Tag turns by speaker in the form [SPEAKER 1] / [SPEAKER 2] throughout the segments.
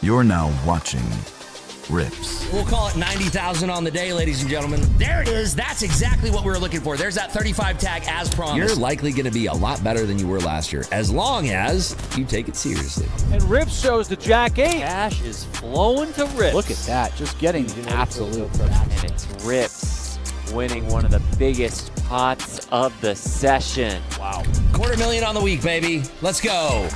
[SPEAKER 1] You're now watching Rips.
[SPEAKER 2] We'll call it 90,000 on the day, ladies and gentlemen. There it is. That's exactly what we were looking for. There's that 35 tag as promised.
[SPEAKER 3] You're likely going to be a lot better than you were last year, as long as you take it seriously.
[SPEAKER 4] And Rips shows the Jack 8.
[SPEAKER 5] Cash is flowing to Rips.
[SPEAKER 6] Look at that, just getting absolute.
[SPEAKER 5] And it's Rips winning one of the biggest pots of the session.
[SPEAKER 2] Wow. $250,000 on the week, baby. Let's go.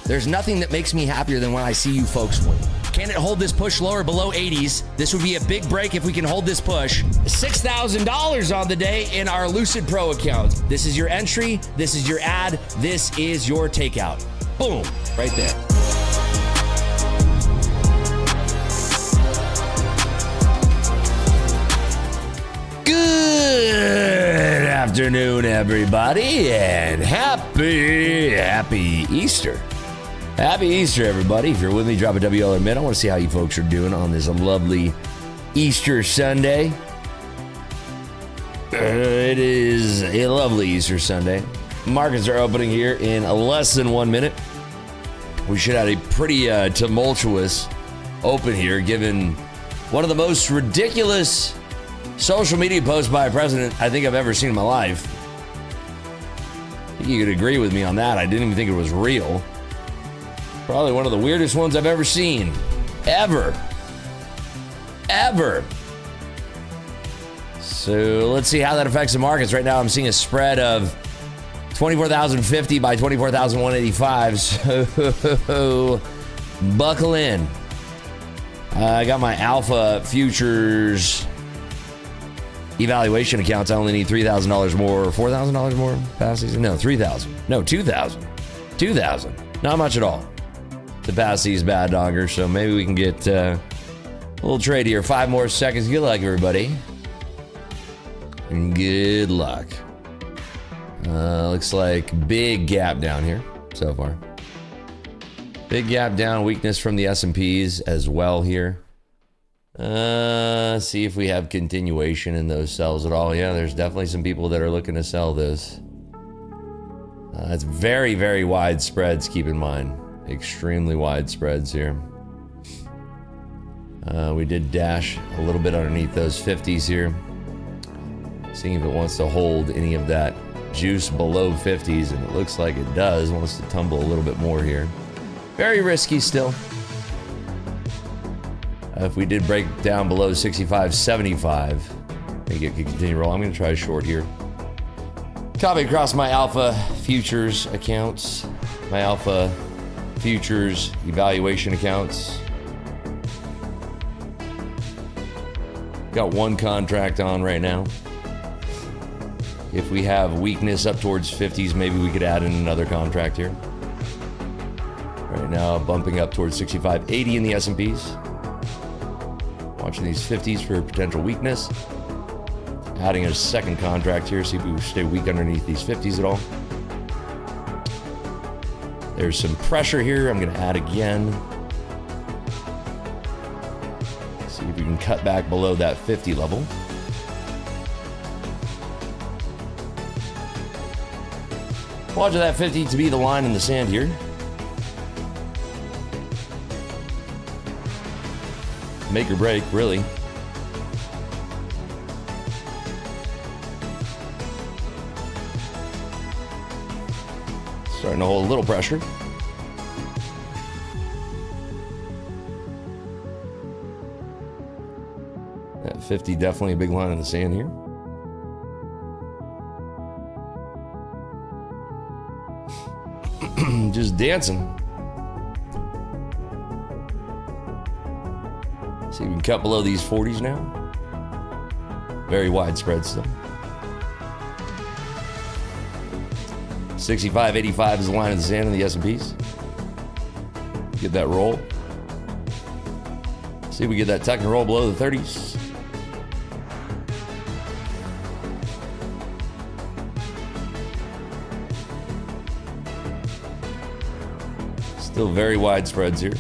[SPEAKER 2] There's nothing that makes me happier than when I see you folks win. Can it hold this push lower below 80s? This would be a big break if we can hold this push. $6,000 on the day in our Lucid Pro account. This is your entry. This is your ad. This is your takeout. Boom. Right there. Good afternoon, everybody, and happy Easter. Happy Easter, everybody. If you're with me, drop a WL admit. I want to see how you folks are doing on this lovely Easter Sunday. It is a lovely Easter Sunday. Markets are opening here in less than 1 minute. We should have a pretty tumultuous open here, given one of the most ridiculous social media posts by a president I think I've ever seen in my life. I think you could agree with me on that. I didn't even think it was real. Probably one of the weirdest ones I've ever seen. Ever. So let's see how that affects the markets. Right now I'm seeing a spread of 24,050 by 24,185. So buckle in. I got my alpha futures evaluation accounts. I only need $3,000 more, $4,000 more past season. No, $3,000. No, $2,000. $2,000. Not much at all to pass these bad doggers, so maybe we can get a little trade here. 5 more seconds. Good luck, everybody. And good luck. Looks like big gap down here so far. Big gap down, weakness from the S&Ps as well here. See if we have continuation in those sells at all. Yeah, there's definitely some people that are looking to sell this. It's very, very wide spreads, keep in mind. Extremely wide spreads here. We did dash a little bit underneath those 50s here. Seeing if it wants to hold any of that juice below 50s, and it looks like it does. Wants to tumble a little bit more here. Very risky still. If we did break down below 65.75, I think it could continue roll. I'm going to try a short here. Copy across my alpha futures accounts. My alpha futures evaluation accounts. Got one contract on right now. If we have weakness up towards 50s, maybe we could add in another contract here. Right now, bumping up towards 65.80 in the S&Ps. Watching these 50s for potential weakness. Adding a second contract here, see if we stay weak underneath these 50s at all. There's some pressure here. I'm going to add again. See if we can cut back below that 50 level. Watch that 50 to be the line in the sand here. Make or break, really. Starting to hold a little pressure. That 50 definitely a big line in the sand here. Just dancing. See if we can cut below these 40s now. Very wide spread still. 65.85 is the line in the sand in the S&Ps. Get that roll. See if we get that tuck and roll below the 30s. Still very wide spreads here.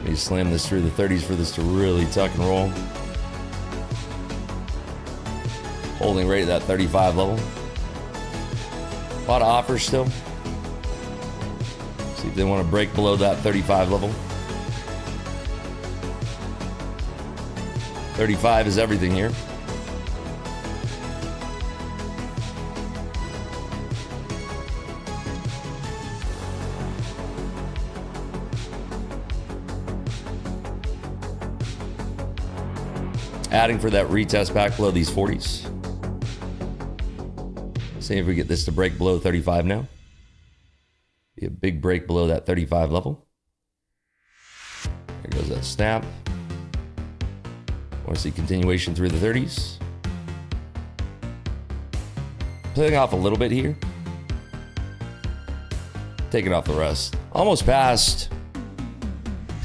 [SPEAKER 2] You slam this through the 30s for this to really tuck and roll. Holding right at that 35 level. A lot of offers still. See See if they want to break below that 35 level. 35 is everything here. Adding for that retest back below these 40s. See if we get this to break below 35 now. Be a big break below that 35 level. There goes that snap. Want to see continuation through the 30s. Playing off a little bit here. Taking off the rest. Almost passed.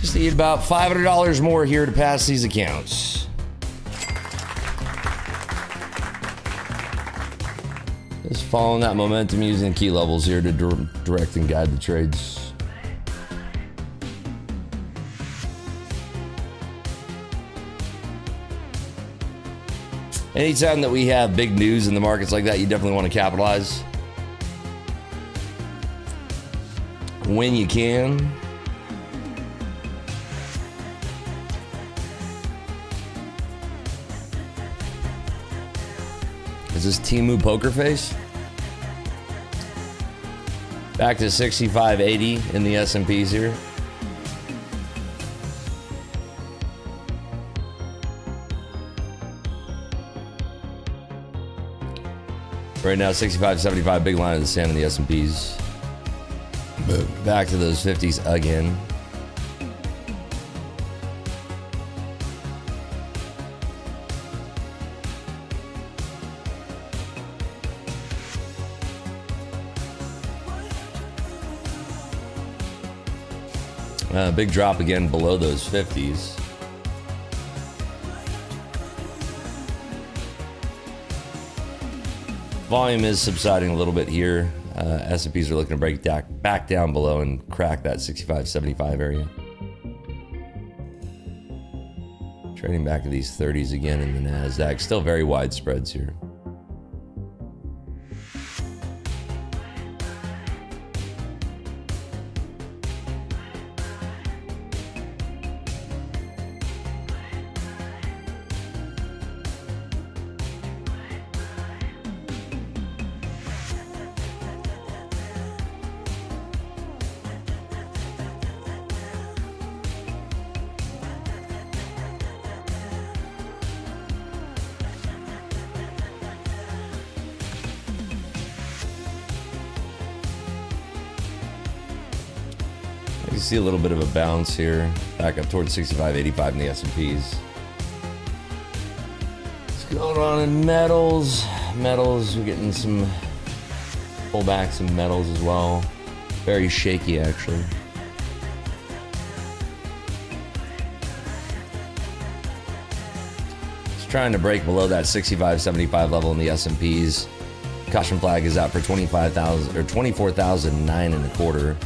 [SPEAKER 2] Just need about $500 more here to pass these accounts. Just following that momentum using key levels here to direct and guide the trades. Anytime that we have big news in the markets like that, you definitely want to capitalize when you can. Is this Temu poker face? Back to 65.80 in the S&Ps here. Right now, 65.75, big line in the sand in the S&Ps. Back to those 50s again. Big drop again below those 50s. Volume is subsiding a little bit here. S&Ps are looking to break back down below and crack that 65.75 area. Trading back to these 30s again in the NASDAQ. Still very wide spreads here. You see a little bit of a bounce here, back up towards 65.85 in the S&Ps. What's going on in metals? Metals, we're getting some pullbacks in metals as well. Very shaky, actually. It's trying to break below that 65.75 level in the S&Ps. Caution flag is out for 25,000 or 24,009.25.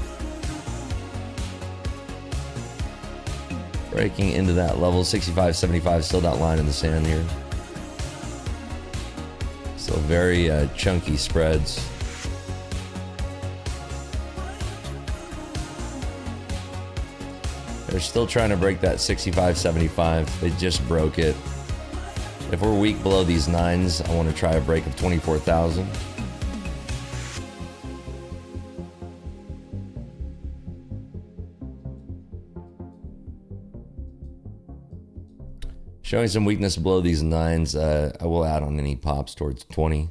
[SPEAKER 2] Breaking into that level, 65.75, still that line in the sand here. Still very chunky spreads. They're still trying to break that 65.75. They just broke it. If we're weak below these nines, I want to try a break of 24,000. Showing some weakness below these nines. I will add on any pops towards 20.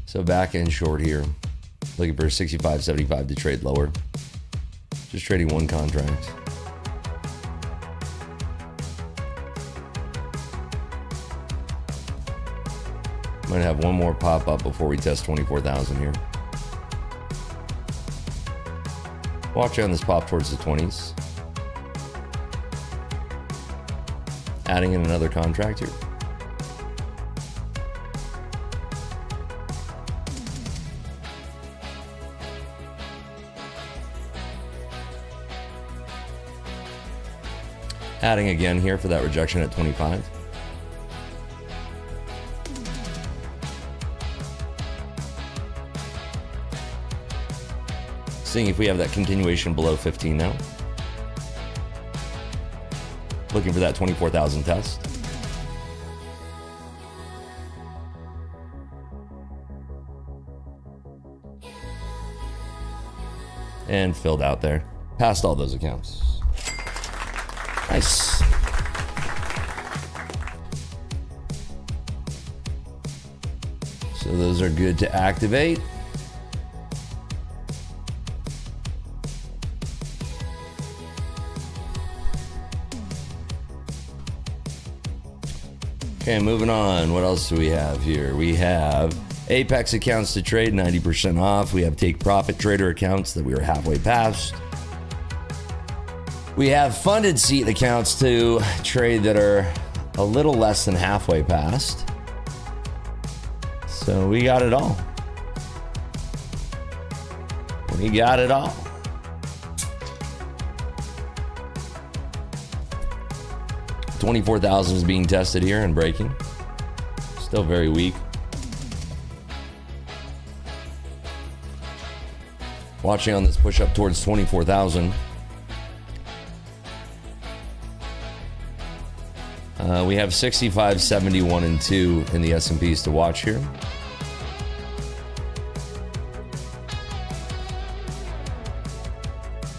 [SPEAKER 2] So back end short here. Looking for 65.75 to trade lower. Just trading one contract. Might have one more pop up before we test 24,000 here. Watch on this pop towards the 20s. Adding in another contract here. Adding again here for that rejection at 25. Seeing if we have that continuation below 15 now. Looking for that 24,000 test. And filled out there. Passed all those accounts. Nice. So those are good to activate. Okay, moving on. What else do we have here? We have Apex accounts to trade, 90% off. We have take profit trader accounts that we were halfway past. We have funded seat accounts to trade that are a little less than halfway past. So we got it all. We got it all. $24,000 is being tested here and breaking. Still very weak. Watching on this push up towards 24,000. We have 65, 71, and 2 in the S&Ps to watch here.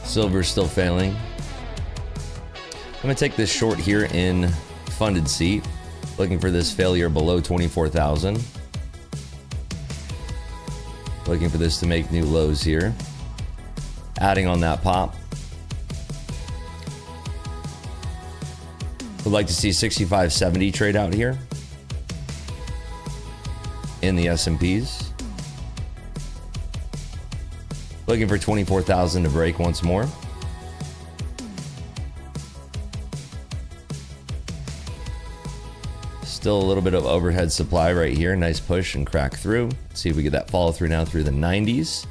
[SPEAKER 2] Silver's still failing. I'm going to take this short here in funded seat. Looking for this failure below 24,000. Looking for this to make new lows here. Adding on that pop. Would like to see 65.70 trade out here in the S&Ps. Looking for 24,000 to break once more. Still a little bit of overhead supply right here. Nice push and crack through. Let's see if we get that follow through now through the 90s.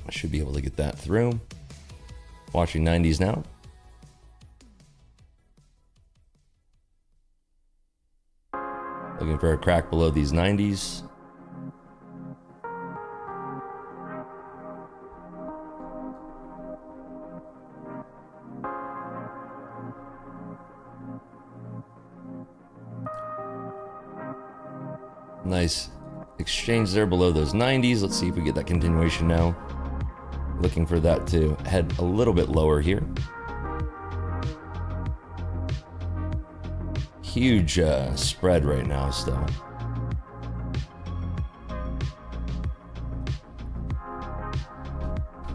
[SPEAKER 2] I should be able to get that through. Watching 90s now. Looking for a crack below these 90s. Nice exchange there below those 90s. Let's see if we get that continuation now. Looking for that to head a little bit lower here. Huge spread right now still.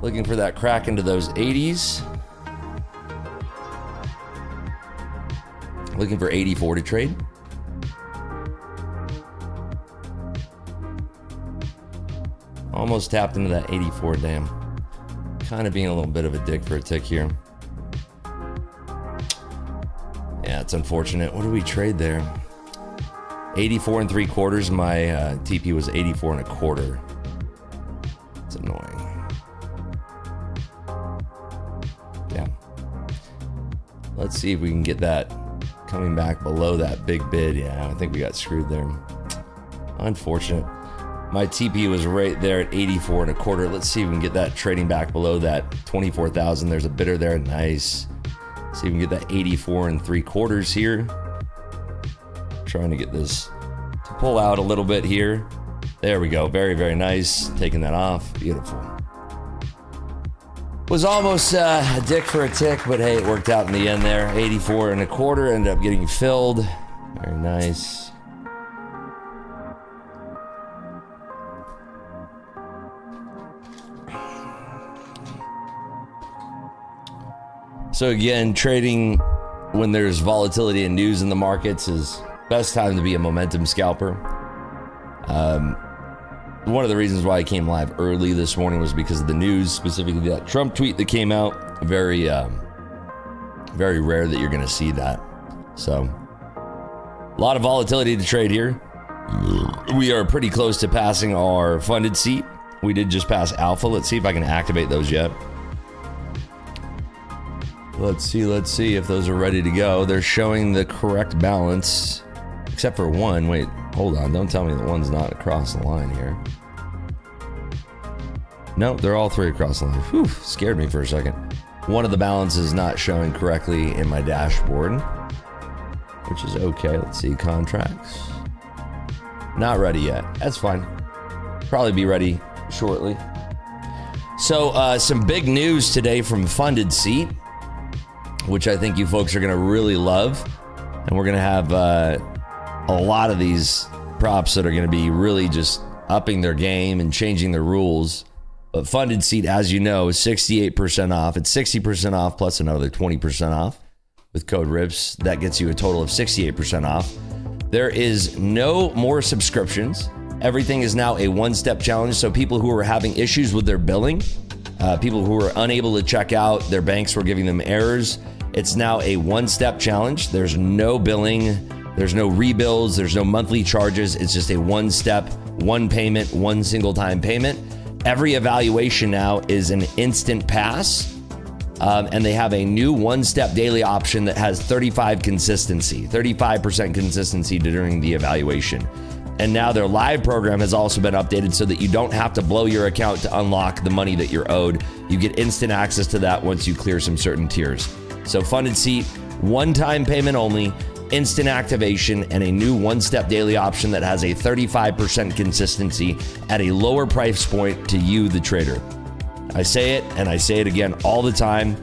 [SPEAKER 2] Looking for that crack into those 80s. Looking for 84 to trade. Almost tapped into that 84, damn. Kind of being a little bit of a dick for a tick here. Yeah, it's unfortunate. What did we trade there? 84 and 3/4. My TP was 84 and 1/4. It's annoying. Yeah. Let's see if we can get that coming back below that big bid. Yeah, I think we got screwed there. Unfortunate. My TP was right there at 84 and 1/4. Let's see if we can get that trading back below that 24,000. There's a bidder there. Nice. See if we can get that 84 and 3/4 here. Trying to get this to pull out a little bit here. There we go. Very, very nice. Taking that off. Beautiful. Was almost a dick for a tick, but hey, it worked out in the end there. 84 and 1/4 ended up getting filled. Very nice. So again, trading when there's volatility and news in the markets is best time to be a momentum scalper. One of the reasons why I came live early this morning was because of the news, specifically that Trump tweet that came out. Very rare that you're going to see that. So a lot of volatility to trade here. We are pretty close to passing our funded seat. We did just pass alpha. Let's see if I can activate those yet. Let's see if those are ready to go. They're showing the correct balance, except for one. Wait, hold on. Don't tell me the one's not across the line here. No, they're all three across the line. Whew, scared me for a second. One of the balances not showing correctly in my dashboard, which is okay. Let's see, contracts. Not ready yet. That's fine. Probably be ready shortly. So some big news today from Funded Seat, which I think you folks are going to really love. And we're going to have a lot of these props that are going to be really just upping their game and changing their rules. But Funded Seat, as you know, is 68% off. It's 60% off plus another 20% off with code RIPS. That gets you a total of 68% off. There is no more subscriptions. Everything is now a one-step challenge. So people who are having issues with their billing, people who are unable to check out, their banks were giving them errors. It's now a one-step challenge. There's no billing. There's no rebills. There's no monthly charges. It's just a one-step, one payment, one single-time payment. Every evaluation now is an instant pass. And they have a new one-step daily option that has 35% consistency during the evaluation. And now their live program has also been updated so that you don't have to blow your account to unlock the money that you're owed. You get instant access to that once you clear some certain tiers. So Funded Seat, one-time payment only, instant activation, and a new one-step daily option that has a 35% consistency at a lower price point to you, the trader. I say it, and I say it again all the time.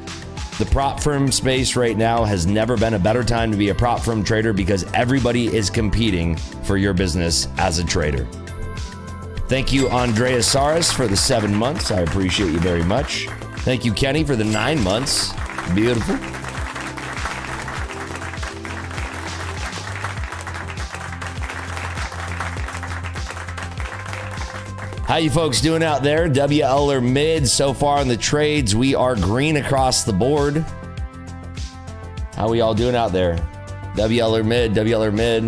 [SPEAKER 2] The prop firm space right now has never been a better time to be a prop firm trader because everybody is competing for your business as a trader. Thank you, Andreas Saris, for the 7 months. I appreciate you very much. Thank you, Kenny, for the 9 months. Beautiful. How you folks doing out there? WL or mid so far in the trades? We are green across the board. How we all doing out there? WL or mid? WL or mid?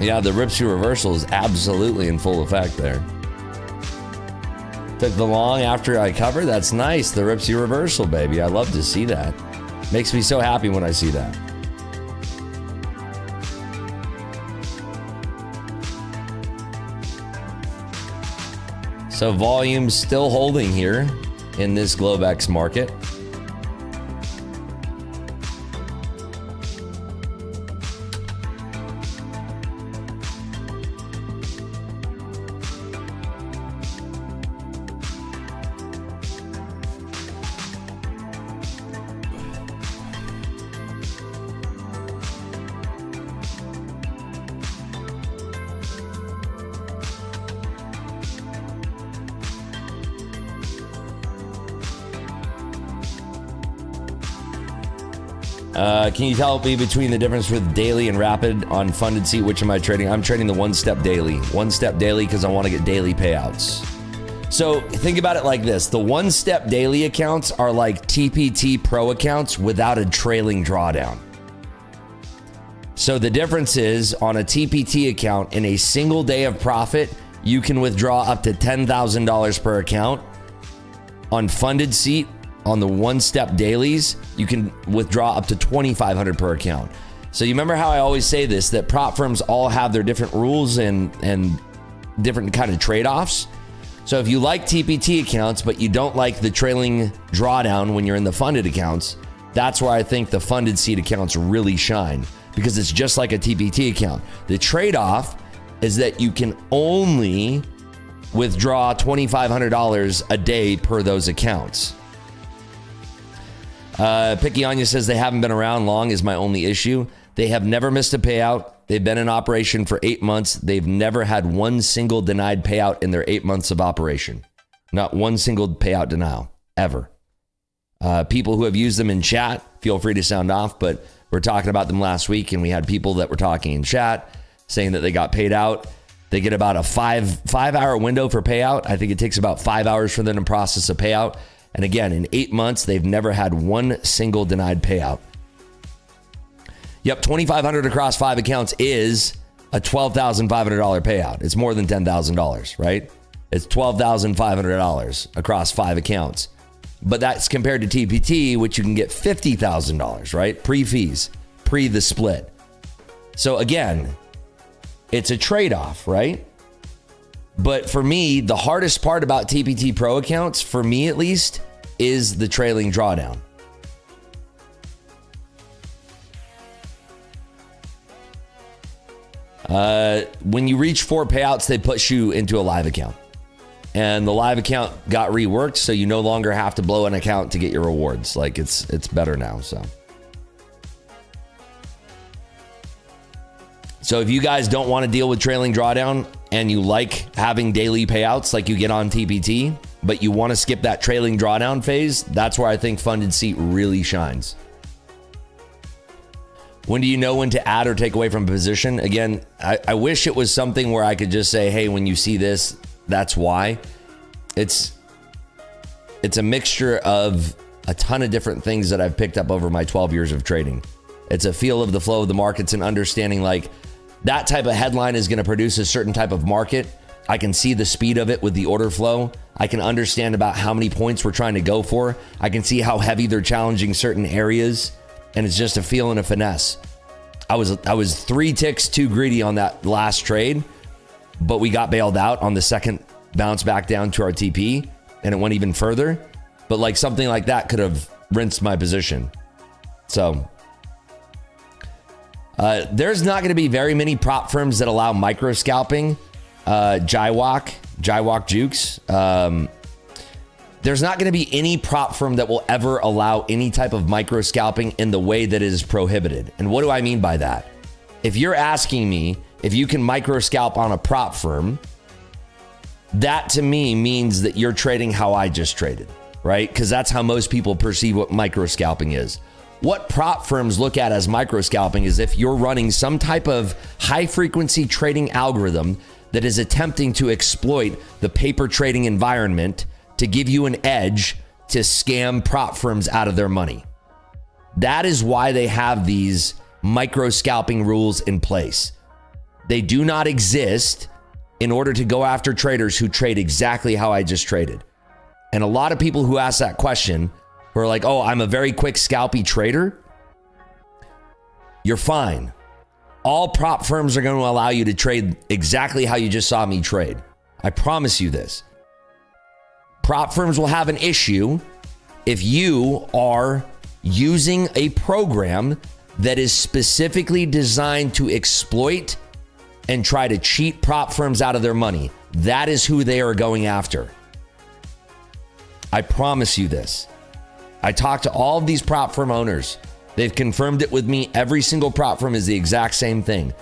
[SPEAKER 2] Yeah, the Ripsy reversal is absolutely in full effect there. Took the long after I covered. That's nice. The Ripsy reversal, baby. I love to see that. Makes me so happy when I see that. So volume still holding here in this GLOBEX market. Can you tell me between the difference with daily and rapid on Funded Seat? Which am I trading? I'm trading the one-step daily. One-step daily because I want to get daily payouts. So think about it like this. The one-step daily accounts are like TPT Pro accounts without a trailing drawdown. So the difference is on a TPT account, in a single day of profit, you can withdraw up to $10,000 per account. On Funded Seat, on the one-step dailies, you can withdraw up to $2,500 per account. So you remember how I always say this, that prop firms all have their different rules and different kind of trade-offs. So if you like TPT accounts, but you don't like the trailing drawdown when you're in the funded accounts, that's where I think the Funded Seat accounts really shine, because it's just like a TPT account. The trade-off is that you can only withdraw $2,500 a day per those accounts. Picky Anya says they haven't been around long is my only issue. They have never missed a payout. They've been in operation for 8 months. They've never had one single denied payout in their 8 months of operation. Not one single payout denial, ever. People who have used them in chat, feel free to sound off, but we're talking about them last week, and we had people that were talking in chat saying that they got paid out. They get about a five-hour window for payout. I think it takes about 5 hours for them to process a payout. And again, in 8 months, they've never had one single denied payout. Yep, $2,500 across 5 accounts is a $12,500 payout. It's more than $10,000, right? It's $12,500 across 5 accounts. But that's compared to TPT, which you can get $50,000, right? Pre-fees, pre the split. So again, it's a trade-off, right? But for me, the hardest part about TPT Pro accounts, for me at least, is the trailing drawdown. When you reach 4 payouts, they push you into a live account. And the live account got reworked, so you no longer have to blow an account to get your rewards. Like, it's better now, so. So if you guys don't want to deal with trailing drawdown and you like having daily payouts like you get on TPT, but you want to skip that trailing drawdown phase, that's where I think Funded Seat really shines. When do you know when to add or take away from a position? Again, I wish it was something where I could just say, hey, when you see this, that's why. It's a mixture of a ton of different things that I've picked up over my 12 years of trading. It's a feel of the flow of the markets and understanding like that type of headline is going to produce a certain type of market. I can see the speed of it with the order flow. I can understand about how many points we're trying to go for. I can see how heavy they're challenging certain areas. And it's just a feel and a finesse. I was 3 ticks too greedy on that last trade, but we got bailed out on the second bounce back down to our TP, and it went even further. But like something like that could have rinsed my position. So there's not going to be very many prop firms that allow micro scalping. Jywalk Jukes. There's not going to be any prop firm that will ever allow any type of micro scalping in the way that is prohibited. And what do I mean by that? If you're asking me if you can micro scalp on a prop firm, that to me means that you're trading how I just traded, right? Because that's how most people perceive what micro scalping is. What prop firms look at as micro scalping is if you're running some type of high frequency trading algorithm that is attempting to exploit the paper trading environment to give you an edge to scam prop firms out of their money. That is why they have these micro scalping rules in place. They do not exist in order to go after traders who trade exactly how I just traded. And a lot of people who ask that question who are like, oh, I'm a very quick scalpy trader. You're fine. All prop firms are going to allow you to trade exactly how you just saw me trade. I promise you this. Prop firms will have an issue if you are using a program that is specifically designed to exploit and try to cheat prop firms out of their money. That is who they are going after. I promise you this. I talked to all of these prop firm owners. They've confirmed it with me. Every single prop firm is the exact same thing.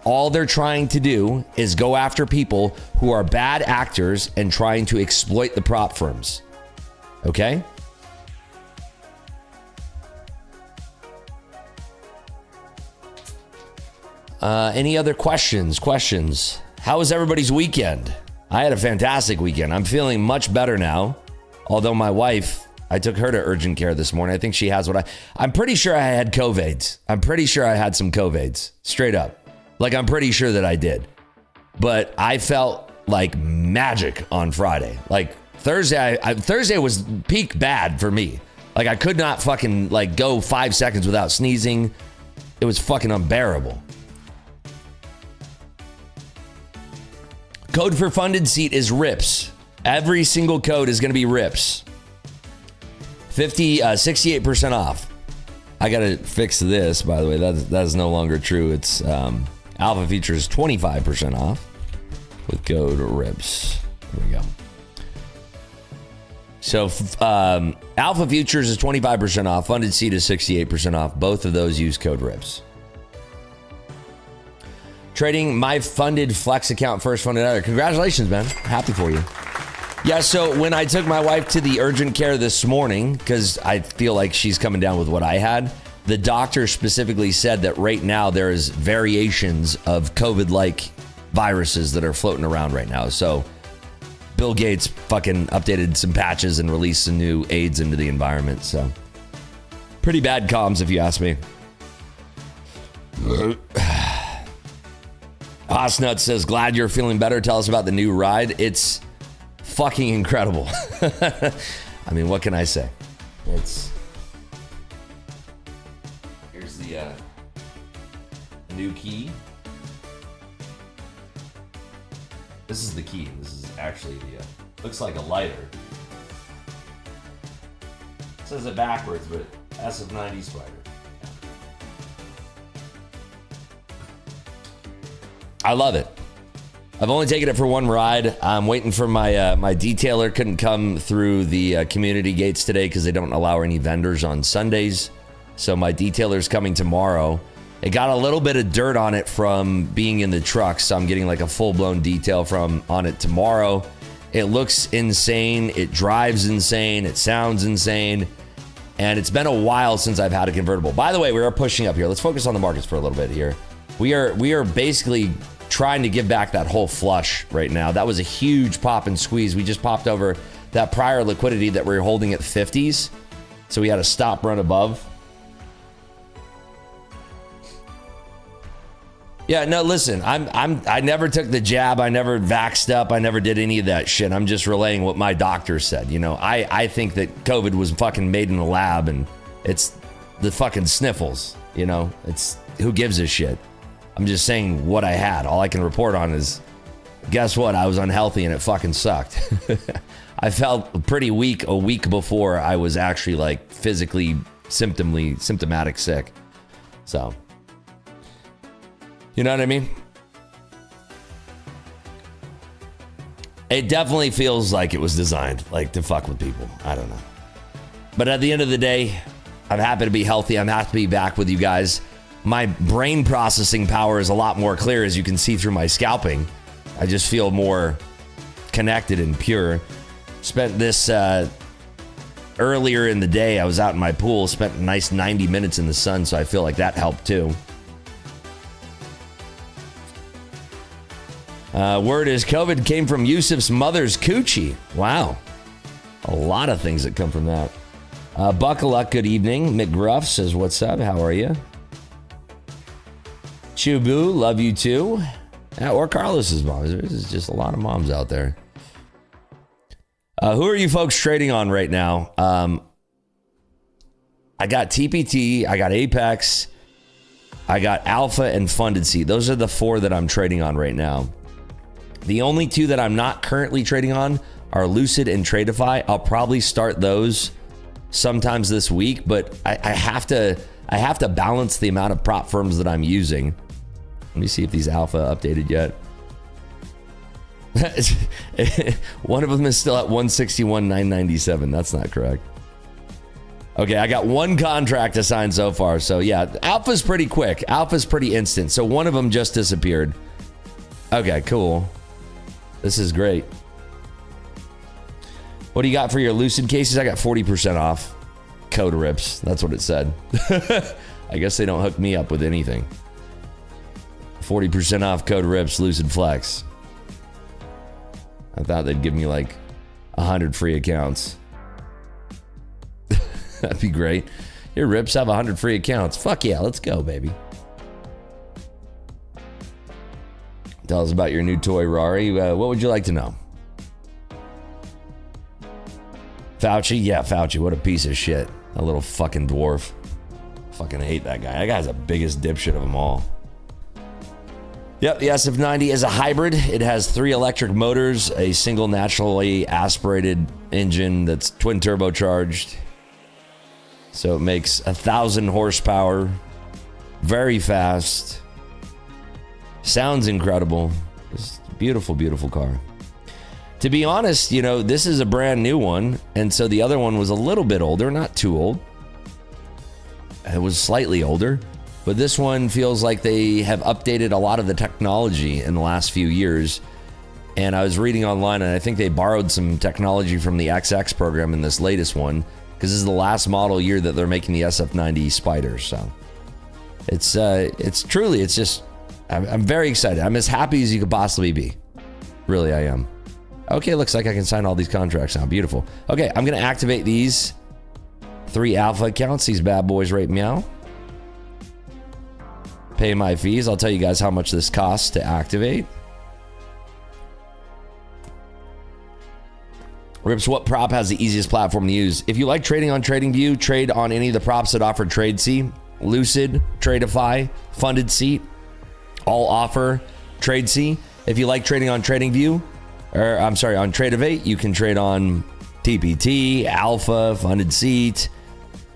[SPEAKER 2] All they're trying to do is go after people who are bad actors and trying to exploit the prop firms. Okay? Any other questions? How was everybody's weekend? I had a fantastic weekend. I'm feeling much better now. Although my wife, I took her to urgent care this morning. I think she has I'm pretty sure I had COVIDs. I'm pretty sure I had some COVIDs. Straight up. Like, I'm pretty sure that I did. But I felt like magic on Friday. Like, Thursday was peak bad for me. Like, I could not fucking, like, go 5 seconds without sneezing. It was fucking unbearable. Code for Funded Seat is RIPS. Every single code is going to be RIPS. 68% off. I got to fix this, by the way. That is no longer true. It's Alpha Futures 25% off with code RIPS. There we go. So Alpha Futures is 25% off. Funded Seat is 68% off. Both of those use code RIPS. Trading my funded flex account, first funded ever. Congratulations, man. Happy for you. Yeah, so when I took my wife to the urgent care this morning, because I feel like she's coming down with what I had, the doctor specifically said that right now there is variations of COVID-like viruses that are floating around right now. So Bill Gates fucking updated some patches and released some new aids into the environment. So pretty bad comms, if you ask me. Osnut says, glad you're feeling better. Tell us about the new ride. It's fucking incredible. I mean, what can I say? Here's the new key. This is the key. This is actually the, looks like a lighter. It says it backwards, but SF90 spider. I love it. I've only taken it for one ride. I'm waiting for my my detailer. Couldn't come through the community gates today because they don't allow any vendors on Sundays. So my detailer's coming tomorrow. It got a little bit of dirt on it from being in the truck, so I'm getting like a full-blown detail on it tomorrow. It looks insane. It drives insane. It sounds insane. And it's been a while since I've had a convertible. By the way, we are pushing up here. Let's focus on the markets for a little bit here. We are basically trying to give back that whole flush right now. That was a huge pop and squeeze. We just popped over that prior liquidity that we were holding at 50s. So we had to stop run above. Yeah, no, listen, I never took the jab. I never vaxxed up. I never did any of that shit. I'm just relaying what my doctor said. You know, I think that COVID was fucking made in a lab and it's the fucking sniffles, you know, it's who gives a shit. I'm just saying what I had. All I can report on is, guess what? I was unhealthy and it fucking sucked. I felt pretty weak a week before I was actually like physically symptomatic sick. So, you know what I mean? It definitely feels like it was designed like to fuck with people. I don't know. But at the end of the day, I'm happy to be healthy. I'm happy to be back with you guys. My brain processing power is a lot more clear, as you can see through my scalping. I just feel more connected and pure. Spent this earlier in the day. I was out in my pool, spent a nice 90 minutes in the sun, so I feel like that helped too. Word is COVID came from Yusuf's mother's coochie. Wow. A lot of things that come from that. Buckle up, good evening. McGruff says, what's up? How are you? Chubu, love you too. Or Carlos's mom. There's just a lot of moms out there. Who are you folks trading on right now? I got TPT, I got Apex, I got Alpha and Funded Seat. Those are the four that I'm trading on right now. The only two that I'm not currently trading on are Lucid and Tradeify. I'll probably start those sometimes this week, but I have to balance the amount of prop firms that I'm using. Let me see if these alpha updated yet. One of them is still at 161,997. That's not correct. Okay, I got one contract assigned so far. So yeah, alpha's pretty quick. Alpha's pretty instant. So one of them just disappeared. Okay, cool. This is great. What do you got for your Lucid cases? I got 40% off. Code rips. That's what it said. I guess they don't hook me up with anything. 40% off code rips Lucid Flex. I thought they'd give me like 100 free accounts. That'd be great. Your rips have 100 free accounts. Fuck yeah, let's go, baby. Tell us about your new toy, Rari. What would you like to know? Fauci? Yeah, Fauci. What a piece of shit. A little fucking dwarf. Fucking hate that guy. That guy's the biggest dipshit of them all. Yep, the SF90 is a hybrid. It has 3 electric motors, a single naturally aspirated engine that's twin turbocharged. So it makes 1,000 horsepower. Very fast. Sounds incredible. It's a beautiful, beautiful car. To be honest, you know, this is a brand new one. And so the other one was a little bit older, not too old. It was slightly older. But this one feels like they have updated a lot of the technology in the last few years. And I was reading online, and I think they borrowed some technology from the XX program in this latest one, because this is the last model year that they're making the SF90 Spider. So it's truly, I'm very excited. I'm as happy as you could possibly be. Really, I am. Okay, looks like I can sign all these contracts now. Beautiful. Okay, I'm going to activate these 3 alpha accounts, these bad boys right meow. Pay my fees. I'll tell you guys how much this costs to activate. Rips, what prop has the easiest platform to use? If you like trading on TradingView, trade on any of the props that offer TradeC. Lucid, Tradeify, Funded Seat, all offer TradeC. If you like trading on TradingView, or I'm sorry, on Tradeovate, you can trade on TPT, Alpha, Funded Seat.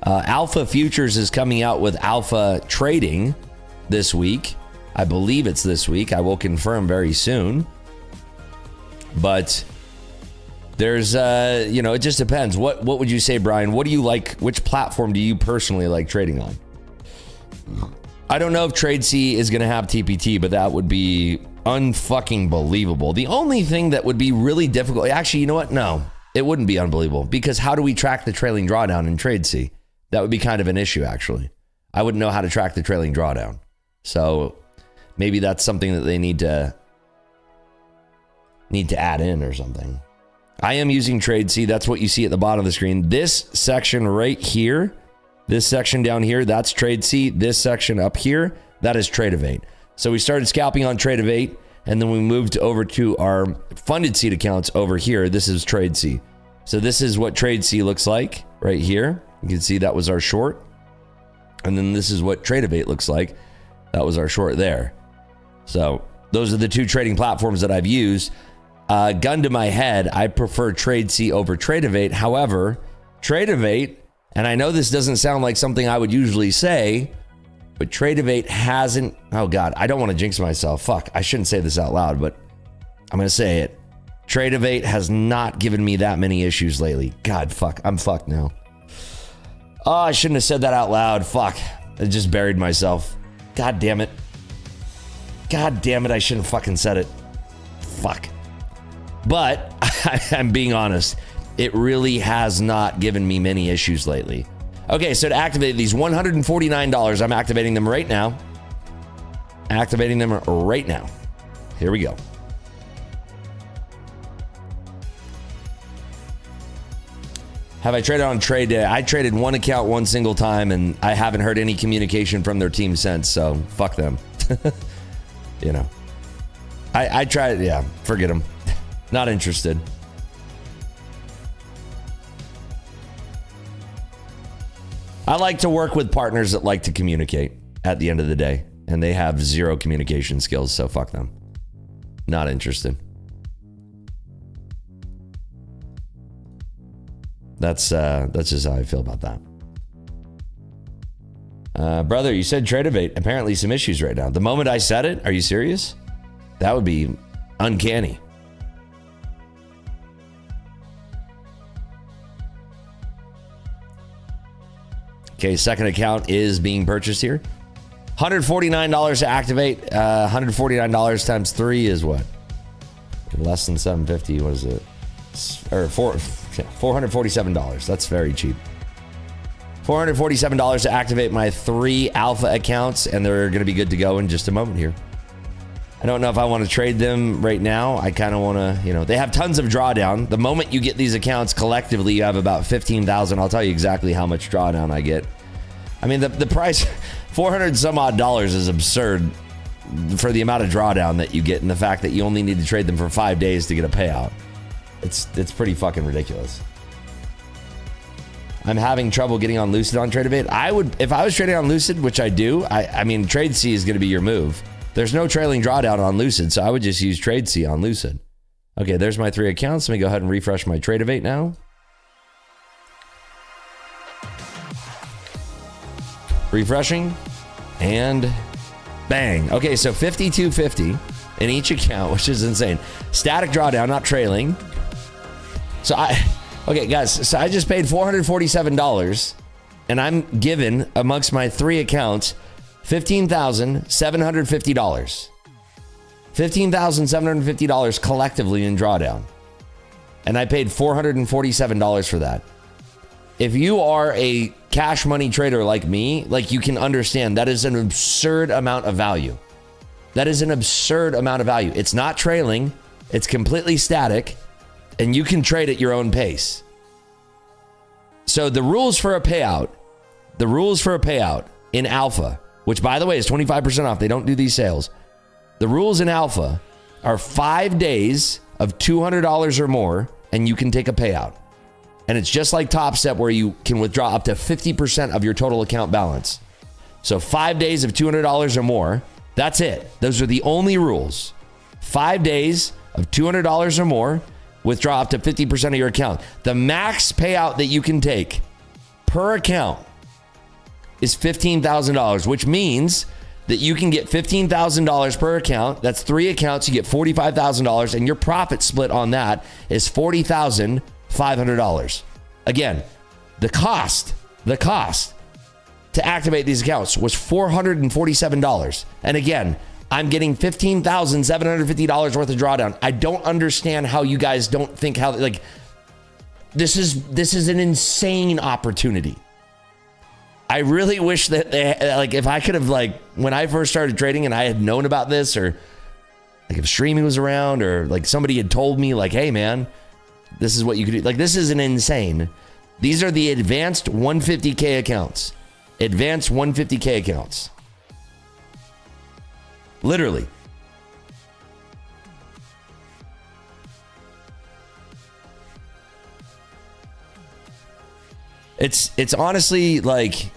[SPEAKER 2] Alpha Futures is coming out with Alpha Trading this week. I believe it's this week. I will confirm very soon. But there's, it just depends. What would you say, Brian? What do you like? Which platform do you personally like trading on? I don't know if TradeC is going to have TPT, but that would be unfucking believable. The only thing that would be really difficult, actually, you know what? No, it wouldn't be unbelievable, because how do we track the trailing drawdown in TradeC? That would be kind of an issue, actually. I wouldn't know how to track the trailing drawdown. So maybe that's something that they need to add in or something. I am using TradeC. That's what you see at the bottom of the screen. This section right here, this section down here, that's TradeC. This section up here, that is Tradeovate. So we started scalping on Tradeovate, and then we moved over to our funded seat accounts over here. This is TradeC. So this is what TradeC looks like right here. You can see that was our short. And then this is what Tradeovate looks like. That was our short there. So those are the two trading platforms that I've used. Gun to my head, I prefer TradeC over Tradeovate. However, Tradeovate, and I know this doesn't sound like something I would usually say, but Tradeovate hasn't, oh God, I don't want to jinx myself. Fuck, I shouldn't say this out loud, but I'm going to say it. Tradeovate has not given me that many issues lately. God, fuck, I'm fucked now. Oh, I shouldn't have said that out loud. Fuck, I just buried myself. God damn it. God damn it, I shouldn't have fucking said it. Fuck. But I'm being honest, it really has not given me many issues lately. Okay, so to activate these $149, I'm activating them right now. Activating them right now. Here we go. Have I traded on trade day? I traded one account one single time, and I haven't heard any communication from their team since, so fuck them. You know. I tried, yeah, forget them. Not interested. I like to work with partners that like to communicate at the end of the day, and they have zero communication skills, so fuck them. Not interested. That's just how I feel about that. Brother, you said Tradeovate. Apparently some issues right now. The moment I said it, are you serious? That would be uncanny. Okay, second account is being purchased here. $149 to activate. $149 times 3 is what? Less than $750. What is it? Or $447. That's very cheap. $447 to activate my 3 alpha accounts, and they're going to be good to go in just a moment here. I don't know if I want to trade them right now. I kind of want to, they have tons of drawdown. The moment you get these accounts collectively, you have about 15,000. I'll tell you exactly how much drawdown I get. I mean, the price, $400 some odd is absurd for the amount of drawdown that you get, and the fact that you only need to trade them for 5 days to get a payout. It's pretty fucking ridiculous. I'm having trouble getting on Lucid on Tradeovate. If I was trading on Lucid, which I do, I mean, TradeC is going to be your move. There's no trailing drawdown on Lucid, so I would just use TradeC on Lucid. Okay, there's my 3 accounts. Let me go ahead and refresh my Tradeovate now. Refreshing, and bang. Okay, so 5250 in each account, which is insane. Static drawdown, not trailing. So okay, guys, so I just paid $447, and I'm given amongst my 3 accounts $15,750. $15,750 collectively in drawdown. And I paid $447 for that. If you are a cash money trader like me, like, you can understand that is an absurd amount of value. That is an absurd amount of value. It's not trailing. It's completely static, and you can trade at your own pace. So the rules for a payout in alpha, which, by the way, is 25% off. They don't do these sales. The rules in alpha are 5 days of $200 or more, and you can take a payout. And it's just like Top Step, where you can withdraw up to 50% of your total account balance. So 5 days of $200 or more, that's it. Those are the only rules. 5 days of $200 or more, withdraw up to 50% of your account. The max payout that you can take per account is $15,000, which means that you can get $15,000 per account. That's 3 accounts. You get $45,000, and your profit split on that is $40,500. Again, the cost to activate these accounts was $447. And again, I'm getting $15,750 worth of drawdown. I don't understand how you guys don't think how, like, this is an insane opportunity. I really wish that they, like, if I could have, like, when I first started trading and I had known about this, or like if streaming was around, or like somebody had told me, like, hey man, this is what you could do. Like, this is an insane. These are the advanced 150K accounts. Advanced 150K accounts. Literally. It's honestly like,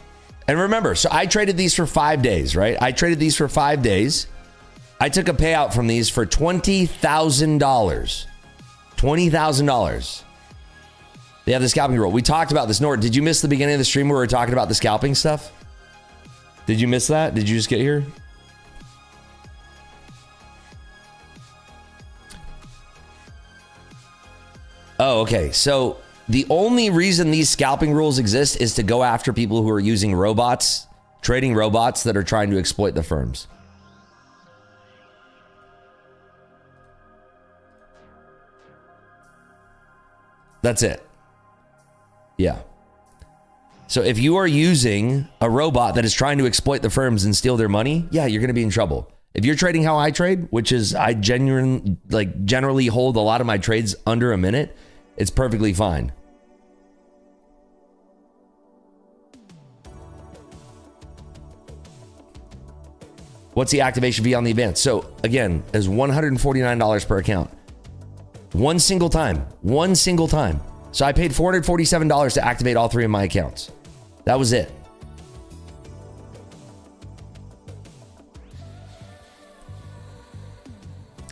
[SPEAKER 2] and remember, so I traded these for 5 days, right? I traded these for 5 days. I took a payout from these for $20,000. $20,000. They have the scalping rule. We talked about this. Nord, did you miss the beginning of the stream where we were talking about the scalping stuff? Did you miss that? Did you just get here? Oh, okay. So the only reason these scalping rules exist is to go after people who are using robots, trading robots that are trying to exploit the firms. That's it. Yeah. So if you are using a robot that is trying to exploit the firms and steal their money, yeah, you're going to be in trouble. If you're trading how I trade, which is I generally hold a lot of my trades under a minute, it's perfectly fine. What's the activation fee on the advance? So again, is $149 per account. One single time. So I paid $447 to activate all 3 of my accounts. That was it.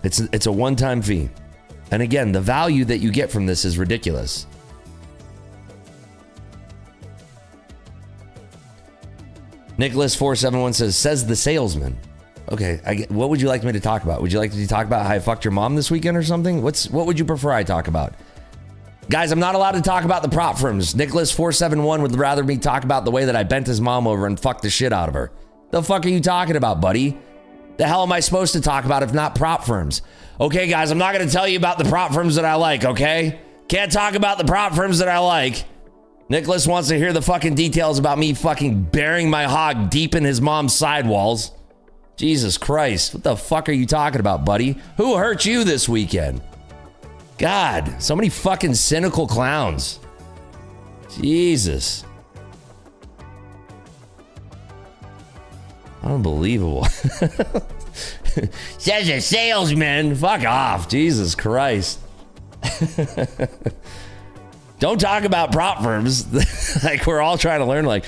[SPEAKER 2] It's a one-time fee. And again, the value that you get from this is ridiculous. Nicholas471 says the salesman. Okay, what would you like me to talk about? Would you like to talk about how I fucked your mom this weekend or something? What would you prefer I talk about? Guys, I'm not allowed to talk about the prop firms. Nicholas471 would rather me talk about the way that I bent his mom over and fucked the shit out of her. The fuck are you talking about, buddy? The hell am I supposed to talk about if not prop firms? Okay, guys, I'm not going to tell you about the prop firms that I like, okay? Can't talk about the prop firms that I like. Nicholas wants to hear the fucking details about me fucking burying my hog deep in his mom's sidewalls. Jesus Christ, what the fuck are you talking about, buddy? Who hurt you this weekend? God, so many fucking cynical clowns. Jesus. Unbelievable. Says a salesman. Fuck off. Jesus Christ. Don't talk about prop firms. Like, we're all trying to learn, like,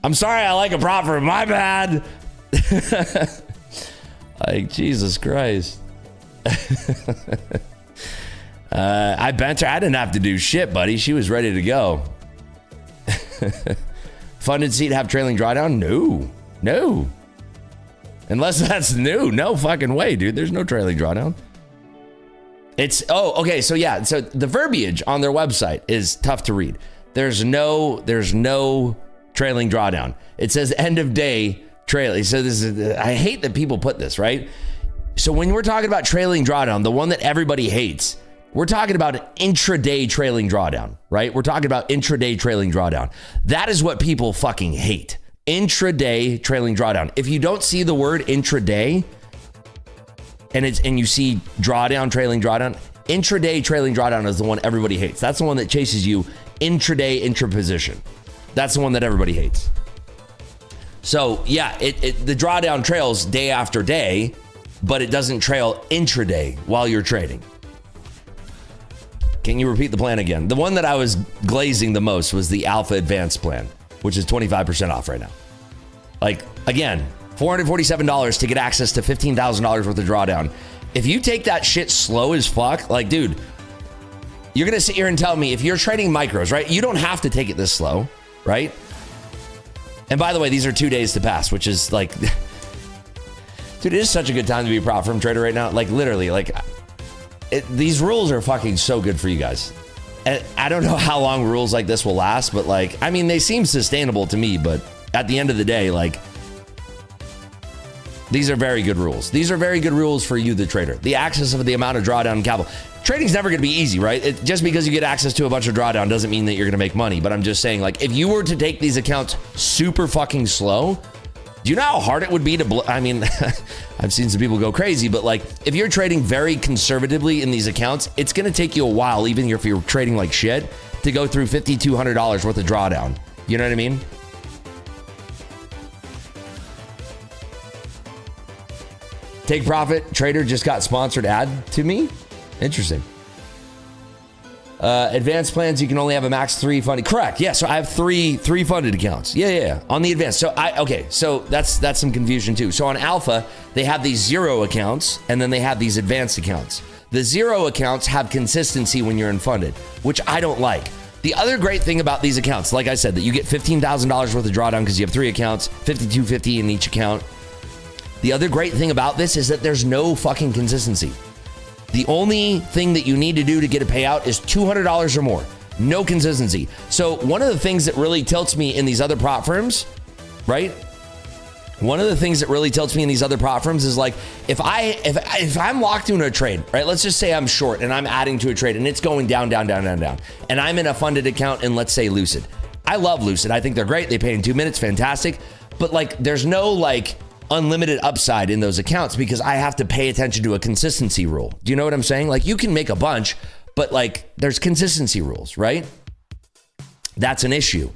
[SPEAKER 2] I'm sorry I like a prop firm. My bad. Like, Jesus Christ. I bent her. I didn't have to do shit, buddy. She was ready to go. Funded seat have trailing drawdown? No. Unless that's new. No fucking way, dude. There's no trailing drawdown. Okay. So yeah. So the verbiage on their website is tough to read. There's no trailing drawdown. It says end of day trailing. So this is, I hate that people put this, right? So when we're talking about trailing drawdown, the one that everybody hates, we're talking about an intraday trailing drawdown, right? We're talking about intraday trailing drawdown. That is what people fucking hate. Intraday trailing drawdown. If you don't see the word intraday and you see drawdown, trailing drawdown, intraday trailing drawdown is the one everybody hates. That's the one that chases you intraday intraposition. That's the one that everybody hates. So yeah, the drawdown trails day after day, but it doesn't trail intraday while you're trading. Can you repeat the plan again? The one that I was glazing the most was the Alpha Advanced plan, which is 25% off right now. Like, again, $447 to get access to $15,000 worth of drawdown. If you take that shit slow as fuck, like, dude, you're going to sit here and tell me if you're trading micros, right? You don't have to take it this slow, right? And by the way, these are 2 days to pass, which is like, dude, it is such a good time to be a prop firm trader right now. Like, literally, like, these rules are fucking so good for you guys. And I don't know how long rules like this will last, but like, I mean, they seem sustainable to me, but at the end of the day, like, these are very good rules. These are very good rules for you, the trader. The access of the amount of drawdown and capital. Trading's never going to be easy, right? Just because you get access to a bunch of drawdown doesn't mean that you're going to make money. But I'm just saying, like, if you were to take these accounts super fucking slow, do you know how hard it would be to, I mean, I've seen some people go crazy, but like, if you're trading very conservatively in these accounts, it's going to take you a while, even if you're trading like shit, to go through $5,200 worth of drawdown. You know what I mean? Take Profit Trader just got sponsored ad to me. Interesting. Advanced plans, you can only have a max 3 funded. Correct. Yeah. So I have three funded accounts. Yeah. On the advanced. So so that's some confusion too. So on Alpha, they have these 0 accounts and then they have these advanced accounts. The 0 accounts have consistency when you're in funded, which I don't like. The other great thing about these accounts, like I said, that you get $15,000 worth of drawdown because you have 3 accounts, $5,250 in each account. The other great thing about this is that there's no fucking consistency. The only thing that you need to do to get a payout is $200 or more. No consistency. So one of the things that really tilts me in these other prop firms, right? One of the things that really tilts me in these other prop firms is like, if I'm locked into a trade, right? Let's just say I'm short and I'm adding to a trade and it's going down. And I'm in a funded account in, let's say, Lucid. I love Lucid. I think they're great. They pay in 2 minutes. Fantastic. But like, there's no like unlimited upside in those accounts because I have to pay attention to a consistency rule. Do you know what I'm saying? Like, you can make a bunch, but like, there's consistency rules, right? That's an issue.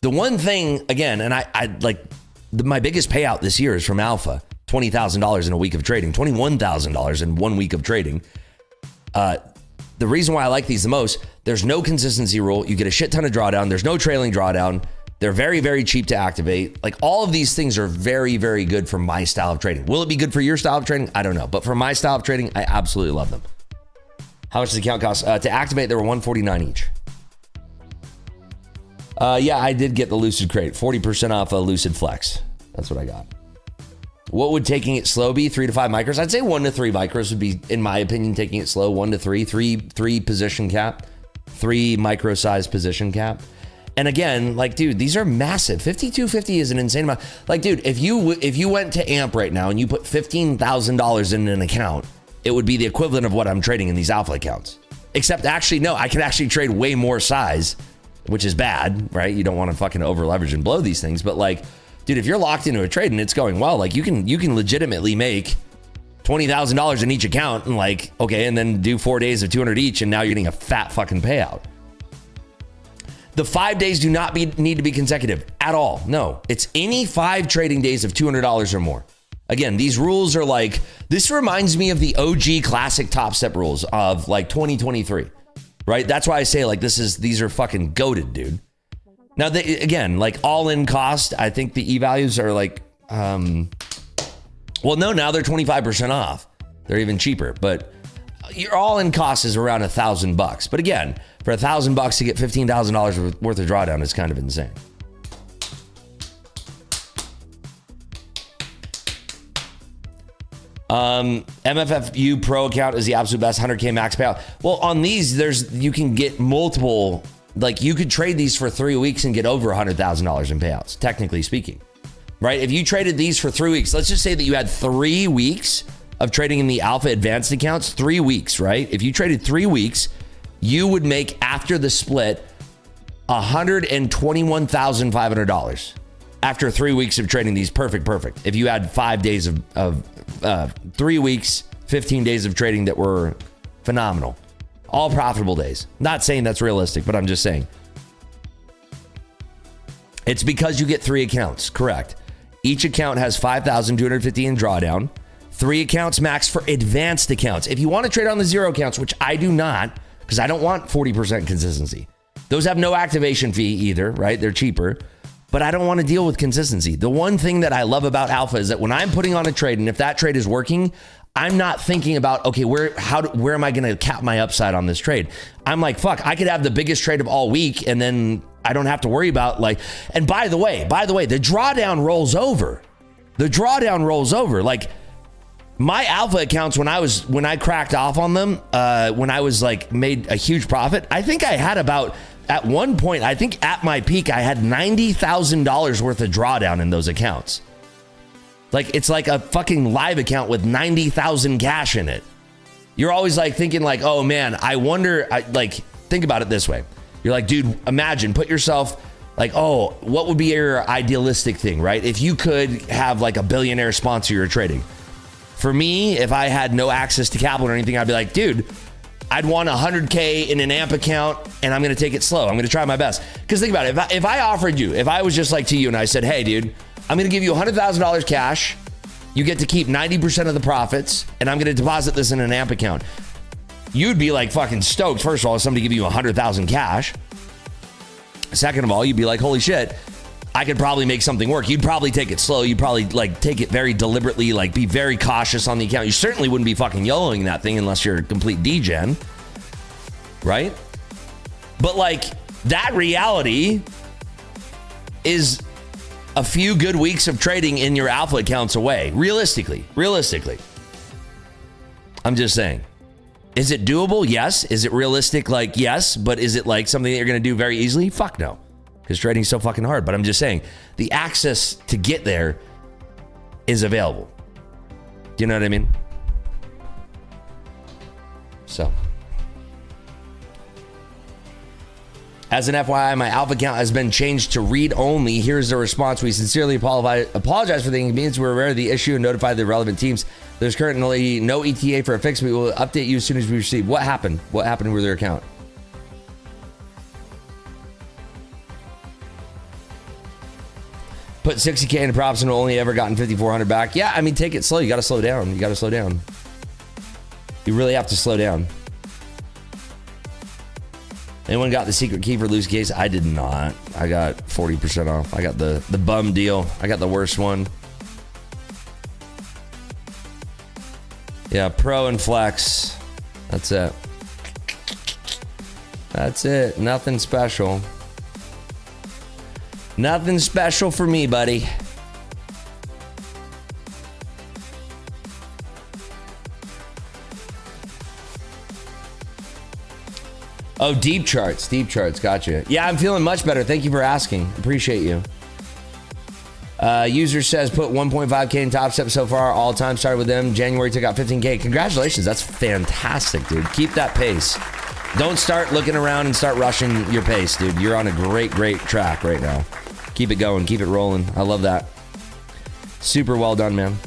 [SPEAKER 2] The one thing, again, and I like, my biggest payout this year is from Alpha, $20,000 in a week of trading, $21,000 in 1 week of trading. The reason why I like these the most, there's no consistency rule. You get a shit ton of drawdown. There's no trailing drawdown. They're very, very cheap to activate. Like, all of these things are very, very good for my style of trading. Will it be good for your style of trading? I don't know. But for my style of trading, I absolutely love them. How much does the account cost? To activate, they were $149 each. Yeah, I did get the Lucid crate. 40% off a Lucid Flex. That's what I got. What would taking it slow be? 3 to 5 micros? I'd say 1 to 3 micros would be, in my opinion, taking it slow. 1 to 3. Three position cap. 3 micro size position cap. And again, like, dude, these are massive. 5,250 is an insane amount. Like, dude, if you went to AMP right now and you put $15,000 in an account, it would be the equivalent of what I'm trading in these Alpha accounts. Except, actually, no, I can actually trade way more size, which is bad, right? You don't want to fucking over leverage and blow these things. But like, dude, if you're locked into a trade and it's going well, like, you can legitimately make $20,000 in each account and like, okay, and then do 4 days of 200 each, and now you're getting a fat fucking payout. The 5 days do not need to be consecutive at all. No, it's any 5 trading days of $200 or more. Again, these rules are like, this reminds me of the OG classic Top Step rules of like 2023, right? That's why I say like, these are fucking goated, dude. Now, again, like all in cost, I think the E-values are like, well, no, now they're 25% off. They're even cheaper, but your all in cost is around $1,000. But again, for $1,000 to get $15,000 worth of drawdown is kind of insane. MFFU Pro account is the absolute best 100K max payout. Well, on these, you can get multiple, like you could trade these for 3 weeks and get over $100,000 in payouts, technically speaking, right? If you traded these for 3 weeks, let's just say that you had 3 weeks of trading in the Alpha Advanced accounts, 3 weeks, right? If you traded 3 weeks, you would make, after the split, $121,500 after 3 weeks of trading these. Perfect. If you had 5 days of 3 weeks, 15 days of trading that were phenomenal, all profitable days. Not saying that's realistic, but I'm just saying. It's because you get 3 accounts, correct. Each account has $5,250 in drawdown. 3 accounts max for advanced accounts. If you want to trade on the 0 accounts, which I do not, because I don't want 40% consistency. Those have no activation fee either, right? They're cheaper, but I don't want to deal with consistency. The one thing that I love about Alpha is that when I'm putting on a trade, and if that trade is working, I'm not thinking about, okay, where am I going to cap my upside on this trade? I'm like, fuck, I could have the biggest trade of all week and then I don't have to worry about like, and by the way, the drawdown rolls over. Like my alpha accounts, when I cracked off on them, when I was like made a huge profit, I think I had about, at one point, I think at my peak, I had $90,000 worth of drawdown in those accounts. Like, it's like a fucking live account with 90,000 cash in it. You're always like thinking like, oh man, I wonder, like, think about it this way. You're like, dude, imagine, put yourself like, oh, what would be your idealistic thing, right? If you could have like a billionaire sponsor your trading. For me, if I had no access to capital or anything, I'd be like, dude, I'd want 100K in an AMP account and I'm going to take it slow. I'm going to try my best. Because think about it. If I offered you, if I was just like to you and I said, hey, dude, I'm going to give you $100,000 cash. You get to keep 90% of the profits, and I'm going to deposit this in an AMP account. You'd be like fucking stoked. First of all, if somebody give you 100,000 cash. Second of all, you'd be like, holy shit, I could probably make something work. You'd probably take it slow. You'd probably like take it very deliberately, like be very cautious on the account. You certainly wouldn't be fucking YOLOing that thing unless you're a complete degen, right? But like that reality is a few good weeks of trading in your alpha accounts away. Realistically. I'm just saying. Is it doable? Yes. Is it realistic? Like, yes. But is it like something that you're going to do very easily? Fuck no. Because trading's so fucking hard. But I'm just saying, the access to get there is available. Do you know what I mean? So. As an FYI, my alpha account has been changed to read only. Here's the response. We sincerely apologize for the inconvenience. We're aware of the issue and notify the relevant teams. There's currently no ETA for a fix. We will update you as soon as we receive. What happened? What happened with their account? Put 60K into props and only ever gotten 5,400 back. Yeah, I mean, take it slow. You got to slow down. You really have to slow down. Anyone got the secret key for loose case? I did not. I got 40% off. I got the bum deal. I got the worst one. Yeah, Pro and Flex. That's it. That's it. Nothing special. Nothing special for me, buddy. Oh, deep charts. Gotcha. Yeah, I'm feeling much better. Thank you for asking. Appreciate you. User says put 1.5K in Top Step so far. All time started with them. January took out 15K. Congratulations. That's fantastic, dude. Keep that pace. Don't start looking around and start rushing your pace, dude. You're on a great track right now. Keep it going. Keep it rolling. I love that. Super well done, man.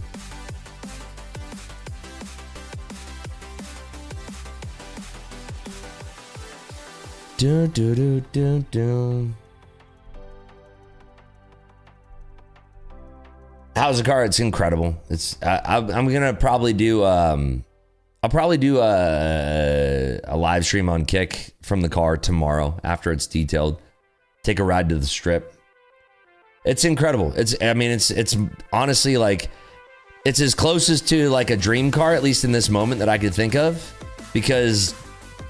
[SPEAKER 2] How's the car? It's incredible. It's I'm gonna probably do I'll probably do a live stream on Kick from the car tomorrow after it's detailed. Take a ride to the strip. It's incredible. It's honestly like it's as closest to like a dream car, at least in this moment, that I could think of, because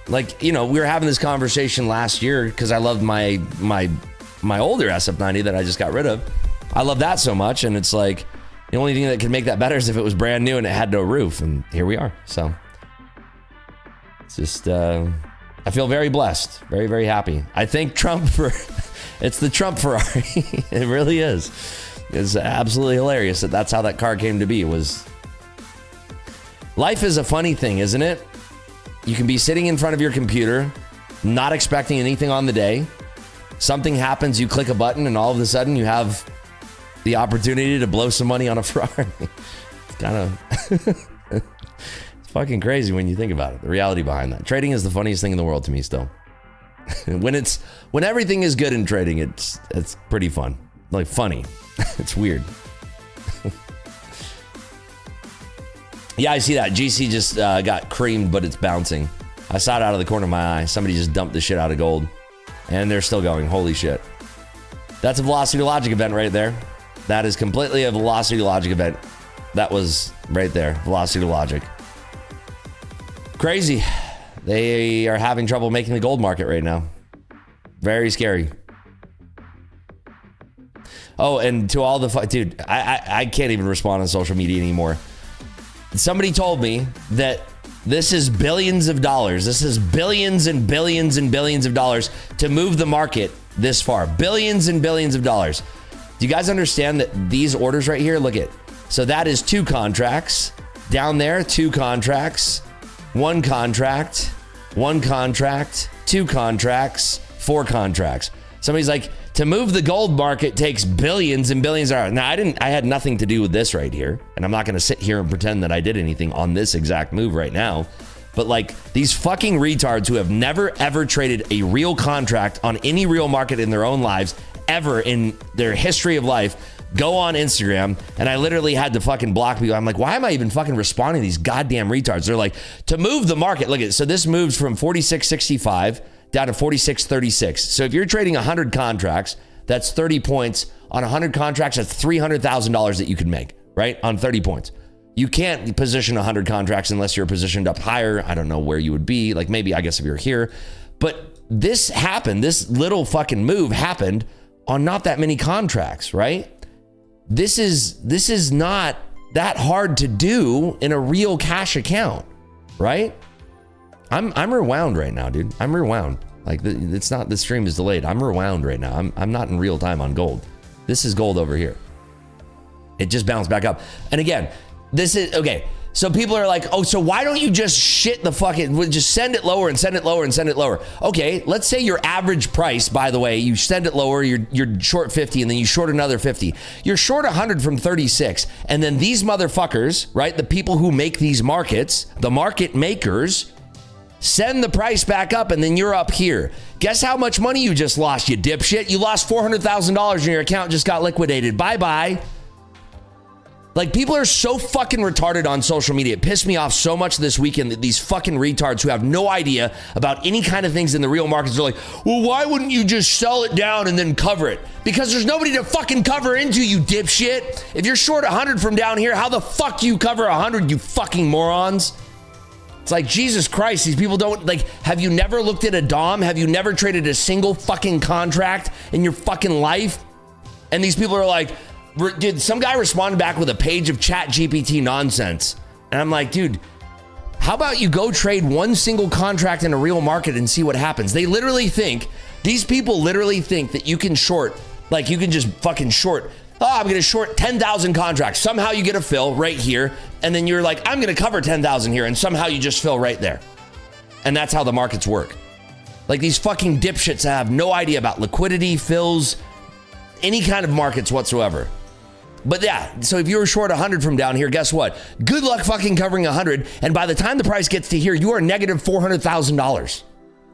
[SPEAKER 2] like, you know, we were having this conversation last year because I loved my older SF90 that I just got rid of. I love that so much, and it's like the only thing that could make that better is if it was brand new and it had no roof, and here we are. So it's just I feel very blessed, very, very happy. I thank Trump for it's the Trump Ferrari. It really is. It's absolutely hilarious that that's how that car came to be. Life is a funny thing, isn't it? You can be sitting in front of your computer, not expecting anything on the day. Something happens, you click a button, and all of a sudden you have the opportunity to blow some money on a Ferrari. It's kind of it's fucking crazy when you think about it. The reality behind that. Trading is the funniest thing in the world to me still. when everything is good in trading, it's pretty fun. Like funny. It's weird. Yeah, I see that. GC just got creamed, but it's bouncing. I saw it out of the corner of my eye. Somebody just dumped the shit out of gold. And they're still going. Holy shit. That's a velocity logic event right there. That is completely a velocity logic event. that was right there. Velocity to logic. Crazy. They are having trouble making the gold market right now. Very scary. Oh, and to all the dude, I can't even respond on social media anymore. Somebody told me that this is billions of dollars. This is billions and billions and billions of dollars to move the market this far. Billions and billions of dollars. Do you guys understand that these orders right here, look at, so that is 2 contracts. Down there, 2 contracts. 1 contract, 1 contract, 2 contracts, 4 contracts. Somebody's like, to move the gold market takes billions and billions of dollars. Now, I had nothing to do with this right here, and I'm not going to sit here and pretend that I did anything on this exact move right now. But like these fucking retards who have never ever traded a real contract on any real market in their own lives ever in their history of life go on Instagram, and I literally had to fucking block people. I'm like, why am I even fucking responding to these goddamn retards? They're like, to move the market. Look at it. So this moves from 46.65 down to 46.36. So if you're trading 100 contracts, that's 30 points. On 100 contracts, that's $300,000 that you can make, right? On 30 points. You can't position 100 contracts unless you're positioned up higher. I don't know where you would be. Like maybe, I guess if you're here. But this happened. This little fucking move happened on not that many contracts, right? This is not that hard to do in a real cash account, right? I'm rewound right now, dude. I'm rewound. Like it's not, the stream is delayed. I'm rewound right now. I'm not in real time on gold. This is gold over here. It just bounced back up. And again, this is okay. So people are like, oh, so why don't you just shit the fucking, just send it lower and send it lower and send it lower. Okay, let's say your average price, by the way, you send it lower, you're short 50 and then you short another 50. You're short 100 from 36. And then these motherfuckers, right, the people who make these markets, the market makers, send the price back up and then you're up here. Guess how much money you just lost, you dipshit? You lost $400,000 and your account just got liquidated. Bye-bye. Like, people are so fucking retarded on social media. It pissed me off so much this weekend that these fucking retards who have no idea about any kind of things in the real markets are like, well, why wouldn't you just sell it down and then cover it? Because there's nobody to fucking cover into, you dipshit. If you're short 100 from down here, how the fuck do you cover 100, you fucking morons? It's like, Jesus Christ, these people don't, like, have you never looked at a DOM? Have you never traded a single fucking contract in your fucking life? And these people are like, dude, some guy responded back with a page of chat GPT nonsense. And I'm like, dude, how about you go trade one single contract in a real market and see what happens? They literally think, these people literally think that you can short, like you can just fucking short, oh, I'm going to short 10,000 contracts. Somehow you get a fill right here. And then you're like, I'm going to cover 10,000 here. And somehow you just fill right there. And that's how the markets work. Like these fucking dipshits have no idea about liquidity, fills, any kind of markets whatsoever. But yeah, so if you were short 100 from down here, guess what? Good luck fucking covering 100. And by the time the price gets to here, you are negative $400,000.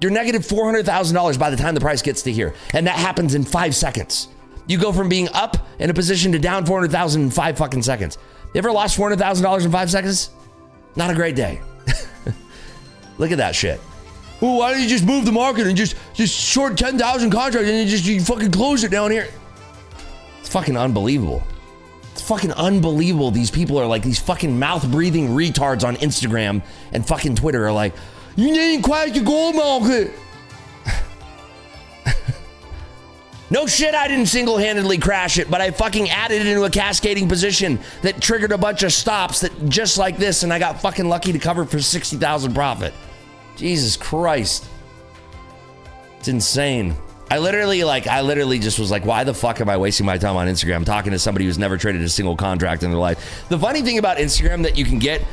[SPEAKER 2] You're negative $400,000 by the time the price gets to here. And that happens in 5 seconds. You go from being up in a position to down 400,000 in 5 fucking seconds. You ever lost $400,000 in 5 seconds? Not a great day. Look at that shit. Well, why don't you just move the market and just short 10,000 contracts and you fucking close it down here? It's fucking unbelievable. It's fucking unbelievable. These people are like, these fucking mouth-breathing retards on Instagram and fucking Twitter are like, you didn't crash the gold market. No shit, I didn't single-handedly crash it, but I fucking added it into a cascading position that triggered a bunch of stops that just like this, and I got fucking lucky to cover for 60,000 profit. Jesus Christ. It's insane. I literally just was like, why the fuck am I wasting my time on Instagram talking to somebody who's never traded a single contract in their life? The funny thing about Instagram that you can get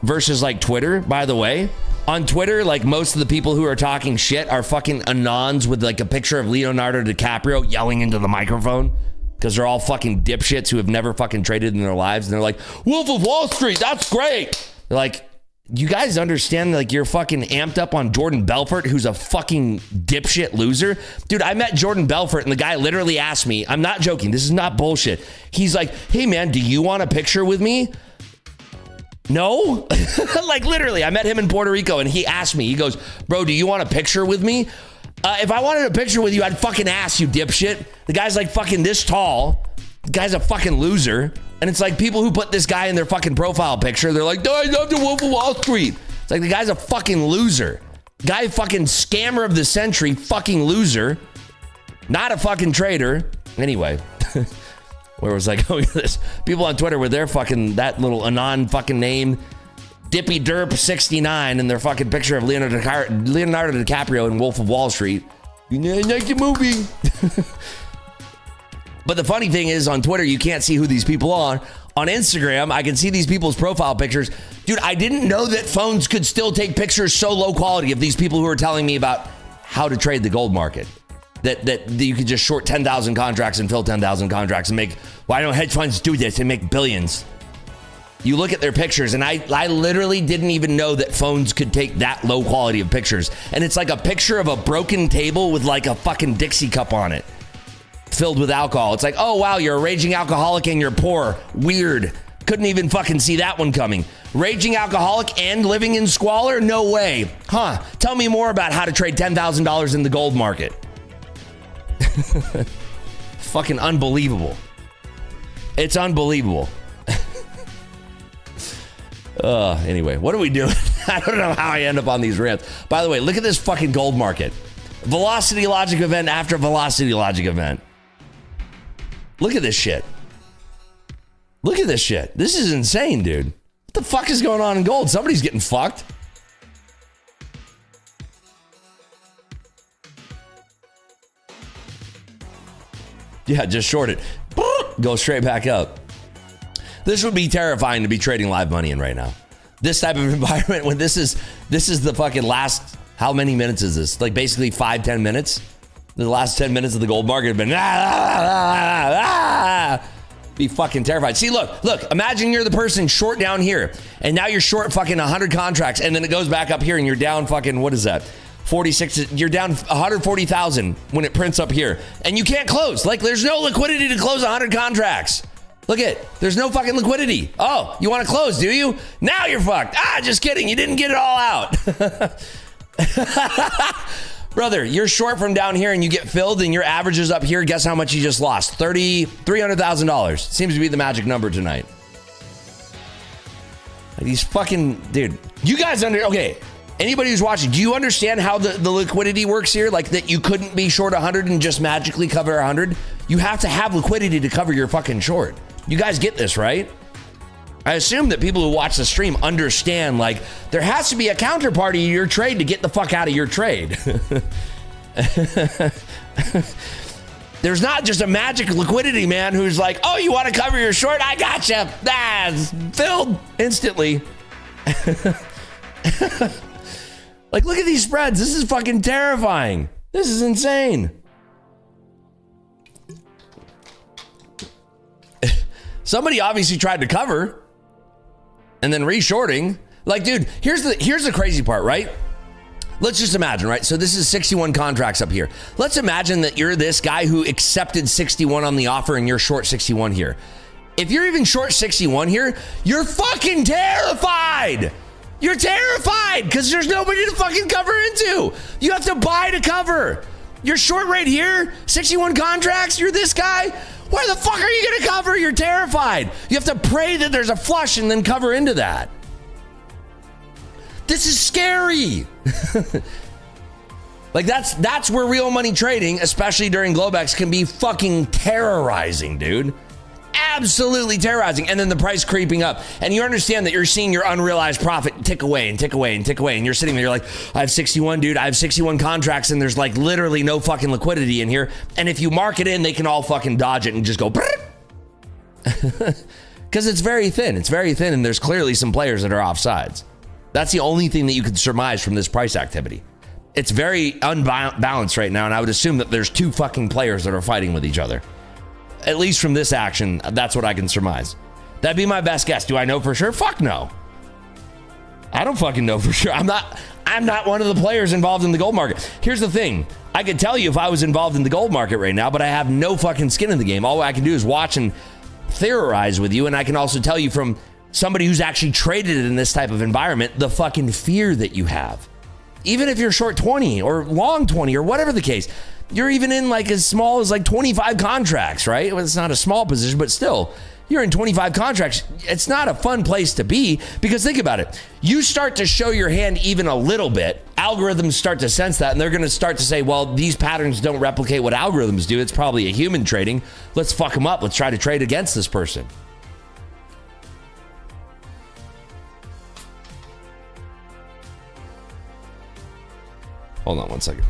[SPEAKER 2] versus like Twitter, by the way, on Twitter, like most of the people who are talking shit are fucking anons with like a picture of Leonardo DiCaprio yelling into the microphone because they're all fucking dipshits who have never fucking traded in their lives. And they're like, Wolf of Wall Street, that's great. They're like, you guys understand, like, you're fucking amped up on Jordan Belfort, who's a fucking dipshit loser? Dude, I met Jordan Belfort, and the guy literally asked me, I'm not joking, this is not bullshit. He's like, hey, man, do you want a picture with me? No? Like, literally, I met him in Puerto Rico, and he asked me, he goes, bro, do you want a picture with me? If I wanted a picture with you, I'd fucking ask you, dipshit. The guy's like fucking this tall. The guy's a fucking loser. And it's like people who put this guy in their fucking profile picture, they're like, I love the Wolf of Wall Street. It's like the guy's a fucking loser. Guy fucking scammer of the century, fucking loser. Not a fucking trader. Anyway, where was I going with this? People on Twitter with their fucking, that little anon fucking name, Dippy Derp 69, and their fucking picture of Leonardo DiCaprio in Wolf of Wall Street. Like the movie. But the funny thing is, on Twitter, you can't see who these people are. On Instagram, I can see these people's profile pictures. Dude, I didn't know that phones could still take pictures so low quality of these people who are telling me about how to trade the gold market. That you could just short 10,000 contracts and fill 10,000 contracts and make, why don't hedge funds do this and make billions? You look at their pictures, and I literally didn't even know that phones could take that low quality of pictures. And it's like a picture of a broken table with like a fucking Dixie cup on it, filled with alcohol. It's like, oh wow, you're a raging alcoholic and you're poor. Weird. Couldn't even fucking see that one coming. Raging alcoholic and living in squalor? No way. Huh. Tell me more about how to trade $10,000 in the gold market. Fucking unbelievable. It's unbelievable. Anyway, what are we doing? I don't know how I end up on these rants. By the way, look at this fucking gold market. Velocity logic event after velocity logic event. Look at this shit. Look at this shit. This is insane, dude. What the fuck is going on in gold? Somebody's getting fucked. Yeah, just short it. Go straight back up. This would be terrifying to be trading live money in right now. This type of environment, when this is the fucking last, how many minutes is this? Like basically 5-10 minutes. The last 10 minutes of the gold market have been be fucking terrified. See, look, imagine you're the person short down here, and now you're short fucking 100 contracts, and then it goes back up here, and you're down fucking, what is that? 46, you're down 140,000 when it prints up here, and you can't close. Like, there's no liquidity to close 100 contracts. Look there's no fucking liquidity. Oh, you want to close, do you? Now you're fucked. Just kidding. You didn't get it all out. Brother, you're short from down here and you get filled and your average is up here. Guess how much you just lost? $300,000. Seems to be the magic number tonight. These fucking, dude, you guys okay. Anybody who's watching, do you understand how the liquidity works here? Like that you couldn't be short 100 and just magically cover 100? You have to have liquidity to cover your fucking short. You guys get this, right? I assume that people who watch the stream understand, like, there has to be a counterparty to your trade to get the fuck out of your trade. There's not just a magic liquidity man who's like, oh, you want to cover your short? I gotcha. It's filled instantly. Like, look at these spreads. This is fucking terrifying. This is insane. Somebody obviously tried to cover and then reshorting. Like, dude, here's the crazy part, right? Let's just imagine, right? So this is 61 contracts up here. Let's imagine that you're this guy who accepted 61 on the offer and you're short 61 here. If you're even short 61 here, you're fucking terrified. You're terrified because there's nobody to fucking cover into. You have to buy to cover. You're short right here, 61 contracts, you're this guy. Where the fuck are you gonna cover? You're terrified. You have to pray that there's a flush and then cover into that. This is scary. Like that's where real money trading, especially during GLOBEX, can be fucking terrorizing, dude. Absolutely terrorizing. And then the price creeping up. And you understand that you're seeing your unrealized profit tick away and tick away and tick away. And you're sitting there, you're like, I have 61, dude. I have 61 contracts and there's like literally no fucking liquidity in here. And if you mark it in, they can all fucking dodge it and just go, because it's very thin. It's very thin. And there's clearly some players that are offsides. That's the only thing that you can surmise from this price activity. It's very unbalanced right now. And I would assume that there's two fucking players that are fighting with each other. At least from this action, that's what I can surmise. That'd be my best guess. Do I know for sure? Fuck no. I don't fucking know for sure. I'm not one of the players involved in the gold market. Here's the thing. I could tell you if I was involved in the gold market right now, but I have no fucking skin in the game. All I can do is watch and theorize with you. And I can also tell you from somebody who's actually traded in this type of environment, the fucking fear that you have. Even if you're short 20 or long 20 or whatever the case, you're even in like as small as like 25 contracts, right? Well, it's not a small position, but still, you're in 25 contracts. It's not a fun place to be because think about it. You start to show your hand even a little bit. Algorithms start to sense that and they're going to start to say, well, these patterns don't replicate what algorithms do. It's probably a human trading. Let's fuck them up. Let's try to trade against this person. Hold on one second.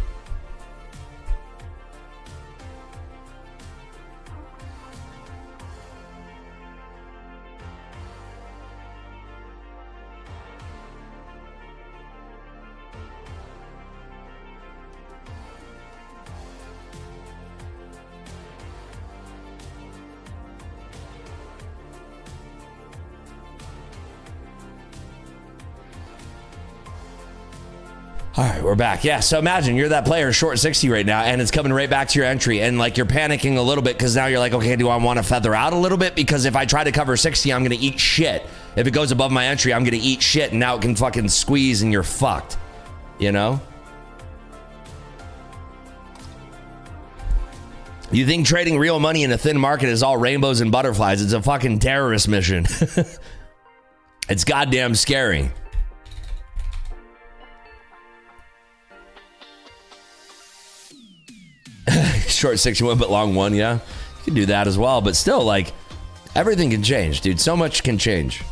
[SPEAKER 2] All right, we're back. Yeah, so imagine you're that player short 60 right now, and it's coming right back to your entry, and like you're panicking a little bit because now you're like, okay, do I want to feather out a little bit? Because if I try to cover 60, I'm going to eat shit. If it goes above my entry, I'm going to eat shit, and now it can fucking squeeze, and you're fucked. You know? You think trading real money in a thin market is all rainbows and butterflies? It's a fucking terrorist mission. It's goddamn scary. Short 61 but long one. Yeah, you can do that as well, but still, like, everything can change, dude. So much can change.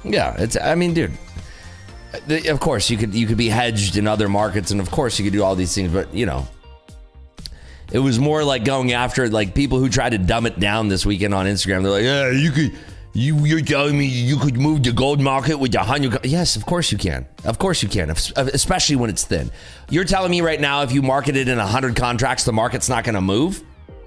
[SPEAKER 2] Yeah, it's, I mean, dude, of course you could be hedged in other markets, and of course you could do all these things, but you know, it was more like going after like people who tried to dumb it down this weekend on Instagram. They're like, yeah, you could. You're telling me you could move the gold market with 100? Yes, of course you can. Of course you can, especially when it's thin. You're telling me right now if you market it in 100 contracts, the market's not going to move?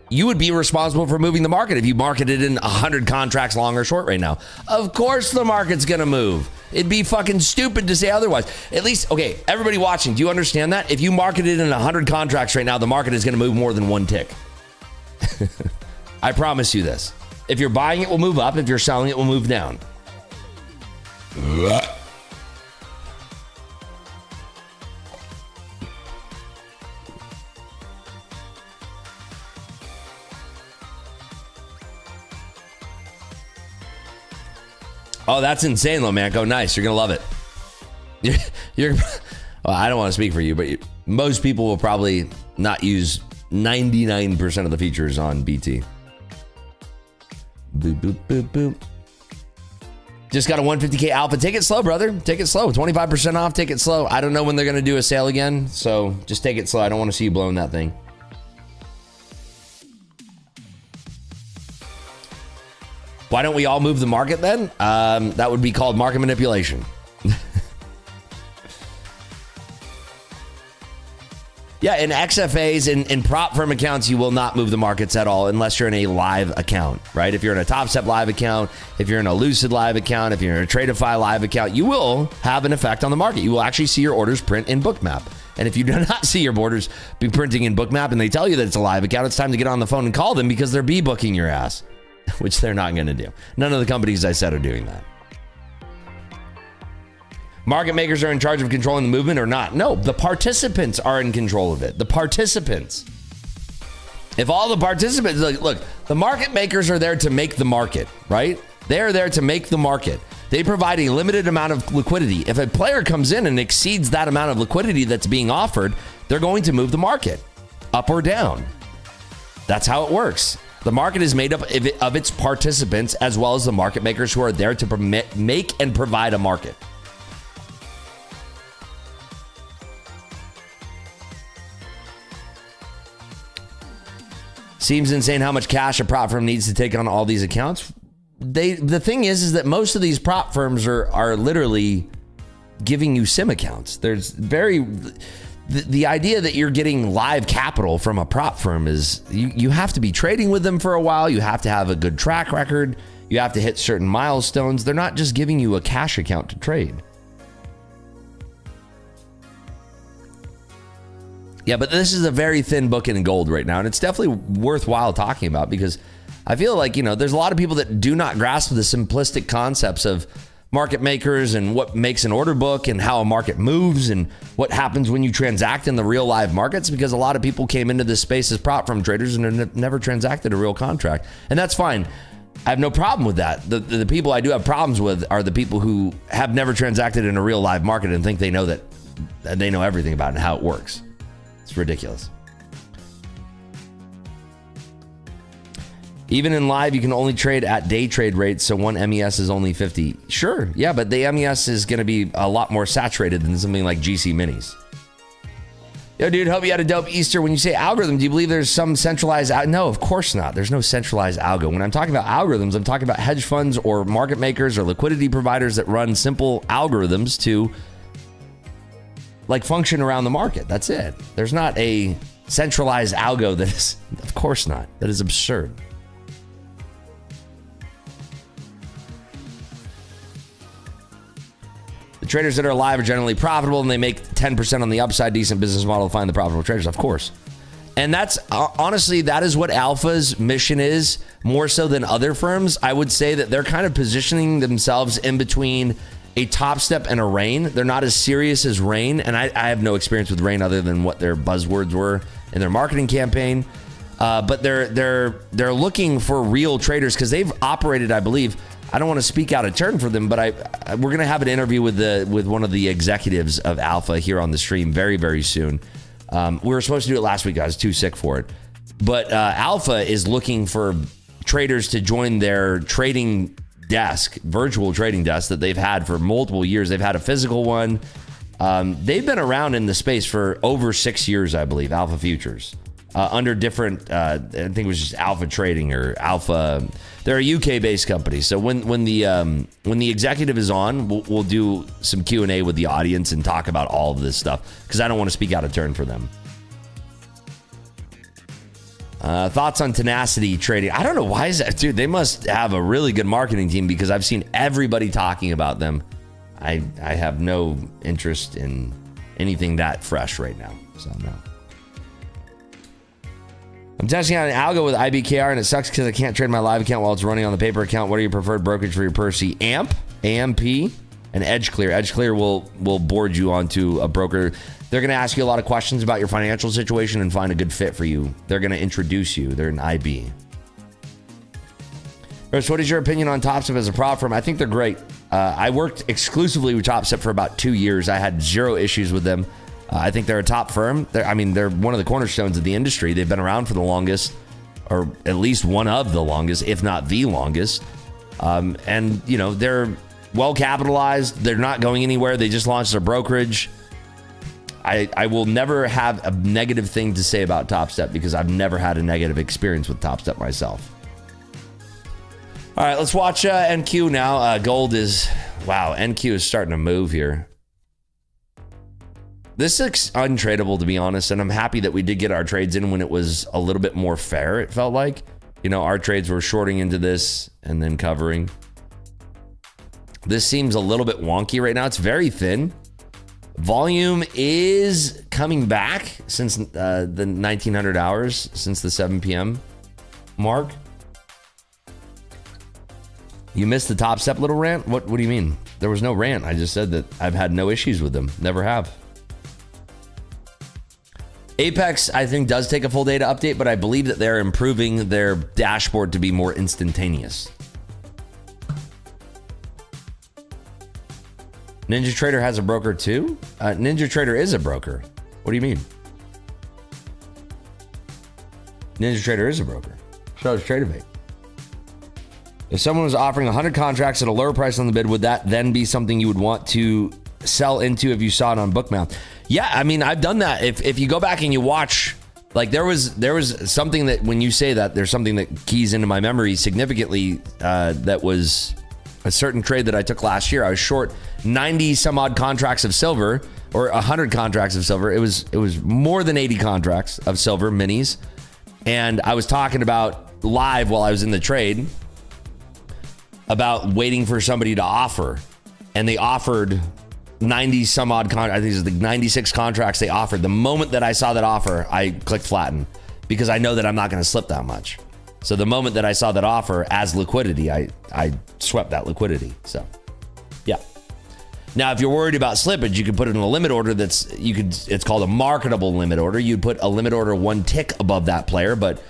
[SPEAKER 2] You would be responsible for moving the market if you marketed in 100 contracts long or short right now. Of course the market's going to move. It'd be fucking stupid to say otherwise. At least, okay, everybody watching, do you understand that? If you marketed in 100 contracts right now, the market is going to move more than one tick. I promise you this. If you're buying it, will move up. If you're selling it, will move down. Oh, that's insane, though, man. Go nice. You're going to love it. You're well, I don't want to speak for you, but most people will probably not use 99% of the features on BT. Boop, boop, boop, boop. Just got a 150K alpha. Take it slow, brother. Take it slow. 25% off. Take it slow. I don't know when they're going to do a sale again, so just take it slow. I don't want to see you blowing that thing. Why don't we all move the market then? That would be called market manipulation. Yeah, in XFAs, in prop firm accounts, you will not move the markets at all unless you're in a live account, right? If you're in a Top Step live account, if you're in a Lucid live account, if you're in a Tradeify live account, you will have an effect on the market. You will actually see your orders print in Bookmap. And if you do not see your orders be printing in Bookmap and they tell you that it's a live account, it's time to get on the phone and call them because they're booking your ass, which they're not going to do. None of the companies I said are doing that. Market makers are in charge of controlling the movement or not? No, the participants are in control of it. The participants. If all the participants, look, the market makers are there to make the market, right? They're there to make the market. They provide a limited amount of liquidity. If a player comes in and exceeds that amount of liquidity that's being offered, they're going to move the market up or down. That's how it works. The market is made up of its participants as well as the market makers who are there to make and provide a market. Seems insane how much cash a prop firm needs to take on all these accounts. The thing is that most of these prop firms are literally giving you sim accounts. There's the idea that you're getting live capital from a prop firm is you have to be trading with them for a while. You have to have a good track record. You have to hit certain milestones. They're not just giving you a cash account to trade. Yeah, but this is a very thin book in gold right now, and it's definitely worthwhile talking about because I feel like, you know, there's a lot of people that do not grasp the simplistic concepts of market makers and what makes an order book and how a market moves and what happens when you transact in the real live markets, because a lot of people came into this space as prop firm traders and have never transacted a real contract. And that's fine. I have no problem with that. The people I do have problems with are the people who have never transacted in a real live market and think they know that they know everything about it and how it works. It's ridiculous. Even in live, you can only trade at day trade rates, so one MES is only 50. Sure, yeah, but the MES is going to be a lot more saturated than something like GC minis. Yo, dude, hope you had a dope Easter. When you say algorithm, do you believe there's some centralized... No, of course not. There's no centralized algo. When I'm talking about algorithms, I'm talking about hedge funds or market makers or liquidity providers that run simple algorithms to like function around the market. That's it. There's not a centralized algo that is... Of course not. That is absurd. The traders that are live are generally profitable and they make 10% on the upside. Decent business model to find the profitable traders, of course. And that's honestly, that is what Alpha's mission is, more so than other firms. I would say that they're kind of positioning themselves in between a Top Step and a Rain. They're not as serious as Rain, and I have no experience with Rain other than what their buzzwords were in their marketing campaign. But they're looking for real traders because they've operated, I believe. I don't want to speak out of turn for them, but we're going to have an interview with one of the executives of Alpha here on the stream very, very soon. We were supposed to do it last week. I was too sick for it. But Alpha is looking for traders to join their trading desk, virtual trading desk that they've had for multiple years. They've had a physical one. They've been around in the space for over 6 years, I believe, Alpha Futures. Under different, I think it was just Alpha Trading or Alpha. They're a UK-based company. So when the executive is on, we'll do some Q&A with the audience and talk about all of this stuff because I don't want to speak out of turn for them. Thoughts on Tenacity Trading? I don't know why is that, dude. They must have a really good marketing team because I've seen everybody talking about them. I have no interest in anything that fresh right now. So no. I'm testing out an algo with IBKR and it sucks because I can't trade my live account while it's running on the paper account. What are your preferred brokerage for your Percy? AMP, AMP, and EdgeClear. EdgeClear will board you onto a broker. They're going to ask you a lot of questions about your financial situation and find a good fit for you. They're going to introduce you. They're an IB. Chris, what is your opinion on TopStep as a prop firm? I think they're great. I worked exclusively with TopStep for about 2 years. I had zero issues with them. I think they're a top firm. They're one of the cornerstones of the industry. They've been around for the longest, or at least one of the longest, if not the longest. And, you know, they're well capitalized. They're not going anywhere. They just launched their brokerage. I will never have a negative thing to say about TopStep because I've never had a negative experience with TopStep myself. All right, let's watch NQ now. Gold is, wow, NQ is starting to move here. This looks untradeable, to be honest, and I'm happy that we did get our trades in when it was a little bit more fair, it felt like. You know, our trades were shorting into this and then covering. This seems a little bit wonky right now. It's very thin. Volume is coming back since the 1900 hours, since the 7 p.m. mark. You missed the TopStep little rant? What do you mean? There was no rant. I just said that I've had no issues with them. Never have. Apex, I think, does take a full day to update, but I believe that they're improving their dashboard to be more instantaneous. Ninja Trader has a broker too? Ninja Trader is a broker. What do you mean? Ninja Trader is a broker. Shows TradeAvate. If someone was offering 100 contracts at a lower price on the bid, would that then be something you would want to sell into if you saw it on Bookmap? Yeah, I mean, I've done that. If you go back and you watch, like there was something that when you say that, there's something that keys into my memory significantly. That was a certain trade that I took last year. I was short 90 some odd contracts of silver, or 100 contracts of silver. It was more than 80 contracts of silver minis, and I was talking about live while I was in the trade about waiting for somebody to offer, and they offered 90 some odd I think it's the 96 contracts they offered. The moment that I saw that offer, I clicked flatten because I know that I'm not going to slip that much. So the moment that I saw that offer as liquidity, I swept that liquidity. So Now, if you're worried about slippage, you could put it in a limit order it's called a marketable limit order. You'd put a limit order one tick above that player, but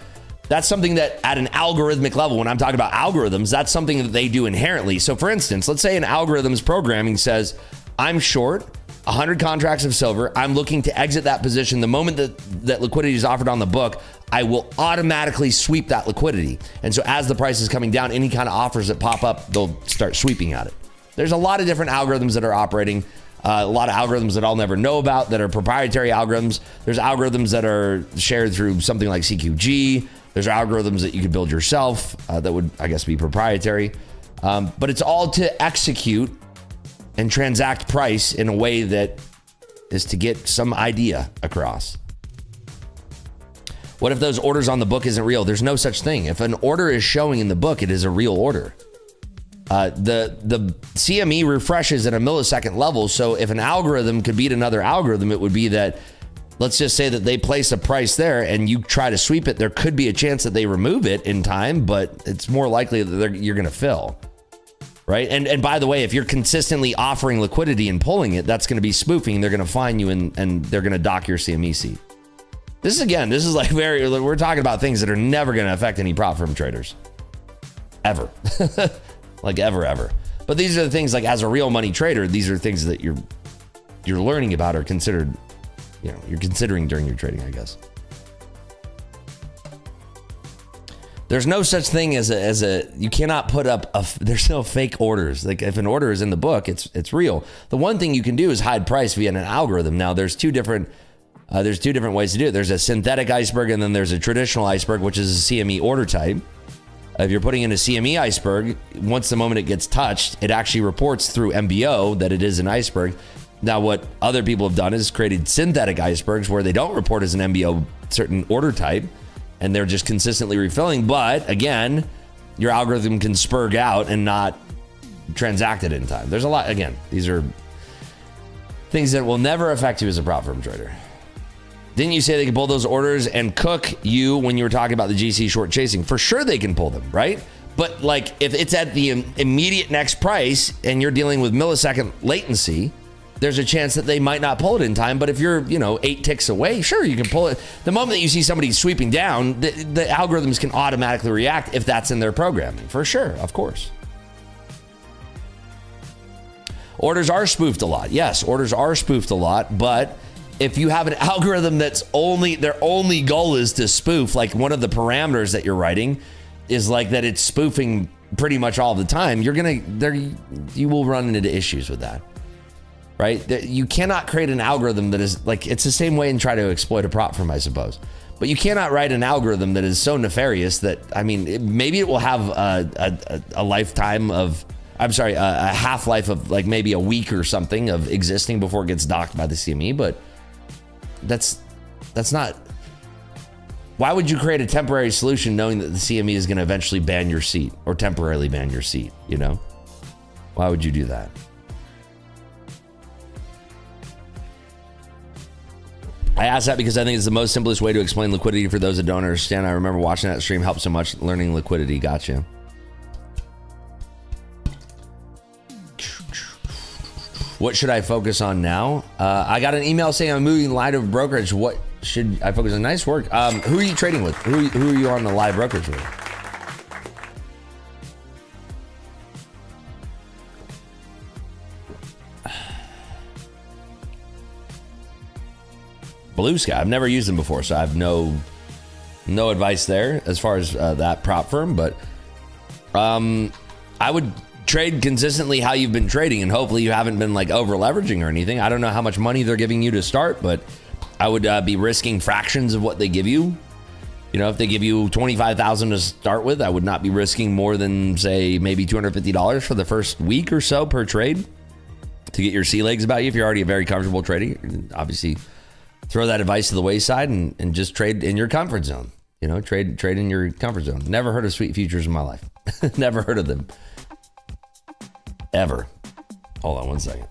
[SPEAKER 2] that's something that at an algorithmic level, when I'm talking about algorithms, that's something that they do inherently. So for instance, let's say an algorithm's programming says, I'm short 100 contracts of silver. I'm looking to exit that position. The moment that liquidity is offered on the book, I will automatically sweep that liquidity. And so as the price is coming down, any kind of offers that pop up, they'll start sweeping at it. There's a lot of different algorithms that are operating, a lot of algorithms that I'll never know about that are proprietary algorithms. There's algorithms that are shared through something like CQG. There's algorithms that you could build yourself that would, I guess, be proprietary. But it's all to execute and transact price in a way that is to get some idea across. What if those orders on the book isn't real? There's no such thing. If an order is showing in the book, it is a real order. The CME refreshes at a millisecond level. So if an algorithm could beat another algorithm, it would be that, let's just say that they place a price there and you try to sweep it. There could be a chance that they remove it in time, but it's more likely that you're going to fill. Right. And by the way, if you're consistently offering liquidity and pulling it, that's going to be spoofing. They're going to fine you and they're going to dock your CME seat. This is like we're talking about things that are never going to affect any prop firm traders. Ever. Like ever. But these are the things, like as a real money trader, these are things that you're learning about or considered, you're considering during your trading, I guess. There's no such thing as you cannot put up there's no fake orders. Like if an order is in the book, it's real. The one thing you can do is hide price via an algorithm. Now there's two different ways to do it. There's a synthetic iceberg and then there's a traditional iceberg, which is a CME order type. If you're putting in a CME iceberg, once the moment it gets touched, it actually reports through MBO that it is an iceberg. Now, what other people have done is created synthetic icebergs where they don't report as an MBO certain order type, and they're just consistently refilling. But again, your algorithm can spurg out and not transact it in time. There's a lot. Again, these are things that will never affect you as a prop firm trader. Didn't you say they could pull those orders and cook you when you were talking about the GC short chasing? For sure they can pull them, right? But like if it's at the immediate next price and you're dealing with millisecond latency, there's a chance that they might not pull it in time. But if you're, 8 ticks away, sure, you can pull it. The moment that you see somebody sweeping down, the algorithms can automatically react if that's in their programming. For sure, of course. Orders are spoofed a lot. Yes, orders are spoofed a lot, but if you have an algorithm that's their only goal is to spoof, like one of the parameters that you're writing is like that it's spoofing pretty much all the time, you will run into issues with that, right? You cannot create an algorithm that is like, it's the same way and try to exploit a prop firm, I suppose. But you cannot write an algorithm that is so nefarious that, maybe it will have a lifetime of, a half-life of like maybe a week or something of existing before it gets docked by the CME, but that's not. Why would you create a temporary solution knowing that the CME is going to eventually ban your seat or temporarily ban your seat? Why would you do that? I ask that because I think it's the most simplest way to explain liquidity for those that don't understand. I remember watching that stream helped so much learning liquidity. Gotcha. What should I focus on now? I got an email saying I'm moving live to brokerage. What should I focus on? Nice work. Who are you trading with? Who are you on the live brokerage with? Blue Sky. I've never used them before, so I have no advice there as far as that prop firm. But I would trade consistently how you've been trading, and hopefully you haven't been like over leveraging or anything. I don't know how much money they're giving you to start, but I would be risking fractions of what they give you. If they give you $25,000 to start with, I would not be risking more than say maybe $250 for the first week or so per trade to get your sea legs about you. If you're already a very comfortable trading, obviously throw that advice to the wayside and just trade in your comfort zone. Trade in your comfort zone. Never heard of Sweet Futures in my life. Never heard of them. Ever. Hold on one second.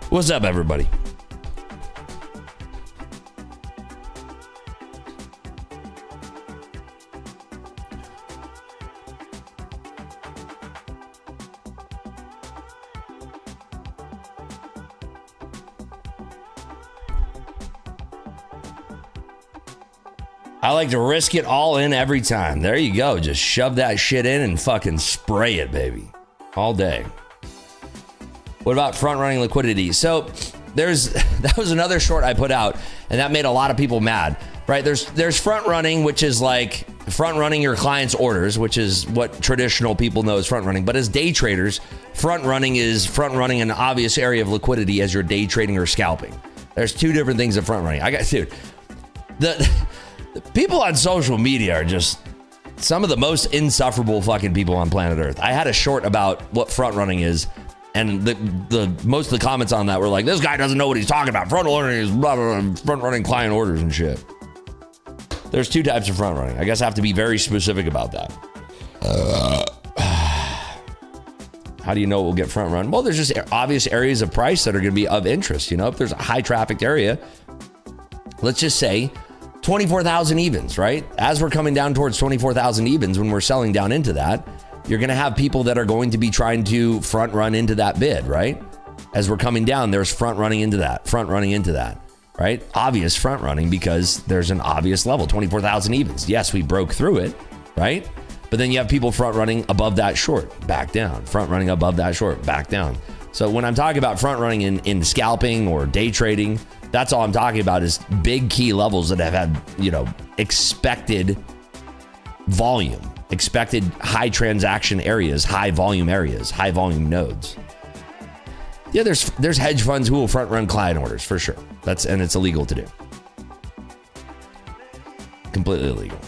[SPEAKER 2] What's up, everybody? I like to risk it all in every time. There you go. Just shove that shit in and fucking spray it, baby. All day. What about front running liquidity? So that was another short I put out, and that made a lot of people mad, right? There's front running, which is like front running your client's orders, which is what traditional people know as front running. But as day traders, front running is front running an obvious area of liquidity as you're day trading or scalping. There's two different things of front running. Dude, the people on social media are just some of the most insufferable fucking people on planet Earth. I had a short about what front running is, and the most of the comments on that were like, this guy doesn't know what he's talking about. Front running is blah, blah, blah, front running client orders and shit. There's two types of front running. I guess I have to be very specific about that. How do you know it will get front run? Well, there's just obvious areas of price that are going to be of interest. You know, if there's a high trafficked area, let's just say 24,000 evens, right? As we're coming down towards 24,000 evens, when we're selling down into that, you're going to have people that are going to be trying to front run into that bid, right? As we're coming down, there's front running into that, right? Obvious front running because there's an obvious level, 24,000 evens. Yes, we broke through it, right? But then you have people front running above that short, back down, front running above that short, back down. So when I'm talking about front running in scalping or day trading, that's all I'm talking about is big key levels that have had, you know, expected volume, expected high transaction areas, high volume areas, high volume nodes. Yeah, there's hedge funds who will front run client orders for sure. And it's illegal to do. Completely illegal.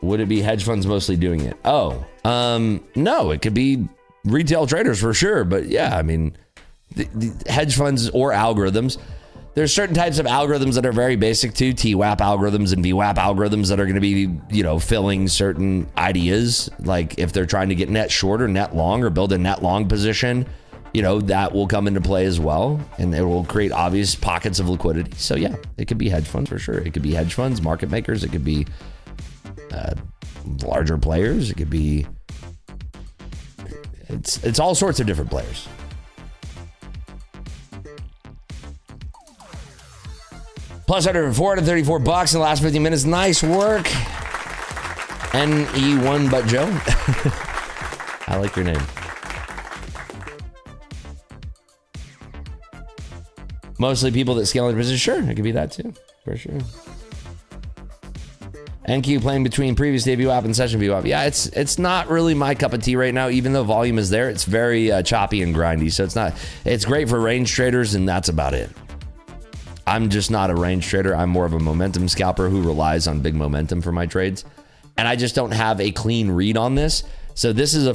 [SPEAKER 2] Would it be hedge funds mostly doing it? No, it could be retail traders for sure. But yeah, I mean, the hedge funds or algorithms, there's certain types of algorithms that are very basic to TWAP algorithms and VWAP algorithms that are going to be, you know, filling certain ideas. Like if they're trying to get net short or net long or build a net long position, you know, that will come into play as well. And it will create obvious pockets of liquidity. So yeah, it could be hedge funds for sure. It could be hedge funds, market makers. It could be larger players. It could be, it's all sorts of different players. Plus 434 bucks in the last 15 minutes. Nice work. NE1 but Joe. I like your name. Mostly people that scale in business. Sure, it could be that too, for sure. NQ playing between previous day VWAP and session VWAP. Yeah, it's not really my cup of tea right now. Even though volume is there, it's very choppy and grindy. So it's great for range traders, and that's about it. I'm just not a range trader. I'm more of a momentum scalper who relies on big momentum for my trades. And I just don't have a clean read on this. So this is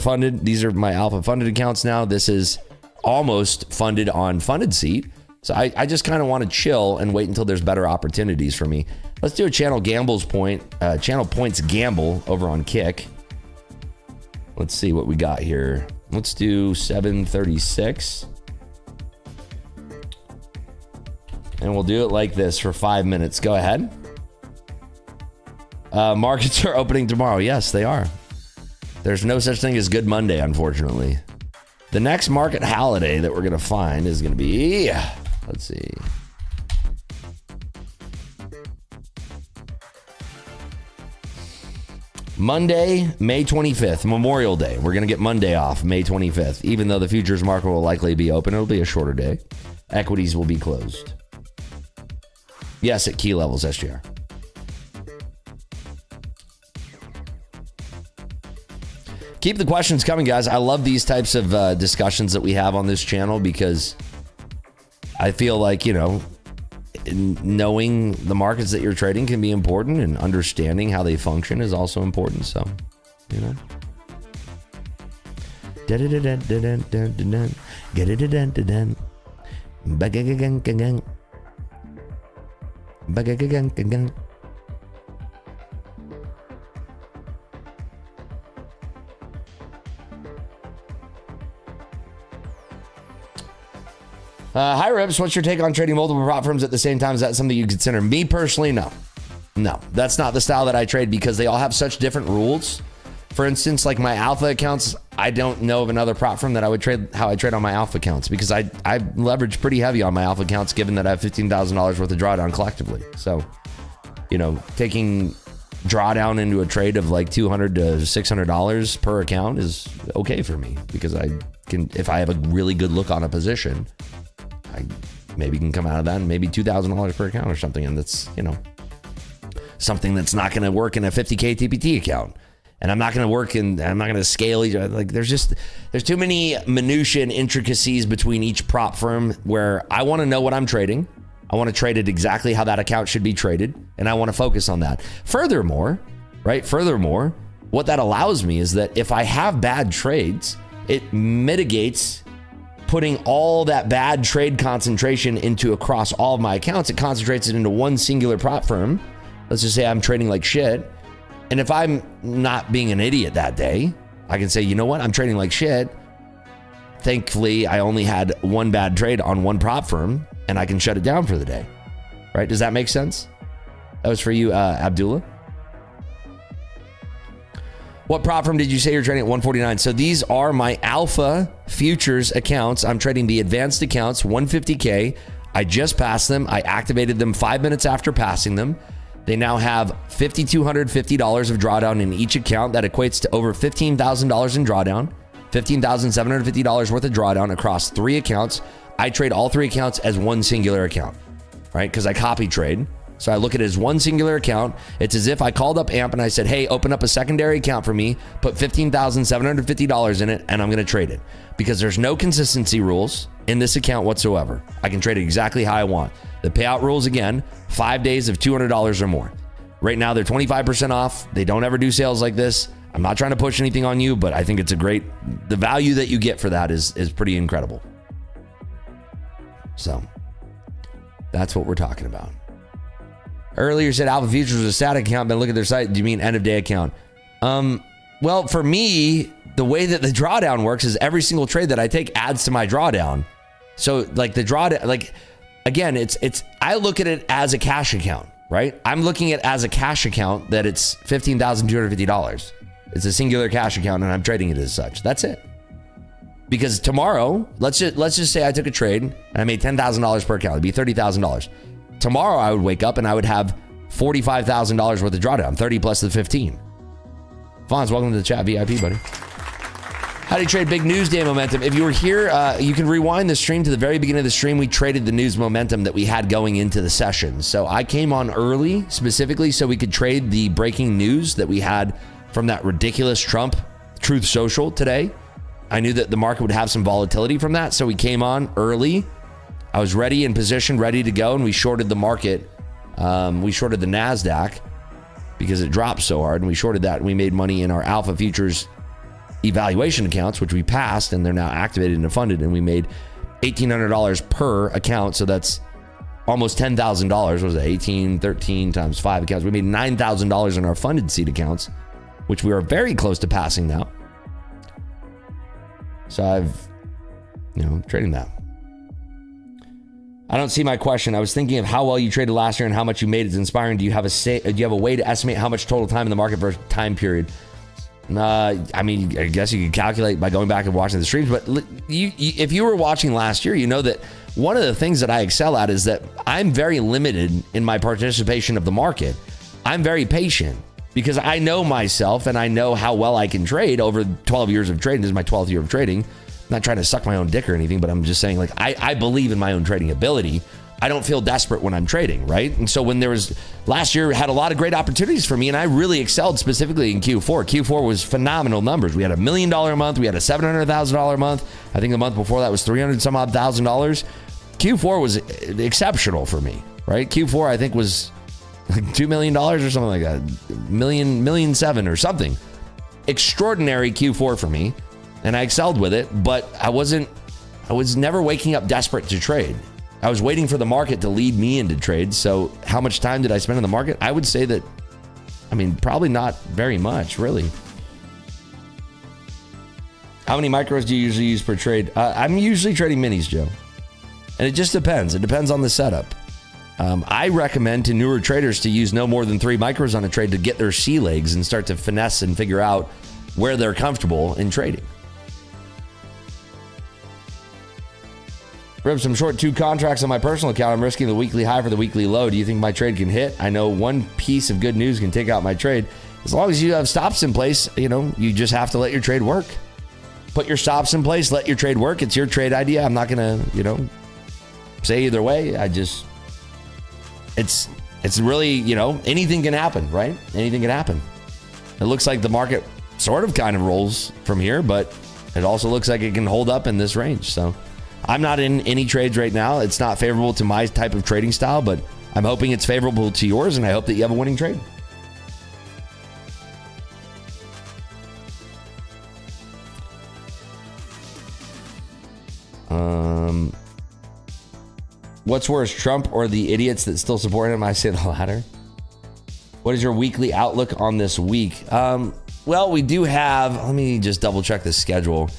[SPEAKER 2] these are my alpha funded accounts now. This is almost funded on funded seat. So I just kind of want to chill and wait until there's better opportunities for me. Let's do a channel points gamble over on Kick. Let's see what we got here. Let's do 736. And we'll do it like this for 5 minutes. Go ahead. Markets are opening tomorrow. Yes, they are. There's no such thing as Good Monday, unfortunately. The next market holiday that we're going to find is going to be, let's see. Monday, May 25th, Memorial Day. We're going to get Monday off, May 25th. Even though the futures market will likely be open, it'll be a shorter day. Equities will be closed. Yes, at key levels, SGR. Keep the questions coming, guys. I love these types of discussions that we have on this channel because I feel like, you know, knowing the markets that you're trading can be important, and understanding how they function is also important. So, you know. Hi, Rips. What's your take on trading multiple prop firms at the same time? Is that something you consider? Me personally, no. No, that's not the style that I trade because they all have such different rules. For instance, like my alpha accounts, I don't know of another prop firm that I would trade how I trade on my alpha accounts because I leverage pretty heavy on my alpha accounts given that I have $15,000 worth of drawdown collectively. So, taking drawdown into a trade of like $200 to $600 per account is okay for me because I can, if I have a really good look on a position, I maybe can come out of that and maybe $2,000 per account or something. And that's, something that's not going to work in a 50K TPT account. And I'm not going to work in, I'm not going to scale each other. Like there's too many minutiae and intricacies between each prop firm where I want to know what I'm trading. I want to trade it exactly how that account should be traded. And I want to focus on that. Furthermore, what that allows me is that if I have bad trades, it mitigates putting all that bad trade concentration into across all of my accounts. It concentrates it into one singular prop firm. Let's just say I'm trading like shit. And if I'm not being an idiot that day, I can say, you know what? I'm trading like shit. Thankfully, I only had one bad trade on one prop firm and I can shut it down for the day. Right? Does that make sense? That was for you, Abdullah. What prop firm did you say you're trading at 149? So these are my alpha futures accounts. I'm trading the advanced accounts, 150K. I just passed them. I activated them 5 minutes after passing them. They now have $5,250 of drawdown in each account. That equates to over $15,000 in drawdown, $15,750 worth of drawdown across 3 accounts. I trade all 3 accounts as one singular account, right? Because I copy trade. So I look at it as one singular account. It's as if I called up AMP and I said, hey, open up a secondary account for me, put $15,750 in it, and I'm going to trade it. Because there's no consistency rules in this account whatsoever. I can trade it exactly how I want. The payout rules, again, 5 days of $200 or more. Right now, they're 25% off. They don't ever do sales like this. I'm not trying to push anything on you, but I think it's the value that you get for that is pretty incredible. So that's what we're talking about. Earlier you said Alpha Futures was a static account, but look at their site. Do you mean end of day account? Well, for me, the way that the drawdown works is every single trade that I take adds to my drawdown. So like the drawdown, like again, I look at it as a cash account, right? I'm looking at it as a cash account that it's $15,250. It's a singular cash account and I'm trading it as such. That's it. Because tomorrow, let's just say I took a trade and I made $10,000 per account. It'd be $30,000. Tomorrow I would wake up and I would have $45,000 worth of drawdown, 30 plus the 15. Fonz, welcome to the chat, VIP, buddy. How do you trade big news day momentum? If you were here, you can rewind the stream to the very beginning of the stream. We traded the news momentum that we had going into the session. So I came on early specifically so we could trade the breaking news that we had from that ridiculous Trump Truth Social today. I knew that the market would have some volatility from that. So we came on early. I was ready in position, ready to go. And we shorted the market. We shorted the NASDAQ because it dropped so hard. And we shorted that and we made money in our Alpha Futures evaluation accounts, which we passed and they're now activated and funded. And we made $1,800 per account. So that's almost $10,000. What was it? 13 times 5 accounts. We made $9,000 in our funded seed accounts, which we are very close to passing now. So I've, trading that. I don't see my question. I was thinking of how well you traded last year and how much you made. It's inspiring. Do you have a way to estimate how much total time in the market versus time period? I mean, I guess you could calculate by going back and watching the streams, but if you were watching last year, you know that one of the things that I excel at is that I'm very limited in my participation of the market. I'm very patient because I know myself and I know how well I can trade over 12 years of trading. This is my 12th year of trading. I'm not trying to suck my own dick or anything, but I'm just saying, like, I believe in my own trading ability. I don't feel desperate when I'm trading, right? And so when there was, last year had a lot of great opportunities for me and I really excelled specifically in Q4. Q4 was phenomenal numbers. We had $1 million a month. We had a $700,000 a month. I think the month before that was $300 some odd thousand. Q4 was exceptional for me, right? Q4 I think was like $2 million or something like that. $1.7 million or something. Extraordinary Q4 for me. And I excelled with it, but I was never waking up desperate to trade. I was waiting for the market to lead me into trades. So how much time did I spend in the market? I would say that, I mean, probably not very much, really. How many micros do you usually use per trade? I'm usually trading minis, Joe. And it just depends. It depends on the setup. I recommend to newer traders to use no more than 3 micros on a trade to get their sea legs and start to finesse and figure out where they're comfortable in trading. Rips, I'm short 2 contracts on my personal account. I'm risking the weekly high for the weekly low. Do you think my trade can hit? I know one piece of good news can take out my trade. As long as you have stops in place, you just have to let your trade work. Put your stops in place, let your trade work. It's your trade idea. I'm not going to, say either way. It's really, anything can happen, right? Anything can happen. It looks like the market sort of kind of rolls from here, but it also looks like it can hold up in this range. So I'm not in any trades right now. It's not favorable to my type of trading style, but I'm hoping it's favorable to yours, and I hope that you have a winning trade. What's worse, Trump or the idiots that still support him? I say the latter. What is your weekly outlook on this week? Well, we do have, let me just double check the schedule.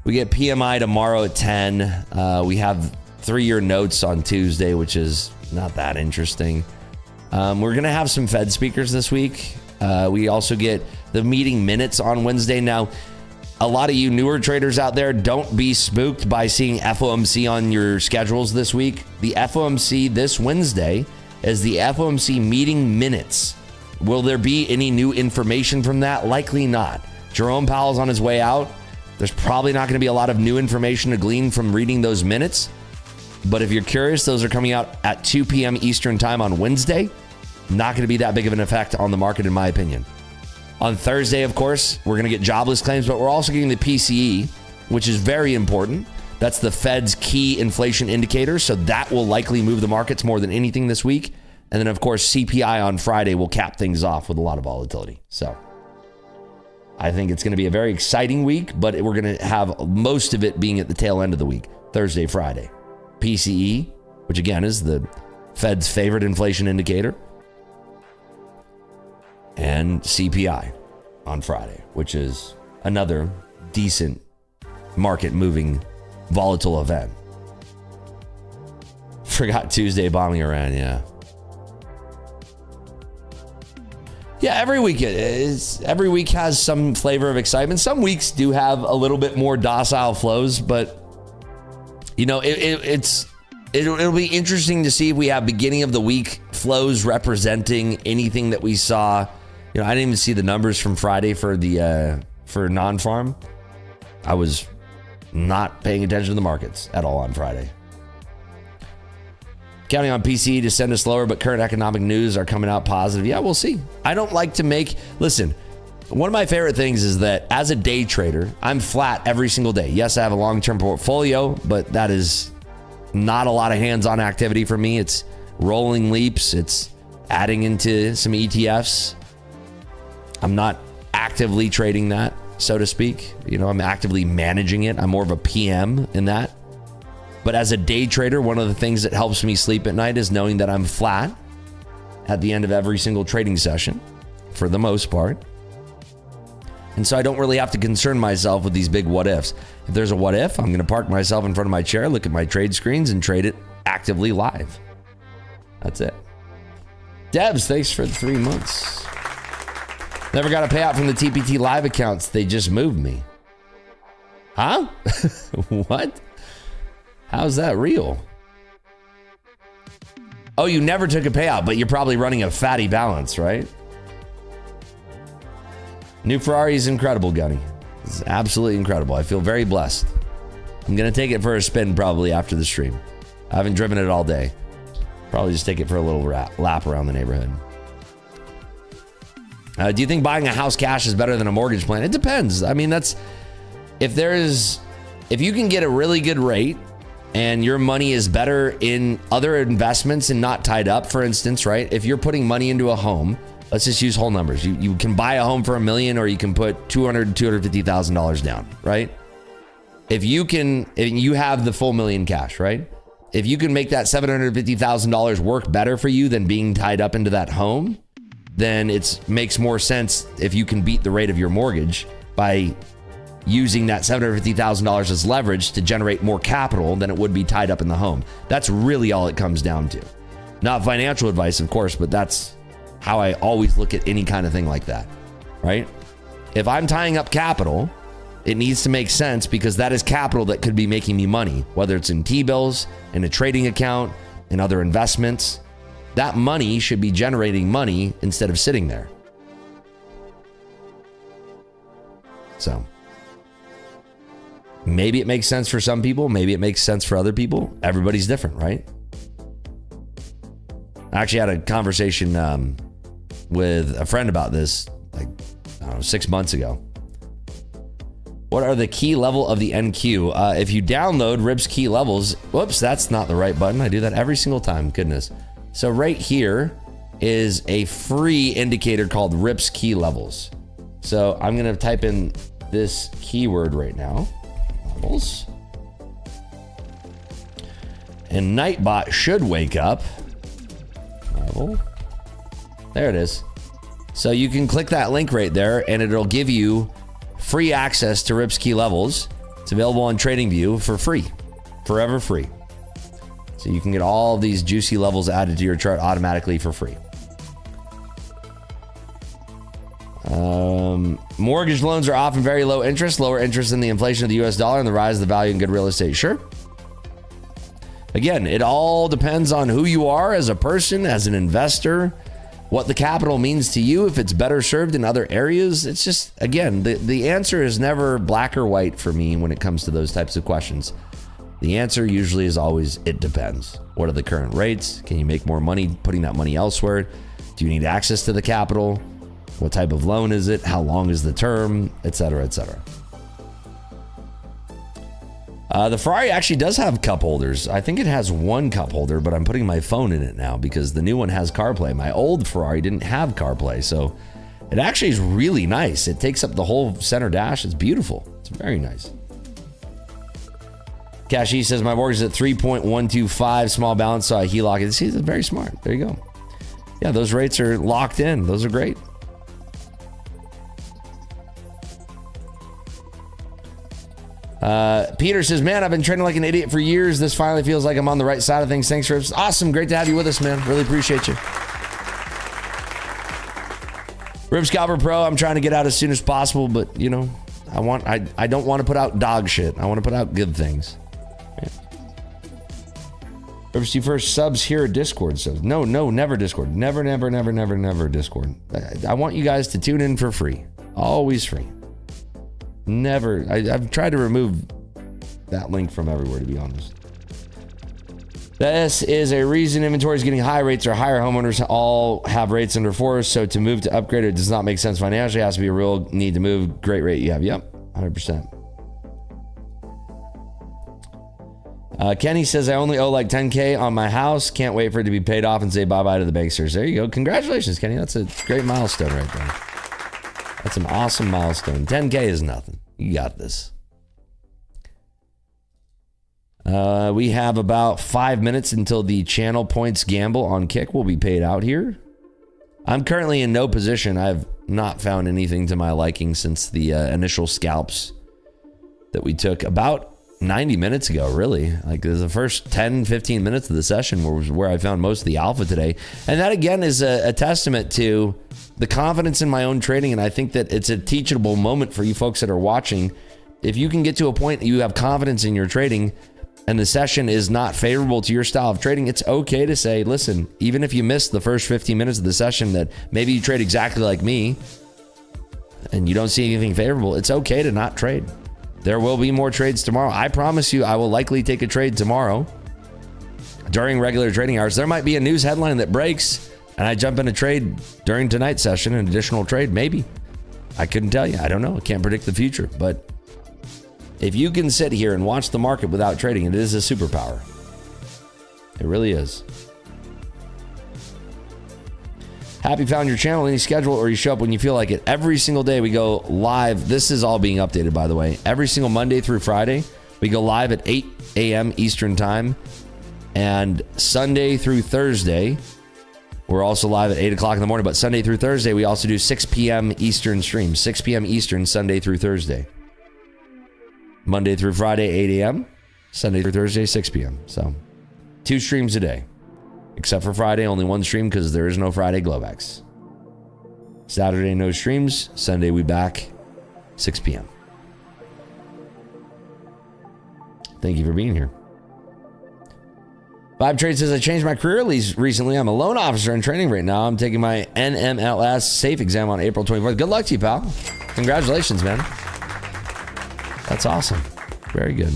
[SPEAKER 2] We get PMI tomorrow at 10. We have 3-year notes on Tuesday, which is not that interesting. We're going to have some Fed speakers this week. We also get the meeting minutes on Wednesday. Now, a lot of you newer traders out there, don't be spooked by seeing FOMC on your schedules this week. The FOMC this Wednesday is the FOMC meeting minutes. Will there be any new information from that? Likely not. Jerome Powell's on his way out. There's probably not going to be a lot of new information to glean from reading those minutes. But if you're curious, those are coming out at 2 p.m. Eastern time on Wednesday. Not going to be that big of an effect on the market, in my opinion. On Thursday, of course, we're going to get jobless claims, but we're also getting the PCE, which is very important. That's the Fed's key inflation indicator, so that will likely move the markets more than anything this week. And then, of course, CPI on Friday will cap things off with a lot of volatility. So I think it's going to be a very exciting week, but we're going to have most of it being at the tail end of the week, Thursday, Friday. PCE, which again is the Fed's favorite inflation indicator, and CPI on Friday, which is another decent market moving volatile event. Forgot Tuesday bombing Iran. Yeah, every week has some flavor of excitement. Some weeks do have a little bit more docile flows, but it'll be interesting to see if we have beginning of the week flows representing anything that we saw. I didn't even see the numbers from Friday for non-farm. I was not paying attention to the markets at all on Friday. Counting on PCE to send us lower, but current economic news are coming out positive. Yeah, we'll see. I don't like to listen, one of my favorite things is that as a day trader, I'm flat every single day. Yes, I have a long-term portfolio, but that is not a lot of hands-on activity for me. It's rolling leaps. It's adding into some ETFs. I'm not actively trading that, so to speak. I'm actively managing it. I'm more of a PM in that. But as a day trader, one of the things that helps me sleep at night is knowing that I'm flat at the end of every single trading session, for the most part. And so I don't really have to concern myself with these big what ifs. If there's a what if, I'm going to park myself in front of my chair, look at my trade screens, and trade it actively live. That's it. Debs, thanks for the 3 months. Never got a payout from the TPT live accounts. They just moved me. Huh? What? How's that real? Oh, you never took a payout, but you're probably running a fatty balance, right? New Ferrari is incredible, Gunny. It's absolutely incredible. I feel very blessed. I'm going to take it for a spin probably after the stream. I haven't driven it all day. Probably just take it for a little lap around the neighborhood. Do you think buying a house cash is better than a mortgage plan? It depends. I mean, if you can get a really good rate and your money is better in other investments and not tied up, for instance, right? If you're putting money into a home, let's just use whole numbers. You can buy a home for $1 million, or you can put $250,000 down, right? If you have the full $1 million cash, right? if you can make that $750,000 work better for you than being tied up into that home, then it makes more sense if you can beat the rate of your mortgage by using that $750,000 as leverage to generate more capital than it would be tied up in the home. That's really all it comes down to. Not financial advice, of course, but that's how I always look at any kind of thing like that, right? If I'm tying up capital, it needs to make sense because that is capital that could be making me money, whether it's in T-bills, in a trading account, in other investments. That money should be generating money instead of sitting there. So maybe it makes sense for some people. Maybe it makes sense for other people. Everybody's different, right? I actually had a conversation with a friend about this, like, I don't know, 6 months ago. What are the key level of the NQ? If you download Rip's key levels, whoops, that's not the right button. I do that every single time, goodness. So right here is a free indicator called Rip's key levels. So I'm gonna type in this keyword right now, levels. And Nightbot should wake up. Level. There it is. So you can click that link right there and it'll give you free access to Rip's key levels. It's available on TradingView for free, forever free. So you can get all these juicy levels added to your chart automatically for free. Mortgage loans are often very low interest, lower interest than the inflation of the US dollar and the rise of the value in good real estate. Sure. Again, it all depends on who you are as a person, as an investor, what the capital means to you, if it's better served in other areas. It's just, again, the answer is never black or white for me when it comes to those types of questions. The answer usually is always, it depends. What are the current rates? Can you make more money putting that money elsewhere? Do you need access to the capital? What type of loan is it? How long is the term? Et cetera, et cetera. The Ferrari actually does have cup holders. I think it has one cup holder, but I'm putting my phone in it now because the new one has CarPlay. My old Ferrari didn't have CarPlay, so it actually is really nice. It takes up the whole center dash. It's beautiful. It's very nice. Cashy says, my mortgage is at 3.125, small balance, so I HELOC it. See, that's very smart. There you go. Yeah, those rates are locked in. Those are great. Peter says, man, I've been trading like an idiot for years. This finally feels like I'm on the right side of things. Thanks, Rips. Awesome. Great to have you with us, man. Really appreciate you. Rip Scalper Pro, I'm trying to get out as soon as possible, but you know, I don't want to put out dog shit. I want to put out good things. Yeah. Rips, you first subs here at Discord. So no, never Discord. Never Discord. I want you guys to tune in for free. Always free. Never. I've tried to remove that link from everywhere, to be honest. This is a reason inventory is getting high. Rates are higher. Homeowners all have rates under 4. So to move to upgrade it does not make sense financially. It has to be a real need to move. Great rate you have. Yep. 100%. Kenny says, I only owe like 10K on my house. Can't wait for it to be paid off and say bye-bye to the banksters. There you go. Congratulations, Kenny. That's a great milestone right there. That's an awesome milestone. 10K is nothing. You got this. We have about 5 minutes until the channel points gamble on Kick will be paid out here. I'm currently in no position. I've not found anything to my liking since the initial scalps that we took about 90 minutes ago, really. Like the first 10, 15 minutes of the session was where I found most of the alpha today. And that again is a testament to the confidence in my own trading. And I think that it's a teachable moment for you folks that are watching. If you can get to a point that you have confidence in your trading and the session is not favorable to your style of trading, it's okay to say, listen, even if you missed the first 15 minutes of the session that maybe you trade exactly like me and you don't see anything favorable, it's okay to not trade. There will be more trades tomorrow. I promise you, I will likely take a trade tomorrow during regular trading hours. There might be a news headline that breaks and I jump in a trade during tonight's session, an additional trade, maybe. I couldn't tell you. I don't know. I can't predict the future. But if you can sit here and watch the market without trading, it is a superpower. It really is. Happy found your channel, any schedule, or you show up when you feel like it. Every single day we go live. This is all being updated, by the way. Every single Monday through Friday, we go live at 8 a.m. Eastern time. And Sunday through Thursday, we're also live at 8 o'clock in the morning. But Sunday through Thursday, we also do 6 p.m. Eastern streams. 6 p.m. Eastern, Sunday through Thursday. Monday through Friday, 8 a.m. Sunday through Thursday, 6 p.m. So 2 streams a day. Except for Friday, only 1 stream because there is no Friday GLOBEX. Saturday, no streams. Sunday, we back 6 p.m. Thank you for being here. Vibe Trade says, I changed my career recently. I'm a loan officer in training right now. I'm taking my NMLS SAFE exam on April 24th. Good luck to you, pal. Congratulations, man. That's awesome. Very good.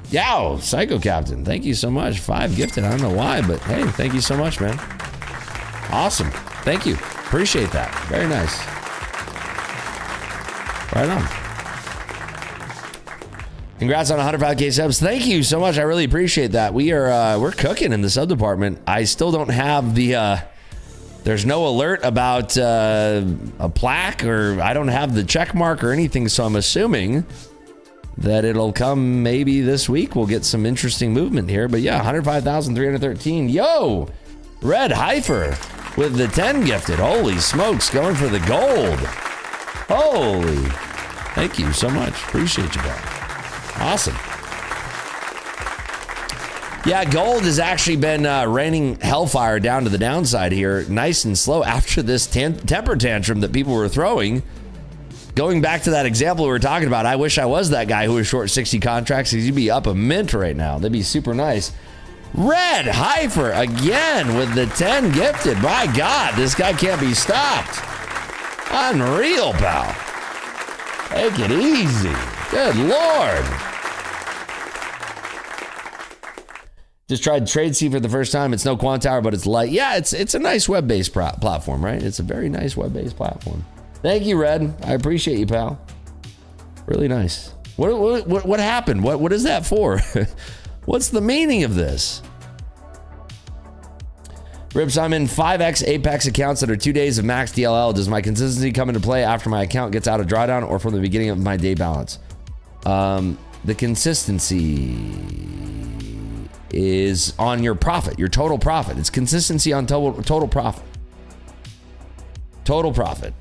[SPEAKER 2] Yow, Psycho Captain. Thank you so much. 5 gifted. I don't know why, but hey, thank you so much, man. Awesome. Thank you. Appreciate that. Very nice. Right on. Congrats on 105K subs. Thank you so much. I really appreciate that. We're cooking in the sub department. I still don't have the there's no alert about a plaque, or I don't have the check mark or anything, so I'm assuming that it'll come maybe this week. We'll get some interesting movement here. But yeah, 105,313. Yo, Red Heifer with the 10 gifted. Holy smokes, going for the gold. Holy. Thank you so much. Appreciate you, guys. Awesome. Yeah, gold has actually been raining hellfire down to the downside here, nice and slow after this temper tantrum that people were throwing. Going back to that example we were talking about, I wish I was that guy who was short 60 contracts, because you'd be up a mint right now. That'd be super nice. Red Heifer again with the 10 gifted. My God, this guy can't be stopped. Unreal, pal. Take it easy. Good Lord. Just tried TradeC for the first time. It's no quant tower, but it's light. Yeah, it's a nice web-based platform, right? It's a very nice web-based platform. Thank you, Red. I appreciate you, pal. Really nice. What happened? What is that for? What's the meaning of this? Rips, I'm in 5x Apex accounts that are 2 days of max DLL. Does my consistency come into play after my account gets out of drawdown or from the beginning of my day balance? The consistency is on your profit, your total profit. It's consistency on total profit. Total profit.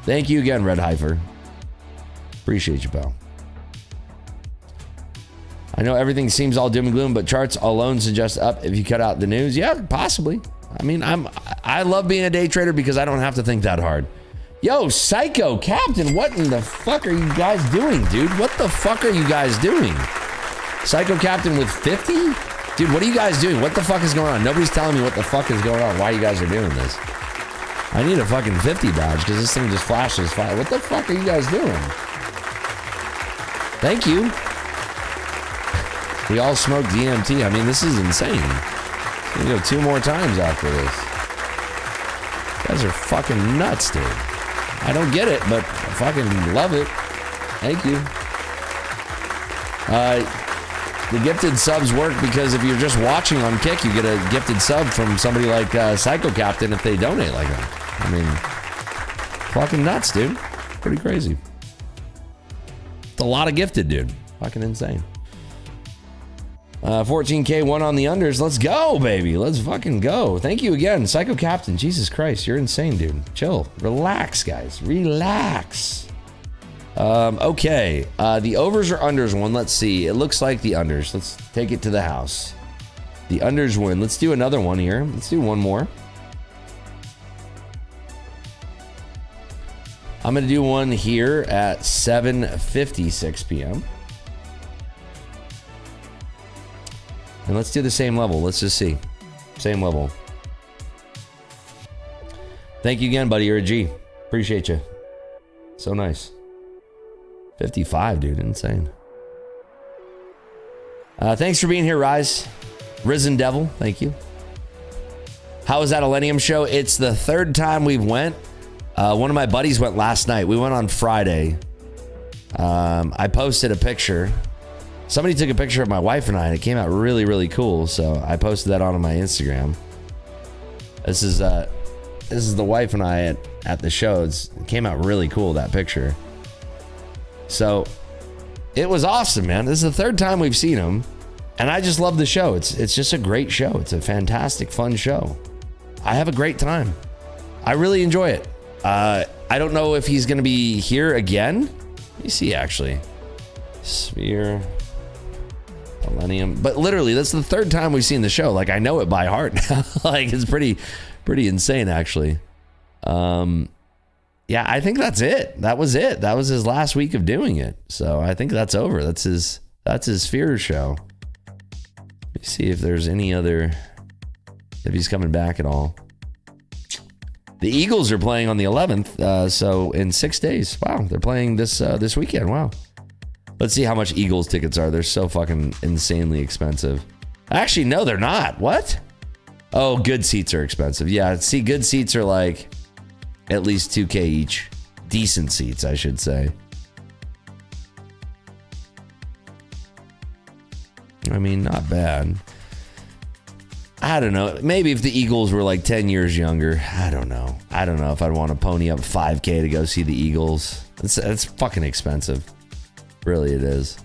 [SPEAKER 2] Thank you again, Red Heifer. Appreciate you, pal. I know everything seems all doom and gloom, but charts alone suggest up if you cut out the news. Yeah, possibly. I mean, I love being a day trader because I don't have to think that hard. Yo, Psycho Captain, what in the fuck are you guys doing, dude? What the fuck are you guys doing? Psycho Captain with 50? Dude, what are you guys doing? What the fuck is going on? Nobody's telling me what the fuck is going on, why you guys are doing this. I need a fucking 50 badge because this thing just flashes fire. What the fuck are you guys doing? Thank you. We all smoked DMT. I mean, this is insane. I'm gonna go 2 more times after this. You guys are fucking nuts, dude. I don't get it, but I fucking love it. Thank you. The gifted subs work because if you're just watching on Kick, you get a gifted sub from somebody like Psycho Captain if they donate like that. I mean, fucking nuts, dude. Pretty crazy. It's a lot of gifted, dude. Fucking insane. 14K, 1 on the unders. Let's go, baby. Let's fucking go. Thank you again, Psycho Captain. Jesus Christ, you're insane, dude. Chill. Relax, guys. Relax. Okay. The overs or unders one. Let's see. It looks like the unders. Let's take it to the house. The unders win. Let's do another one here. Let's do one more. I'm going to do one here at 7:56 p.m. And let's do the same level. Let's just see. Same level. Thank you again, buddy. You're a G. Appreciate you. So nice. 55, dude. Insane. Thanks for being here, Rise. Risen Devil. Thank you. How was that Millennium show? It's the 3rd time we've went. One of my buddies went last night. We went on Friday. I posted a picture. Somebody took a picture of my wife and I, and it came out really, really cool. So I posted that on my Instagram. This is the wife and I at the show. It came out really cool, that picture. So it was awesome, man. This is the 3rd time we've seen him. And I just love the show. It's just a great show. It's a fantastic, fun show. I have a great time. I really enjoy it. I don't know if he's going to be here again. Let me see, actually. Sphere. Millennium. But literally, that's the third time we've seen the show. Like, I know it by heart now. Like, it's pretty insane, actually. Yeah, I think that's it. That was it. That was his last week of doing it. So I think that's over. That's his Sphere show. Let me see if there's any other, if he's coming back at all. The Eagles are playing on the 11th, so in 6 days. Wow, they're playing this weekend. Wow. Let's see how much Eagles tickets are. They're so fucking insanely expensive. Actually, no, they're not. What? Oh, good seats are expensive. Yeah, see, good seats are like at least $2,000 each. Decent seats, I should say. I mean, not bad. I don't know. Maybe if the Eagles were like 10 years younger, I don't know. I don't know if I'd want to pony up $5,000 to go see the Eagles. It's fucking expensive. Really, it is.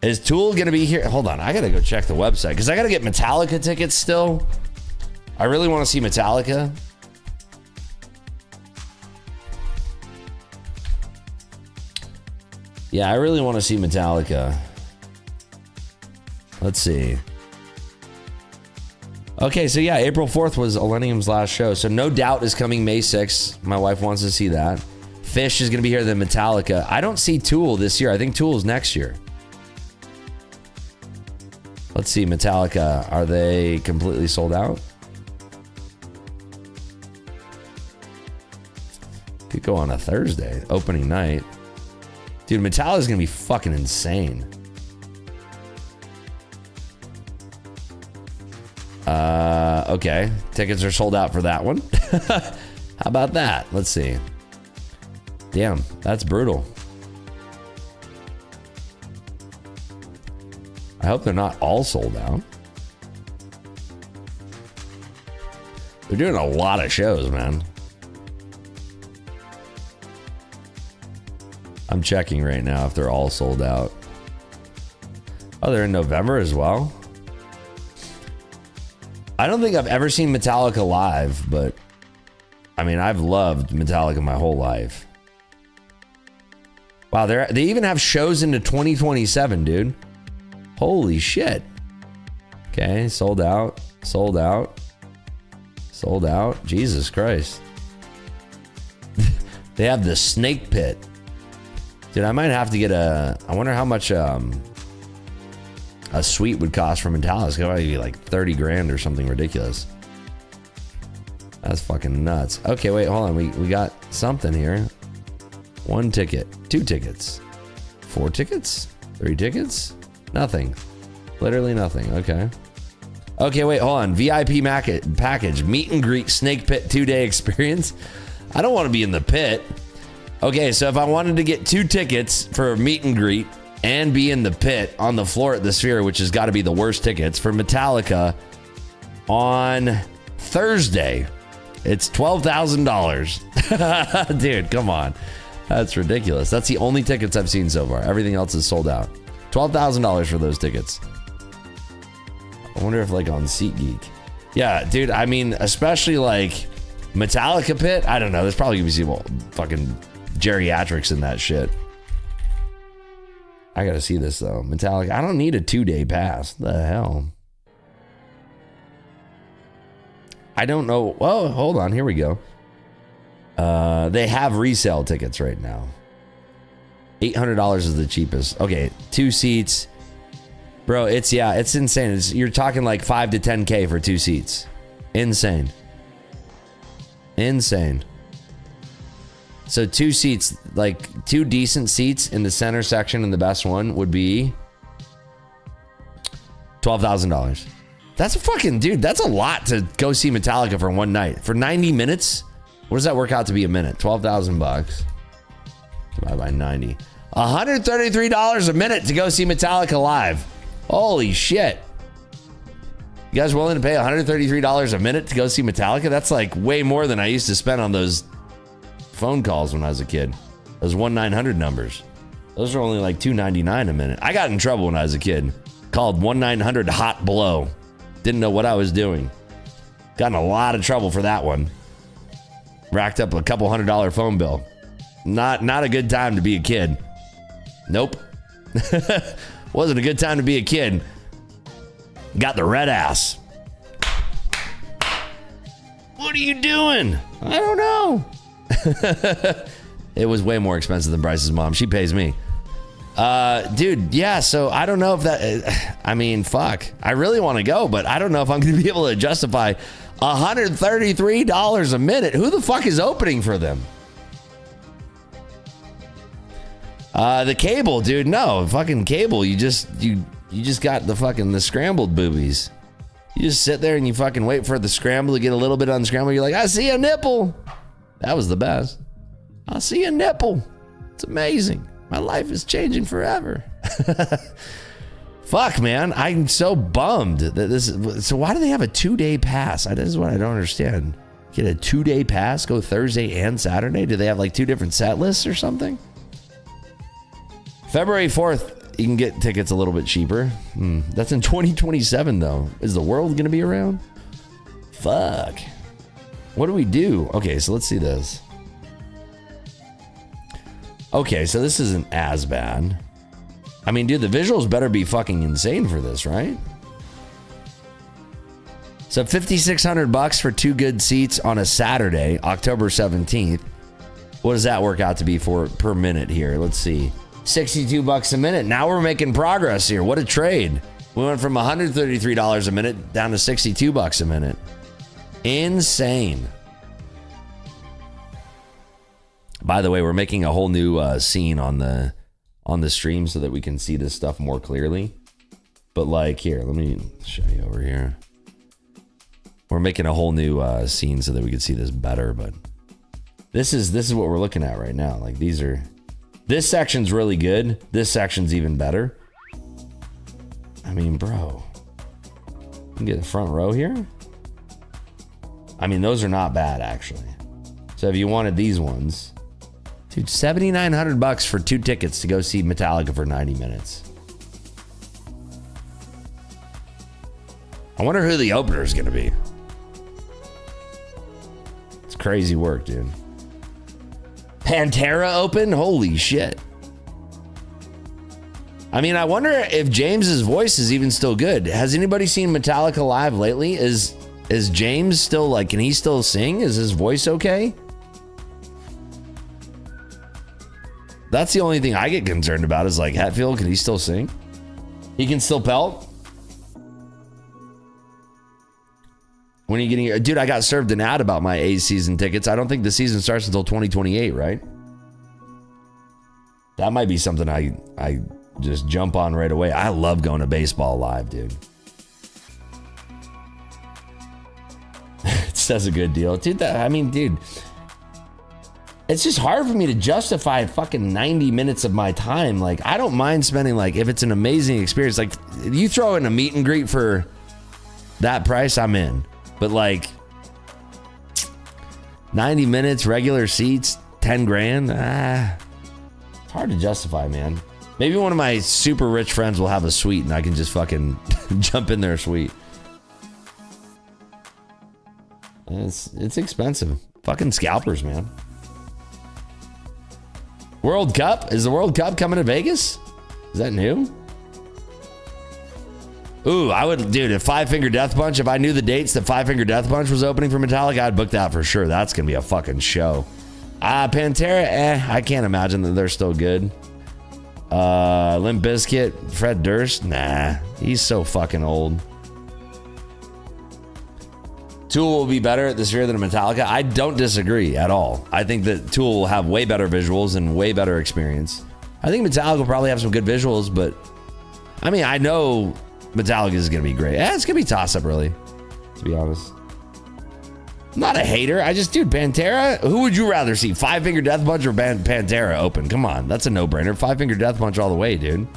[SPEAKER 2] Is Tool going to be here? Hold on. I got to go check the website because I got to get Metallica tickets still. I really want to see Metallica. Yeah, I really want to see Metallica. Let's see. Okay, so yeah, April 4th was Millennium's last show. So No Doubt is coming May 6th. My wife wants to see that. Fish is going to be here, then Metallica. I don't see Tool this year. I think Tool's next year. Let's see, Metallica. Are they completely sold out? Could go on a Thursday, opening night. Dude, Metallica's going to be fucking insane. Okay. Tickets are sold out for that one. How about that? Let's see. Damn, that's brutal. I hope they're not all sold out. They're doing a lot of shows, man. I'm checking right now if they're all sold out. Oh, they're in November as well. I don't think I've ever seen Metallica live, but I mean, I've loved Metallica my whole life. Wow, they even have shows into 2027, dude. Holy shit. Okay, sold out, sold out, sold out. Jesus Christ. They have the Snake Pit. Dude, I might have to get I wonder how much a suite would cost for Metallica. It's gonna be like 30 grand or something ridiculous. That's fucking nuts. Okay, wait, hold on. We got something here. 1 ticket, 2 tickets, 4 tickets, 3 tickets, nothing. Literally nothing. Okay. Okay, wait, hold on. VIP package, meet and greet, Snake Pit 2-day experience. I don't want to be in the pit. Okay, so if I wanted to get 2 tickets for a meet and greet and be in the pit on the floor at the Sphere, which has got to be the worst tickets for Metallica on Thursday, it's $12,000. Dude, come on. That's ridiculous. That's the only tickets I've seen so far. Everything else is sold out. $12,000 for those tickets. I wonder if like on SeatGeek. Yeah, dude, I mean, especially like Metallica pit. I don't know. There's probably going to be some fucking geriatrics in that shit. I got to see this though. Metallica. I don't need a 2-day pass. The hell? I don't know. Oh, hold on. Here we go. They have resale tickets right now. $800 is the cheapest. Okay, 2 seats. Bro, it's insane. You're talking like $5,000 to $10,000 for 2 seats. Insane. Insane. So 2 seats, like 2 decent seats in the center section and the best one would be $12,000. That's a fucking, dude, that's a lot to go see Metallica for one night. For 90 minutes? What does that work out to be a minute? $12,000 divided by 90. $133 a minute to go see Metallica live. Holy shit. You guys willing to pay $133 a minute to go see Metallica? That's like way more than I used to spend on those phone calls when I was a kid. Those 1-900 numbers. Those are only like $2.99 a minute. I got in trouble when I was a kid. Called 1-900-HOT-BLOW. Didn't know what I was doing. Got in a lot of trouble for that one. Racked up a couple $100 phone bill. Not a good time to be a kid. Nope. Wasn't a good time to be a kid. Got the red ass. What are you doing? I don't know. It was way more expensive than Bryce's mom. She pays me. Dude, yeah, so I don't know if that... I mean, fuck. I really want to go, but I don't know if I'm going to be able to justify $133 a minute. Who the fuck is opening for them? The cable, dude. No, fucking cable. You just got the scrambled boobies. You just sit there and you fucking wait for the scramble to get a little bit unscrambled. You're like, I see a nipple. That was the best. I see a nipple. It's amazing. My life is changing forever. Fuck, man. I'm so bummed that this is... So why do they have a 2-day pass? This is what I don't understand. Get a 2-day pass, go Thursday and Saturday? Do they have like 2 different set lists or something? February 4th, you can get tickets a little bit cheaper. That's in 2027, though. Is the world going to be around? Fuck. What do we do? Okay, so let's see this. Okay, so this isn't as bad. I mean, dude, the visuals better be fucking insane for this, right? So $5,600 for 2 good seats on a Saturday, October 17th. What does that work out to be for per minute here? Let's see. $62 a minute. Now we're making progress here. What a trade. We went from $133 a minute down to $62 a minute. Insane. By the way, we're making a whole new scene on the stream so that we can see this stuff more clearly. But like here, let me show you over here. We're making a whole new scene so that we can see this better. But this is what we're looking at right now. Like these are... This section's really good. This section's even better. I mean, bro. You can get the front row here. I mean, those are not bad, actually. So if you wanted these ones... Dude, $7,900 for 2 tickets to go see Metallica for 90 minutes. I wonder who the opener is going to be. It's crazy work, dude. Pantera open? Holy shit. I mean, I wonder if James's voice is even still good. Has anybody seen Metallica live lately? Is James still like, can he still sing? Is his voice okay? That's the only thing I get concerned about is like, Hatfield, can he still sing? He can still pelt? When are you getting... Dude, I got served an ad about my A's season tickets. I don't think the season starts until 2028, right? That might be something I just jump on right away. I love going to baseball live, dude. It says a good deal. Dude, dude... It's just hard for me to justify fucking 90 minutes of my time. Like, I don't mind spending, like, if it's an amazing experience. Like, you throw in a meet and greet for that price, I'm in. But, like, 90 minutes, regular seats, 10 grand. It's hard to justify, man. Maybe one of my super rich friends will have a suite and I can just fucking jump in their suite. It's expensive. Fucking scalpers, man. World Cup? Is the World Cup coming to Vegas? Is that new? Ooh, I would, dude, if Five Finger Death Punch, if I knew the dates that Five Finger Death Punch was opening for Metallica, I'd book that for sure. That's going to be a fucking show. Pantera, I can't imagine that they're still good. Limp Bizkit, Fred Durst, nah, he's so fucking old. Tool will be better this year than Metallica. I don't disagree at all. I think that Tool will have way better visuals and way better experience. I think Metallica will probably have some good visuals, but I mean, I know Metallica is going to be great. It's going to be toss-up, really, to be honest. I'm not a hater. I just, dude, Pantera, who would you rather see? Five Finger Death Punch or Pantera open? Come on, that's a no-brainer. Five Finger Death Punch all the way, dude.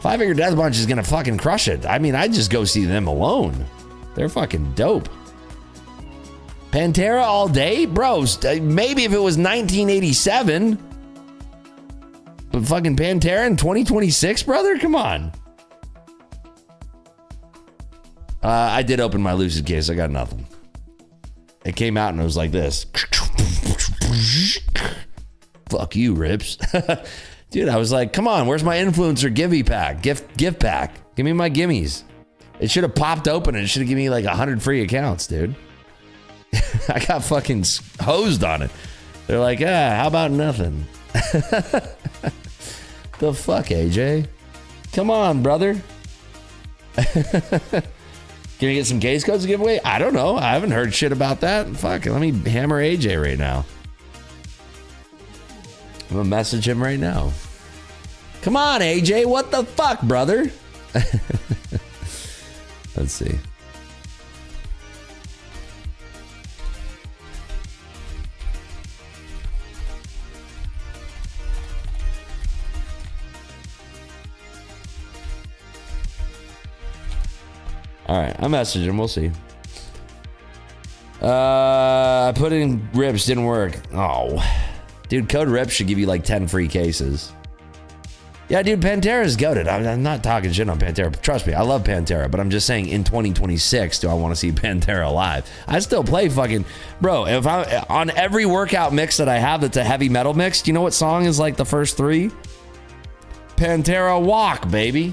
[SPEAKER 2] Five Finger Death Punch is going to fucking crush it. I mean, I'd just go see them alone. They're fucking dope. Pantera all day? Bro, maybe if it was 1987. fucking Pantera in 2026, brother? Come on. I did open my Lucid case. I got nothing. It came out and it was like this. Fuck you, Rips. Dude, I was like, come on, where's my influencer gimme pack? Gift pack. Give me my gimmies. It should have popped open and it should have given me like 100 free accounts, dude. I got fucking hosed on it. They're like, how about nothing? The fuck, AJ? Come on, brother. Can you get some case codes to give away? I don't know. I haven't heard shit about that. Fuck, let me hammer AJ right now. I'm gonna message him right now. Come on, AJ. What the fuck, brother? Let's see. All right, I messaged him. We'll see. I put in Rips, didn't work. Oh, dude, code Rips should give you like 10 free cases. Yeah, dude, Pantera's goated. I'm not talking shit on Pantera. Trust me, I love Pantera, but I'm just saying in 2026, do I want to see Pantera live? I still play fucking... Bro, if I on every workout mix that I have that's a heavy metal mix, do you know what song is like the first three? Pantera Walk, baby.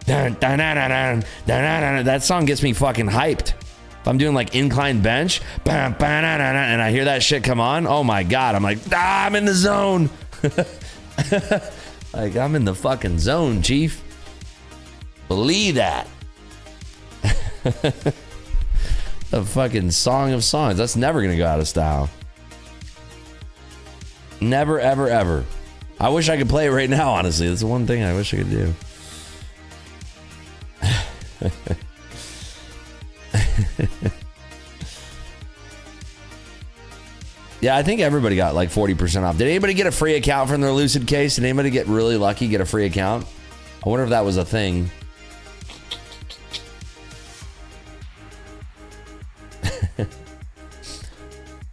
[SPEAKER 2] Dun, dun, dun, dun, dun, dun, dun, dun. That song gets me fucking hyped. If I'm doing like incline bench, bam, bam, dun, dun, dun, and I hear that shit come on, oh my God, I'm like, I'm in the zone. Like, I'm in the fucking zone, chief. Believe that. The fucking song of songs. That's never gonna go out of style. Never, ever, ever. I wish I could play it right now, honestly. That's the one thing I wish I could do. Yeah, I think everybody got like 40% off. Did anybody get a free account from their Lucid case? Did anybody get really lucky, get a free account? I wonder if that was a thing.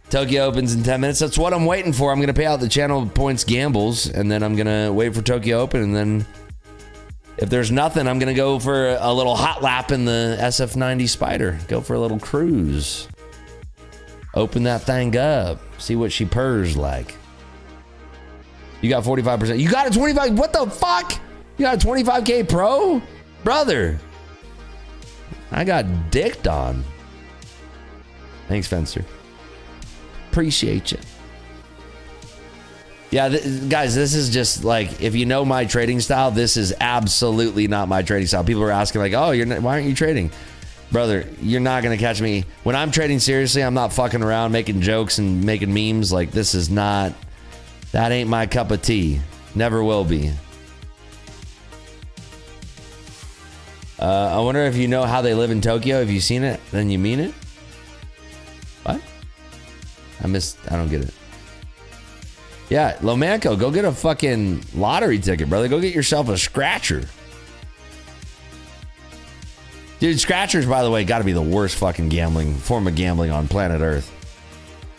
[SPEAKER 2] Tokyo opens in 10 minutes. That's what I'm waiting for. I'm going to pay out the channel points gambles, and then I'm going to wait for Tokyo Open, and then if there's nothing, I'm going to go for a little hot lap in the SF90 Spider. Go for a little cruise. Open that thing up. See what she purrs like. You got 45%. You got a 25. What the fuck? You got a 25K Pro? Brother. I got dicked on. Thanks, Fencer. Appreciate you. Yeah, guys, this is just like, if you know my trading style, this is absolutely not my trading style. People are asking like, oh, why aren't you trading? Brother, you're not going to catch me. When I'm trading seriously, I'm not fucking around making jokes and making memes. Like, this is not, that ain't my cup of tea. Never will be. I wonder if you know how they live in Tokyo. Have you seen it? Then you mean it? What? I don't get it. Yeah, Lomanco, go get a fucking lottery ticket, brother. Go get yourself a scratcher. Dude, scratchers, by the way, got to be the worst fucking form of gambling on planet Earth.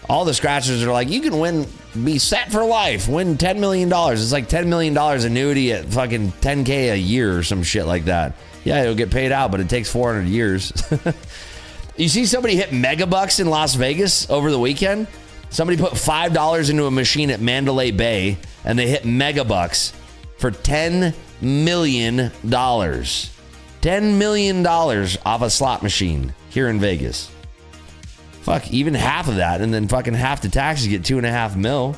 [SPEAKER 2] All the scratchers are like, you can be set for life, win $10 million. It's like $10 million annuity at fucking 10K a year or some shit like that. Yeah, it'll get paid out, but it takes 400 years. You see somebody hit megabucks in Las Vegas over the weekend? Somebody put $5 into a machine at Mandalay Bay, and they hit megabucks for $10 million. $10 million off a slot machine here in Vegas. Fuck, even half of that, and then fucking half the taxes, get $2.5 million.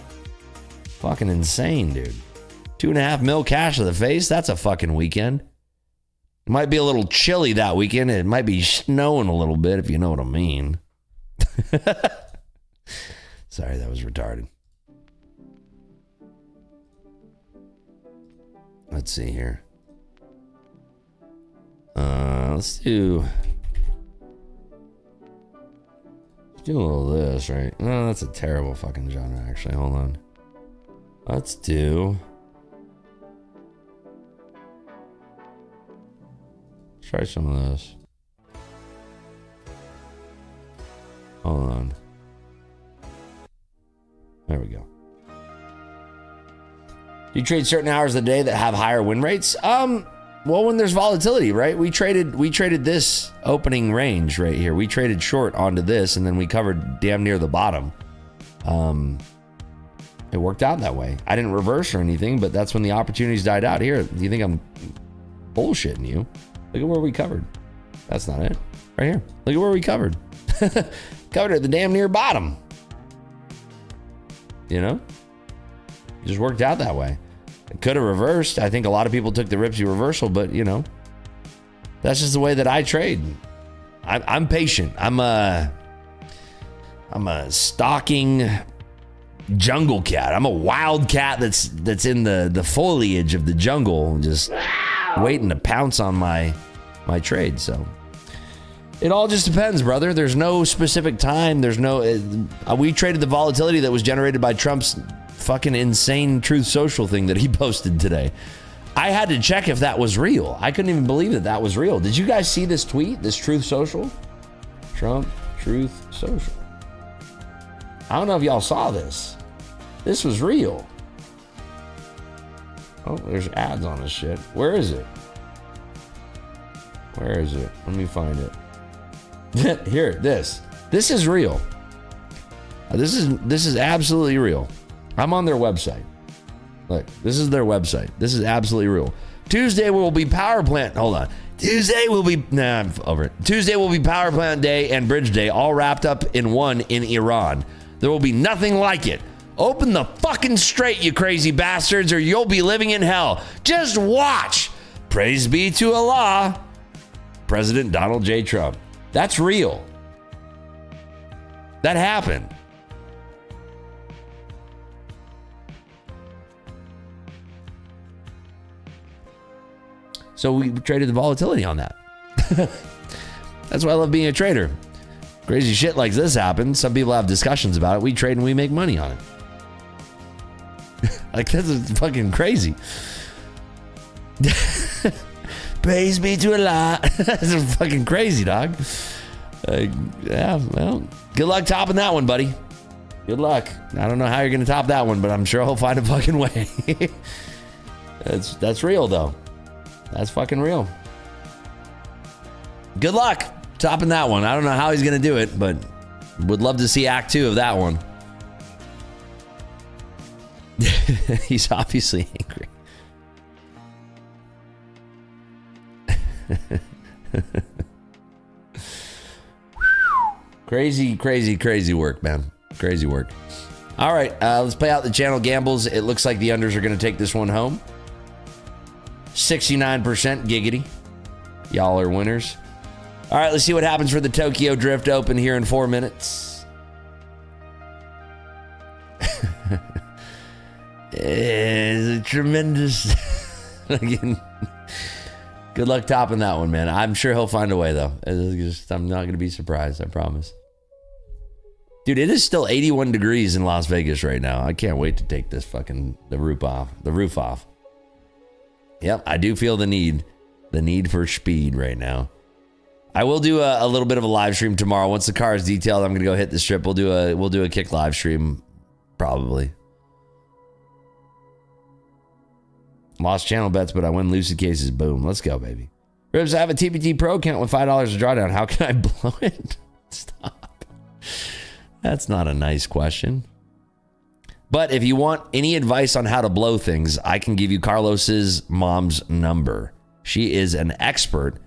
[SPEAKER 2] Fucking insane, dude. $2.5 million cash to the face. That's a fucking weekend. It might be a little chilly that weekend. It might be snowing a little bit, if you know what I mean. Sorry, that was retarded. Let's see here. Let's do a little of this, right? No, that's a terrible fucking genre, actually. Hold on. Let's try some of this. Hold on. There we go. Do you trade certain hours of the day that have higher win rates? Well, when there's volatility, right? We traded this opening range right here. We traded short onto this, and then we covered damn near the bottom. It worked out that way. I didn't reverse or anything, but that's when the opportunities died out. Here, do you think I'm bullshitting you? Look at where we covered. That's not it. Right here. Look at where we covered. Covered at the damn near bottom. You know? It just worked out that way. It could have reversed. I think a lot of people took the Ripsy reversal, but you know, that's just the way that I trade. I'm patient. I'm a stalking jungle cat. I'm a wild cat that's in the foliage of the jungle, just waiting to pounce on my trade. So it all just depends, brother. There's no specific time. There's no. We traded the volatility that was generated by Trump's fucking insane Truth Social thing that he posted today. I had to check if that was real. I couldn't even believe that was real. Did you guys see this tweet? This Truth Social? Trump Truth Social. I don't know if y'all saw this. This was real. Oh, there's ads on this shit. Where is it? Where is it? Let me find it. Here, this. This is real. This is absolutely real. I'm on their website. Look, this is their website. This is absolutely real. Tuesday will be power plant. Hold on. Tuesday will be, I'm over it. Tuesday will be power plant day and bridge day, all wrapped up in one in Iran. There will be nothing like it. Open the fucking straight, you crazy bastards, or you'll be living in hell. Just watch. Praise be to Allah. President Donald J. Trump. That's real. That happened. So we traded the volatility on that. That's why I love being a trader. Crazy shit like this happens. Some people have discussions about it. We trade and we make money on it. Like, that's fucking crazy. Praise be to Allah. That's fucking crazy, dog. Yeah, well, good luck topping that one, buddy. Good luck. I don't know how you're going to top that one, but I'm sure he'll find a fucking way. That's real, though. That's fucking real. Good luck topping that one. I don't know how he's going to do it, but would love to see Act 2 of that one. He's obviously angry. Crazy work, man. Crazy work. All right, let's play out the channel gambles. It looks like the unders are going to take this one home. 69% giggity. Y'all are winners. All right, let's see what happens for the Tokyo Drift Open here in 4 minutes. It's a tremendous. Again, good luck topping that one, man. I'm sure he'll find a way, though. I'm not going to be surprised, I promise. Dude, it is still 81 degrees in Las Vegas right now. I can't wait to take this fucking the roof off. Yep, I do feel the need for speed right now. I will do a little bit of a live stream tomorrow. Once the car is detailed, I'm gonna go hit the strip. We'll do a kick live stream, probably. Lost channel bets, but I win lucid cases. Boom, let's go, baby. Ribs, I have a TPT Pro account with $5 to drawdown. How can I blow it? Stop. That's not a nice question. But if you want any advice on how to blow things, I can give you Carlos's mom's number. She is an expert.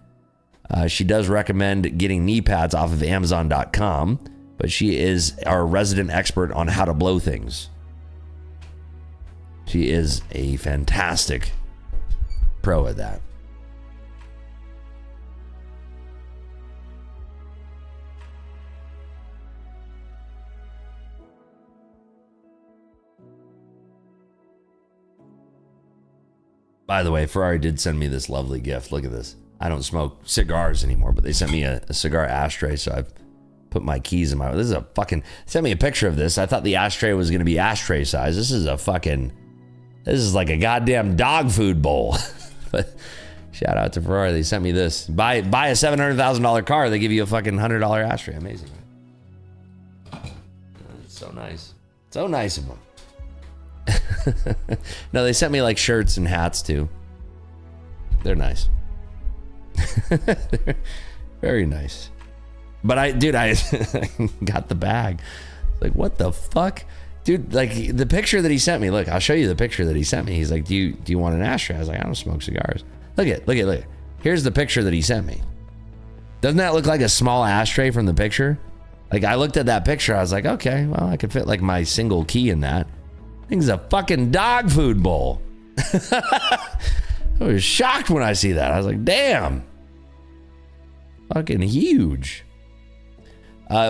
[SPEAKER 2] She does recommend getting knee pads off of Amazon.com, but she is our resident expert on how to blow things. She is a fantastic pro at that. By the way, Ferrari did send me this lovely gift. Look at this. I don't smoke cigars anymore, but they sent me a cigar ashtray, so I've put my keys in my... This is a fucking... Sent me a picture of this. I thought the ashtray was going to be ashtray size. This is a fucking... This is like a goddamn dog food bowl. But shout out to Ferrari. They sent me this. Buy a $700,000 car, they give you a fucking $100 ashtray. Amazing. It's so nice. So nice of them. No, they sent me like shirts and hats too. They're nice. They're very nice. But I got the bag. Like, what the fuck? Dude, like the picture that he sent me. Look, I'll show you the picture that he sent me. He's like, do you want an ashtray? I was like, I don't smoke cigars. Look at. Here's the picture that he sent me. Doesn't that look like a small ashtray from the picture? Like, I looked at that picture. I was like, okay, well, I could fit like my single key in that. Thing's a fucking dog food bowl. I was shocked when I see that. I was like, damn. Fucking huge.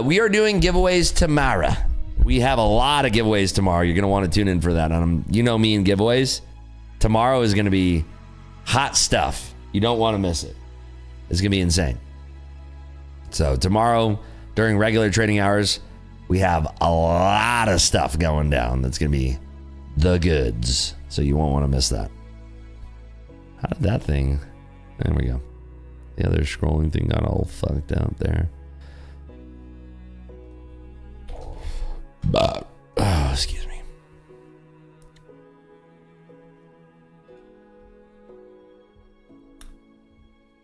[SPEAKER 2] We are doing giveaways tomorrow. We have a lot of giveaways tomorrow. You're going to want to tune in for that. You know me and giveaways. Tomorrow is going to be hot stuff. You don't want to miss it. It's going to be insane. So tomorrow, during regular trading hours, we have a lot of stuff going down. That's going to be the goods. So you won't want to miss that. How did that thing? There we go. The other scrolling thing got all fucked up there. But, oh, excuse me.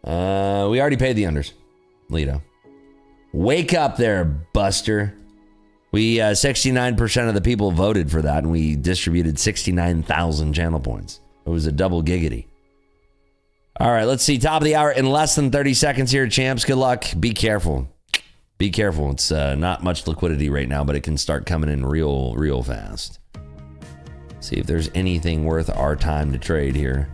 [SPEAKER 2] We already paid the unders. Lito. Wake up there, Buster. We 69% of the people voted for that, and we distributed 69,000 channel points. It was a double giggity. All right, let's see. Top of the hour in less than 30 seconds here, champs. Good luck. Be careful. Be careful. It's not much liquidity right now, but it can start coming in real fast. See if there's anything worth our time to trade here.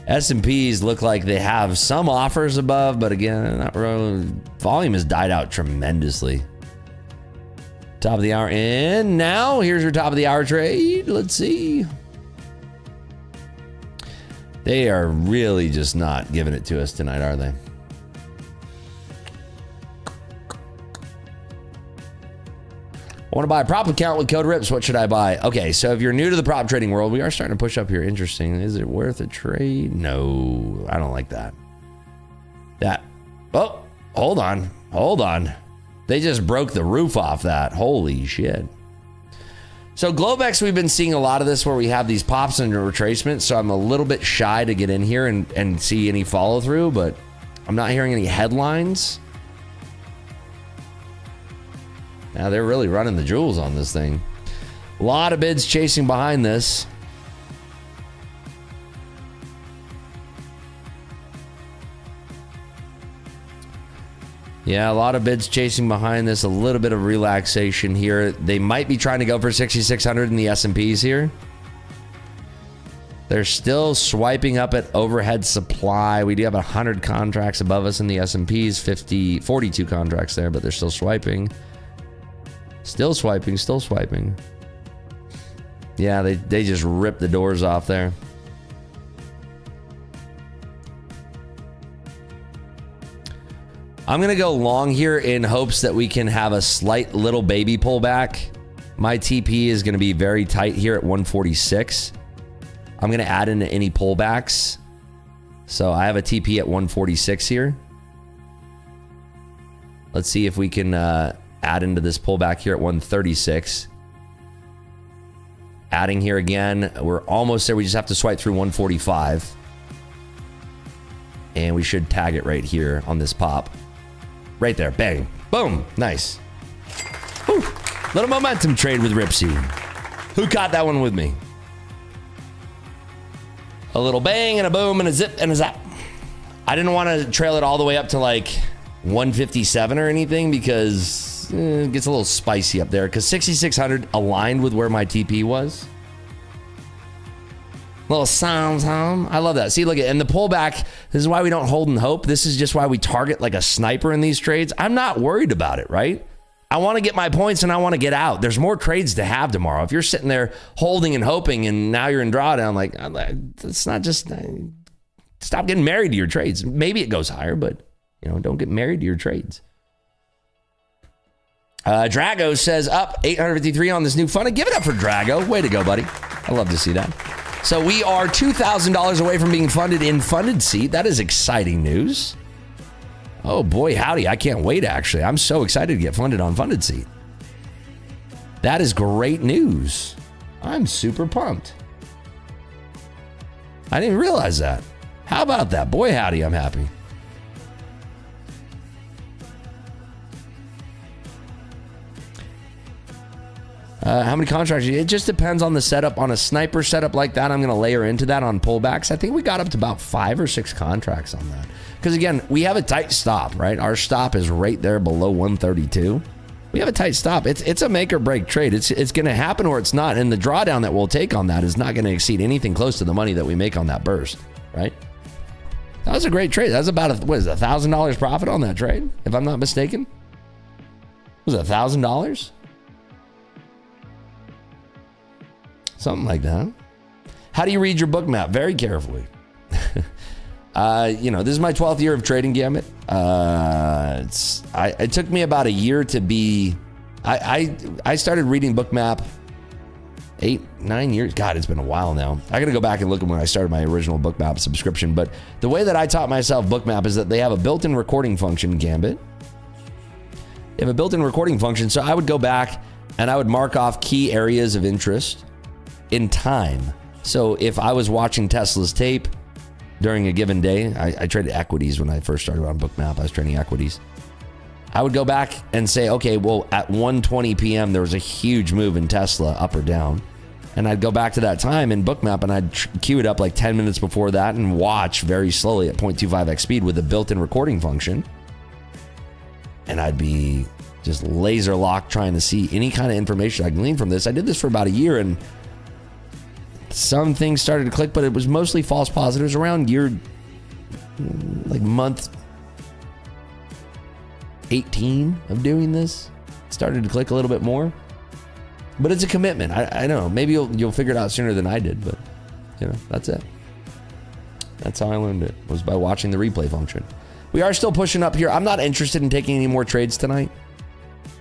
[SPEAKER 2] S&Ps look like they have some offers above, but again, not really. Volume has died out tremendously. Top of the hour in now. Here's your top of the hour trade. Let's see. They are really just not giving it to us tonight, are they? I want to buy a prop account with code RIPS. What should I buy? Okay, so if you're new to the prop trading world, we are starting to push up here. Interesting. Is it worth a trade? No, I don't like that. Oh, hold on. They just broke the roof off that. Holy shit. So GLOBEX, we've been seeing a lot of this where we have these pops and retracements, so I'm a little bit shy to get in here and see any follow through, but I'm not hearing any headlines. Now they're really running the jewels on this thing. A lot of bids chasing behind this. Yeah, a lot of bids chasing behind this. A little bit of relaxation here. They might be trying to go for 6,600 in the S&Ps here. They're still swiping up at overhead supply. We do have 100 contracts above us in the S&Ps, 42 contracts there, but they're still swiping. Still swiping. Yeah, they just ripped the doors off there. I'm going to go long here in hopes that we can have a slight little baby pullback. My TP is going to be very tight here at 146. I'm going to add in any pullbacks. So I have a TP at 146 here. Let's see if we can add into this pullback here at 136. Adding here again. We're almost there. We just have to swipe through 145. And we should tag it right here on this pop. Right there. Bang. Boom. Nice. Whew. Little momentum trade with Ripsy. Who caught that one with me? A little bang and a boom and a zip and a zap. I didn't want to trail it all the way up to like 157 or anything because it gets a little spicy up there because 6,600 aligned with where my TP was. Little sounds home. I love that. See, look at, and the pullback, this is why we don't hold and hope. This is just why we target like a sniper in these trades. I'm not worried about it, right? I want to get my points and I want to get out. There's more trades to have tomorrow. If you're sitting there holding and hoping and now you're in drawdown, like, it's not just, stop getting married to your trades. Maybe it goes higher, but, you know, don't get married to your trades. Drago says up 853 on this new fund. Give it up for Drago. Way to go, buddy. I love to see that. So we are $2,000 away from being funded in Funded Seat. That is exciting news. Oh boy, howdy. I can't wait, actually. I'm so excited to get funded on Funded Seat. That is great news. I'm super pumped. I didn't realize that. How about that? Boy, howdy, I'm happy. How many contracts? It just depends on the setup. On a sniper setup like that, I'm going to layer into that on pullbacks. I think we got up to about 5 or 6 contracts on that. Because again, we have a tight stop, right? Our stop is right there below 132. We have a tight stop. It's a make or break trade. It's going to happen or it's not. And the drawdown that we'll take on that is not going to exceed anything close to the money that we make on that burst, right? That was a great trade. That was about $1,000 profit on that trade, if I'm not mistaken. Was it $1,000? Something like that. How do you read your book map? Very carefully. You know, this is my 12th year of trading Gambit. It took me about a year to be. I started reading book map 8-9 years. God, it's been a while now. I got to go back and look at when I started my original book map subscription. But the way that I taught myself book map is that they have a built-in recording function in Gambit. They have a built-in recording function, so I would go back and I would mark off key areas of interest in time. So if I was watching Tesla's tape during a given day, I traded equities when I first started on Bookmap. I was trading equities. I would go back and say, okay, well, at 1:20 p.m. there was a huge move in Tesla, up or down. And I'd go back to that time in Bookmap and I'd queue it up like 10 minutes before that and watch very slowly at 0.25x speed with a built-in recording function. And I'd be just laser locked trying to see any kind of information I can glean from this. I did this for about a year and some things started to click, but it was mostly false positives around year, like month 18 of doing this. It started to click a little bit more, but it's a commitment. I know maybe you'll figure it out sooner than I did, but you know, that's it. That's how I learned it, was by watching the replay function. We are still pushing up here. I'm not interested in taking any more trades tonight.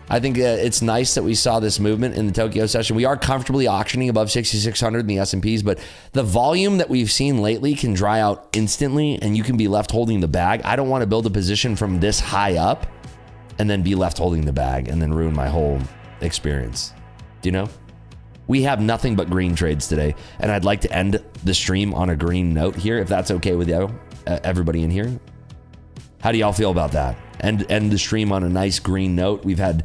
[SPEAKER 2] I think it's nice that we saw this movement in the Tokyo session. We are comfortably auctioning above 6,600 in the S&Ps, but the volume that we've seen lately can dry out instantly and you can be left holding the bag. I don't want to build a position from this high up and then be left holding the bag and then ruin my whole experience. Do you know? We have nothing but green trades today, and I'd like to end the stream on a green note here, if that's okay with you, everybody in here. How do y'all feel about that? End the stream on a nice green note. We've had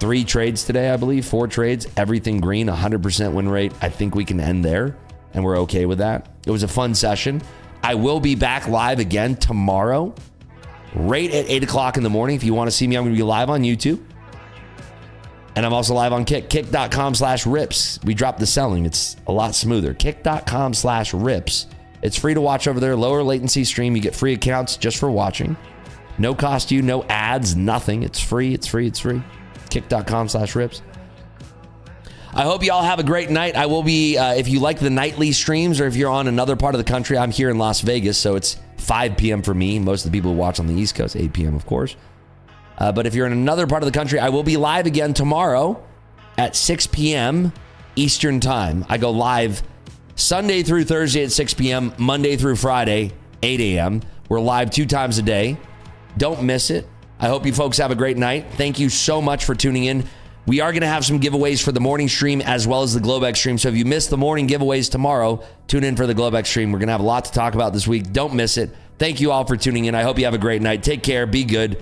[SPEAKER 2] 3 trades today, I believe, 4 trades, everything green, 100% win rate. I think we can end there, and we're okay with that. It was a fun session. I will be back live again tomorrow, right at 8 o'clock in the morning. If you want to see me, I'm going to be live on YouTube. And I'm also live on Kick, kick.com/rips. We dropped the selling. It's a lot smoother. Kick.com/rips. It's free to watch over there. Lower latency stream. You get free accounts just for watching. No cost to you, no ads, nothing. It's free, it's free, it's free. Kick.com/rips. I hope you all have a great night. I will be, if you like the nightly streams or if you're on another part of the country, I'm here in Las Vegas, so it's 5 p.m. for me. Most of the people who watch on the East Coast, 8 p.m. of course. But if you're in another part of the country, I will be live again tomorrow at 6 p.m. Eastern time. I go live Sunday through Thursday at 6 p.m., Monday through Friday, 8 a.m. We're live 2 times a day. Don't miss it. I hope you folks have a great night. Thank you so much for tuning in. We are going to have some giveaways for the morning stream as well as the GLOBEX stream. So if you missed the morning giveaways tomorrow, tune in for the GLOBEX stream. We're going to have a lot to talk about this week. Don't miss it. Thank you all for tuning in. I hope you have a great night. Take care. Be good.